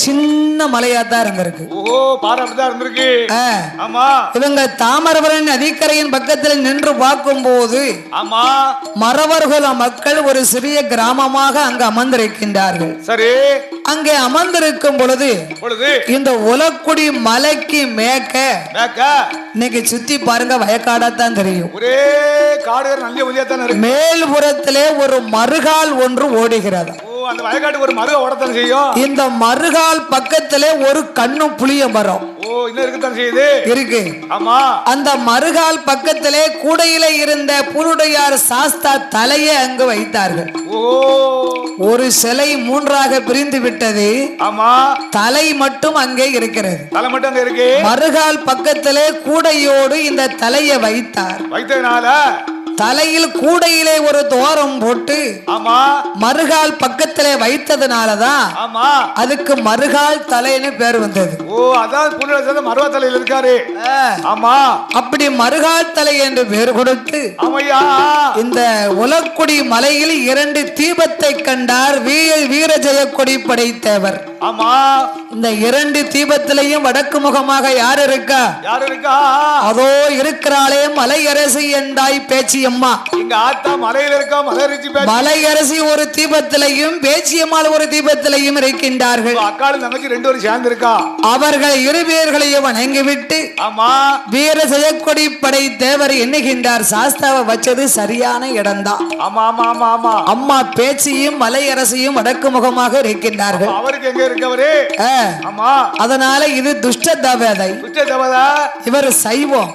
சின்ன மலையா தான் இருந்திருக்கு. இவங்க தாமரபரணி நதிக்கரையின் பக்கத்தில் நின்று பார்க்கும் போது மறவர்குல மக்கள் ஒரு சிறிய கிராமமாக அங்கு அமர்ந்திருக்கின்றார்கள். சரி அங்கே அமர்ந்திருக்கும் பொழுது இந்த ஒலக்குடி மலைக்கு மேற்க இன்னைக்கு சுத்தி பாருங்க வயக்காடாத்தான் தெரியும். ஒரே காடு நல்ல மேல்புறத்திலே ஒரு மறுகால் ஒன்று ஓடுகிறது. அந்த வயக்காட்டுக்கு ஒரு மருக ஓடத்தான் செய்யும். இந்த மறுகால் பக்கத்திலே ஒரு கண்ணு புளிய மரம் இருக்கு. ஆமா அந்த மறுகால் பக்கத்திலே கூடையில இருந்த பூலுடையார் சாஸ்தா தலையை அங்கு வைத்தார்கள். ஒரு சிலை 3ஆக பிரிந்து விட்டது. ஆமா தலை மட்டும் அங்கே இருக்கிறது. தலை மட்டும் அங்க இருக்கு. மறுகால் பக்கத்திலே கூடையோடு இந்த தலையை வைத்ததுனால தலையில் கூடையிலே ஒரு துவாரம் போட்டு ஆமா மறுகால் பக்கத்திலே வைத்ததுனாலதான் ஆமா அதுக்கு மறுகால் தலைன்னு பேர் வந்தது. அதான் புலுடையார் மறுவா தலையில் இருக்காரு. ஆமா அப்படி மறுகால் தலை என்று பேர் கொடுத்து இந்த உலக்குடி மலையில் 2 தீபத்தை கண்டார் வீர ஜெயக்கொடி படைத்தவர். ஆமா இந்த 2 தீபத்திலையும் வடக்கு முகமாக யார் இருக்கா? யார் இருக்கா? அதோ இருக்கிறாளே மலையரசி என்றாய் பேச்சியம்மா. இங்க ஆத்தா மலையில இருக்கா? மலையரசி ஒரு தீபத்திலையும் பேச்சியம்மாள் ஒரு தீபத்திலையும் இருக்கின்றார்கள். அக்காலும் தங்கச்சி 2 பேரும் சேர்ந்து இருக்கா. அவர்கள் 2 பேர்களையும் வணங்கிவிட்டு ஆமா வீர ஜெயக்கொடி படை தேவர் எண்ணுகின்றார். சாஸ்தாவை வச்சது சரியான இடம்தான். ஆமா ஆமா ஆமா ஆமா. அம்மா பேச்சியும் மலையரசியும் வடக்கு முகமாக இருக்கின்றார்கள். அவருக்கு எங்க இருக்கவரே? ஆமா அதனால இது துஷ்ட தேவதை. இவர் சைவம்.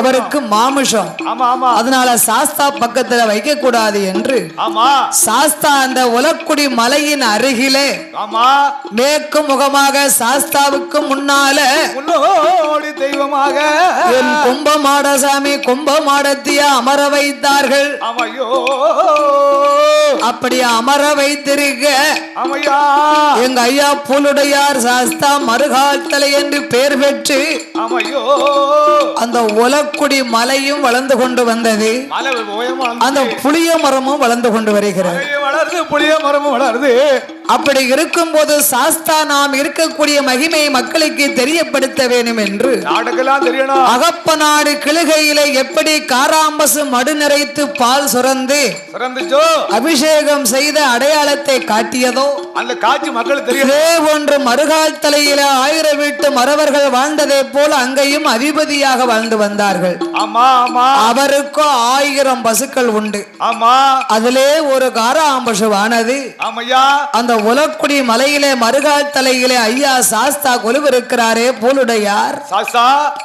அவருக்கு மாமிஷம். ஆமா ஆமா. அதனால சாஸ்தா பக்கத்துல வைக்க கூடாது என்று ஆமா சாஸ்தா அந்த உலக்குடி மலையின் அருகிலே ஆமா மேற்கு முகமாக சாஸ்தாவுக்கு முன்னால முன்னோடி தெய்வமாக என் கும்பமாடசாமி கும்பமாடத்திய அமர வைத்தார்கள். ஆமையோ அப்படி அமர வைத்திருக்க ஆமையா எங்க ஐயா பூலுடையார் சாஸ்தா மறுகாத்தலை என்று பெயர் பெற்று ஆமையோ அந்த உலக்குடி மலையும் வளர்ந்து கொண்டு வந்தது. அந்த புளிய மரமும் வளர்ந்து கொண்டு வருகிறது. புளிய மரமும் வளருது. அப்படி இருக்கும் போது சாஸ்தா நாம் இருக்கக்கூடிய மகிமையை மக்களுக்கு தெரியப்படுத்த வேண்டும் என்று அகப்ப நாடு கிழுகையில எப்படி காராம்பசு மடு நிறைத்து பால் சுரந்து அபிஷேகம் செய்த அடையாளத்தை காட்டியதோ அந்த காட்சி மக்களுக்கு தெரியும். ஒன்று மறுகால் தலையில 1000 வீட்டு மறவர்கள் வாழ்ந்ததை போல அங்கேயும் அதிபதியாக வாழ்ந்து வந்தார்கள். ஆமா ஆமா. அவருக்கும் 1000 பசுக்கள் உண்டு. ஆமா. அதிலே ஒரு காராம்பசுவானது அந்த உலக்குடி மலையிலே மறுகால் தலையிலே ஐயா சாஸ்தா கொலுவிருக்கிறாரே பூலுடையார்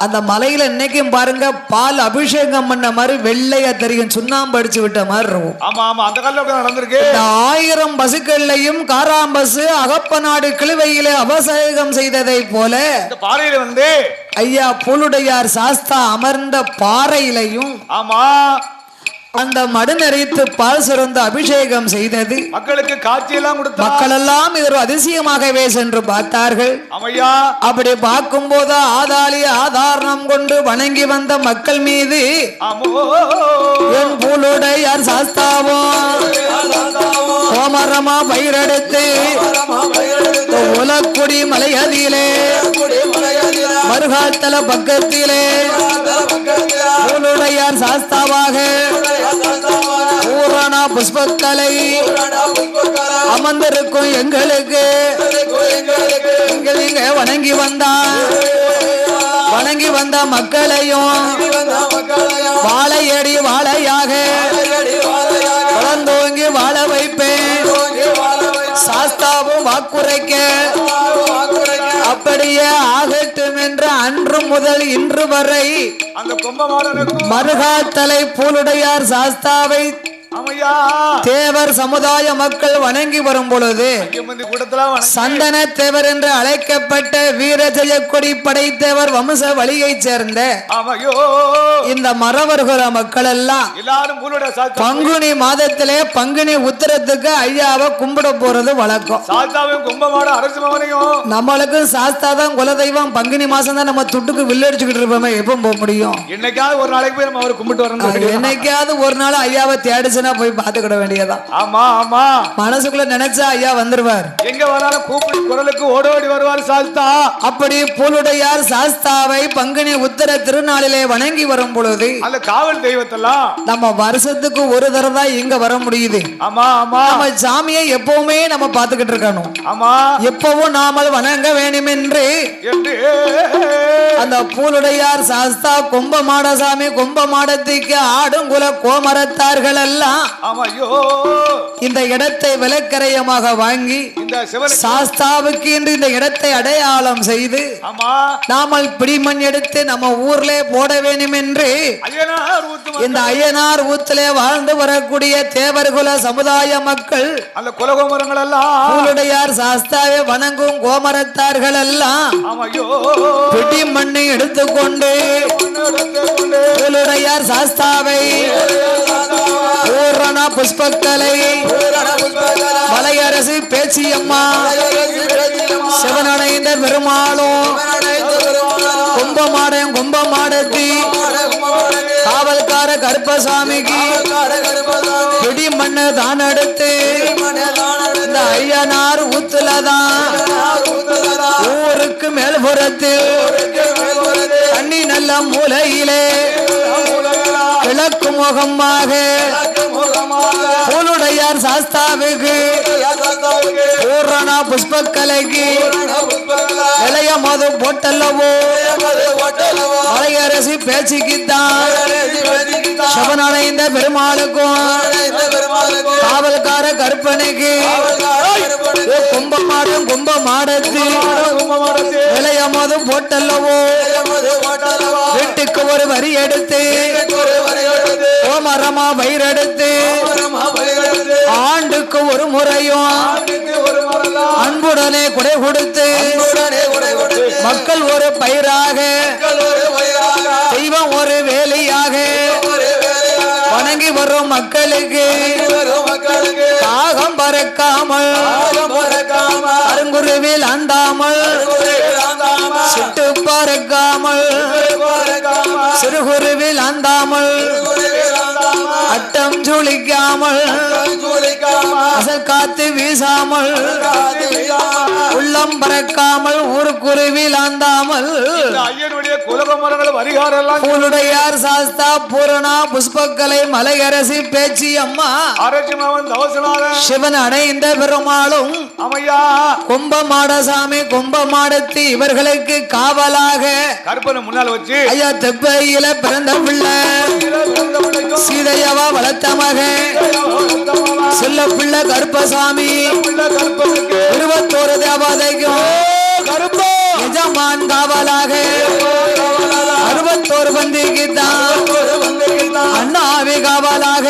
அந்த மலையில இன்னைக்கும் பாருங்க பால் அபிஷேகம் பண்ண மாதிரி வெள்ளையா தெரியும், சுண்ணாம்பு அடிச்சு விட்ட மாதிரி இருக்கும். ஆமா ஆமா. அந்த காலத்துல நடந்திருக்கு. 1000 பசுக்கள்லையும் காராம்பசு அகப்ப நாடு கிழுவையிலே அபிஷேகம் செய்ததை போல பாறையில வந்து ஐயா பூலுடையார் சாஸ்தா அமர்ந்த பாறையிலையும் ஆமா அந்த மடு நிறைத்து பால் சுரந்து அபிஷேகம் செய்தது. மக்களுக்கு காட்சியெல்லாம் கொடுத்தார். மக்கள் எல்லாம் இது ஒரு அதிசயமாகவே சென்று பார்த்தார்கள். ஆமையா. அப்படி பார்க்கும் போது ஆதாளி ஆதாரணம் கொண்டு வணங்கி வந்த மக்கள் மீது என் பூலுடையார் சாஸ்தாவோ கோமரமா பயிரெடுத்து உலக்குடி மலையதியிலே மறுகாத்தல பக்கத்திலே பூலுடையார் சாஸ்தாவாக பூரண புஷ்பக்கலை அமர்ந்திருக்கும் எங்களுக்கு இங்க வணங்கி வந்த மக்களையும் வாழையடி வாழையாக வளர்ந்தோங்கி வாழ வைப்பேன். சாஸ்தாவும் வாக்குரைக்க அப்படியே ஆகட்டும் என்று அன்று முதல் இன்று வரை அந்த கும்பமாடனுக்கு மறுகாத்தலை பூலுடையார் சாஸ்தாவை தேவர் சமுதாய மக்கள் வணங்கி வரும் பொழுது சந்தன தேவர் என்று அழைக்கப்பட்ட வீர ஜெயக்கொடி படைத்தேவர் வம்ச வழியை சேர்ந்த இந்த மறவர்குல மக்கள் எல்லாம் பங்குனி மாதத்திலே பங்குனி உத்திரத்துக்கு ஐயாவை கும்பிட போறது வழக்கம். நம்மளுக்கும் சாஸ்தா தான் குலதெய்வம். பங்குனி மாசம் தான் நம்ம துட்டுக்கு வில்லடிச்சுக்கிட்டு இருப்போமே, எப்ப போக முடியும்? என்னைக்காவது ஒரு நாளைக்கு போய் நம்ம அவரை கும்பிட்டு வரணும். என்னைக்காவது ஒரு நாள் ஐயாவை தேடிச்சுன்னா போய் பாத்துக்கிட வேண்டியதான். ஆமா ஆமா. மனசுக்குள்ள நினைச்சா ஐயா வந்துருவார். எங்க வராலும் கூப்பிட்டு குரலுக்கு ஓடோடி வருவார் சாஸ்தா. அப்படி பூலுடையார் சாஸ்தாவை பங்குனி உத்தர திருநாளிலே வணங்கி வரும் பொழுது அந்த காவல் தெய்வத்தெல்லாம் நம்ம வருஷத்துக்கு ஒரு தடவை தான் இங்க வர முடியுது. ஆமா ஆமா. நம்ம சாமியை எப்பவுமே நம்ம பாத்துக்கிட்டு இருக்கணும். ஆமா. எப்பவும் நாமல் வணங்க வேண்டும் என்று அந்த பூலுடையார் சாஸ்தா கும்பமாடசாமி கும்பமாடத்துக்கு ஆடுங்குல கோமரத்தார்கள் எல்லாம் இந்த இடத்தை விலக்கரையமாக வாங்கி சாஸ்தாவுக்கு என்று இந்த இடத்தை அடையாளம் செய்து நாமல் பிடிமண் எடுத்து நம்ம ஊர்ல போட வேண்டும் என்று இந்த ஐயனார் ஊத்திலே வாழ்ந்து வரக்கூடிய தேவர்குல சமுதாய மக்கள் அந்த குலகோமரங்கள் எல்லாம் பூலுடையார் சாஸ்தாவை வணங்கும் கோமரத்தார்கள் எல்லாம் பிடிமண்ணை எடுத்துக்கொண்டு பூலுடையார் சாஸ்தாவை பூரண புஷ்பக்கலை மலையரசி பேச்சியம்மா சிவனடைந்த பெருமாளும் கும்பமாடையும் கும்பமாடத்தி காவல்கார கருப்பசாமிக்கு பிடி மண்ணு தான் எடுத்து இந்த ஐயனார் ஊத்துலதான் மேல்புறத்தில் தண்ணி நல்ல மூலையிலே கிழக்கு முகமாக பூலுடையார் சாஸ்தாவுக்கு பூரணா புஷ்பக்கலைக்கு இளைய மது போட்டல்லவோ மலையரசி பேச்சுக்குத்தான் சபனடைந்த பெருமாளுக்கும் காவல்கார கற்பனைக்கு கும்பமாடும் கும்பமாடத்து இளைய மது போட்டல்லவோ வீட்டுக்கு ஒரு வரி எடுத்து ஓமரமா வயிறெடுத்து ஆண்டுக்கு ஒரு முறையும் அன்புடனே குடை கொடுத்து மக்கள் ஒரு பயிராக தெய்வம் ஒரு வேலையாக வணங்கி வரும் மக்களுக்கு தாகம் பறக்காமல் அருங்குருவில் அண்டாமல் சுட்டு பறக்காமல் சிறுகுருவில் அண்டாமல் அட்டம் ஜுளிக்காமல் அசல் காத்து வீசாமல் உள்ளம் பறக்காமல் ஊருக்குருவில் ஆந்தாமல் ஐயனுடைய குலகமரங்கள் வரிகாரெல்லாம் பூலுடையார் சாஸ்தா பூரணா புஷ்பக்கலை மலையரசி பேச்சி அம்மா சிவன் அடைந்த பெருமாளும் அமையா கும்பமாடசாமி கும்பமாடத்தி இவர்களுக்கு காவலாக கற்பனை முன்னால் வச்சு ஐயா தெப்பையில பிறந்த பிள்ளை சீதையவா வளர்த்த மகன் செல்ல பிள்ளை கருப்பசாமி 21 தேவதைக்கும் எஜமான் காவலாக 61 பந்திக்கு தான் அண்ணாவி காவலாக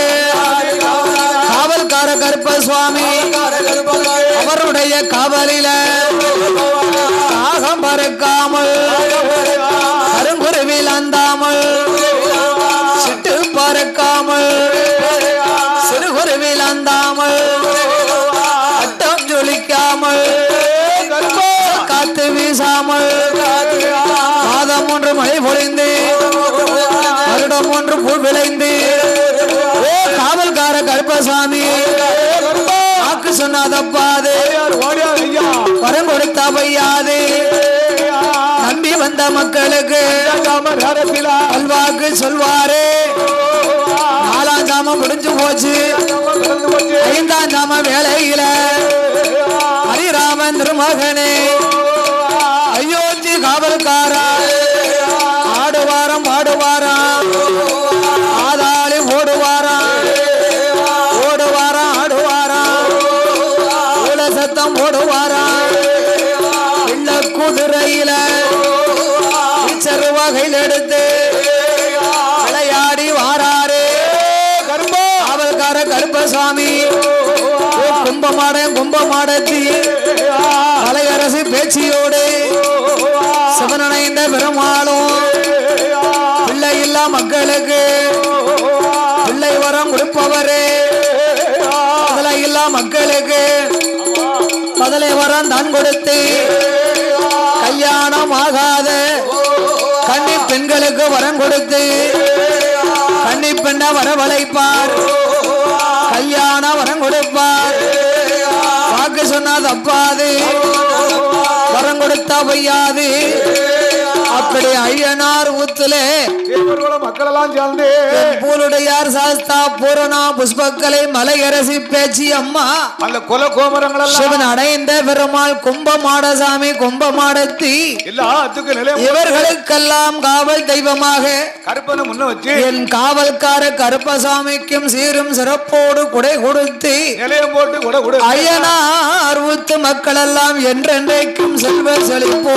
காவல்கார கருப்பசுவாமி அவருடைய காவலில தாகம் பறக்காமல் கருங்குருவில் அந்தாமல் சிட்டு பறக்காமல் சிறுகுருவில் அந்தாமல் அட்டம் ஜொலிக்காமல் காத்து வீசாமல் மாதம் ஒன்று மழை பொழிந்து வருடம் ஒன்று பூ விளைந்து காவல்கார கருப்பசாமி வாக்கு சொன்னாதப்பாது வரம் கொடுத்தா பையாது நம்பி வந்த மக்களுக்கு அல்வாக்கு சொல்வாரு 4ஆம் ஜாமம் முடிஞ்சு போச்சு 5ஆம் ஜாம வேலையில ஹரிராமன் திருமகனே அயோத்தி காவல்காரா ஆடுவாரம் பாடுவாராம் ஆதாளி ஓடுவாராம் ஓடுவாராம் ஆடுவாராம் உல சத்தம் ஓடுவாராம் இல்ல குதிரையில வகையில் எடுத்து விளையாடி வாராரு காவல்கார கருப்பசாமி கும்பமாடத்தி மலையரசு பேச்சியோடு சிவனடைந்த பெருமாளும் பிள்ளை இல்லா மக்களுக்கு பிள்ளை வரம் கொடுப்பவரே முதலை இல்லா மக்களுக்கு முதலை வரம் தான் கொடுத்து கல்யாணம் ஆகாத கன்னி பெண்களுக்கு வரம் கொடுத்து கன்னி பெண்ண வரவழைப்பார் கல்யாண வரம் கொடுப்பார் வாக்கு சொன்னா தப்பாது வரம் கொடுத்தா பொய்யாது அப்படி ஐயனார் ஊத்துல மக்கள் எல்லாம் சேர்ந்து பூலுடையார் சாஸ்தா பூரணா புஷ்பக்கலை மலையரசி பேச்சி அம்மா அந்த குல கோமரங்கள் சிவன் அடைந்த பெருமாள் கும்பமாடசாமி கும்பமாடத்தி இவர்களுக்கெல்லாம் காவல் தெய்வமாக கருப்பனை முன்ன வச்சு என் காவல்கார கருப்பசாமிக்கும் சீரும் சிறப்போடு குடை கொடுத்து நிலையம் போட்டு குடை கொடு ஐயனார் ஊத்து மக்கள் எல்லாம் என்றென்றைக்கும் செல்வ செழிப்போ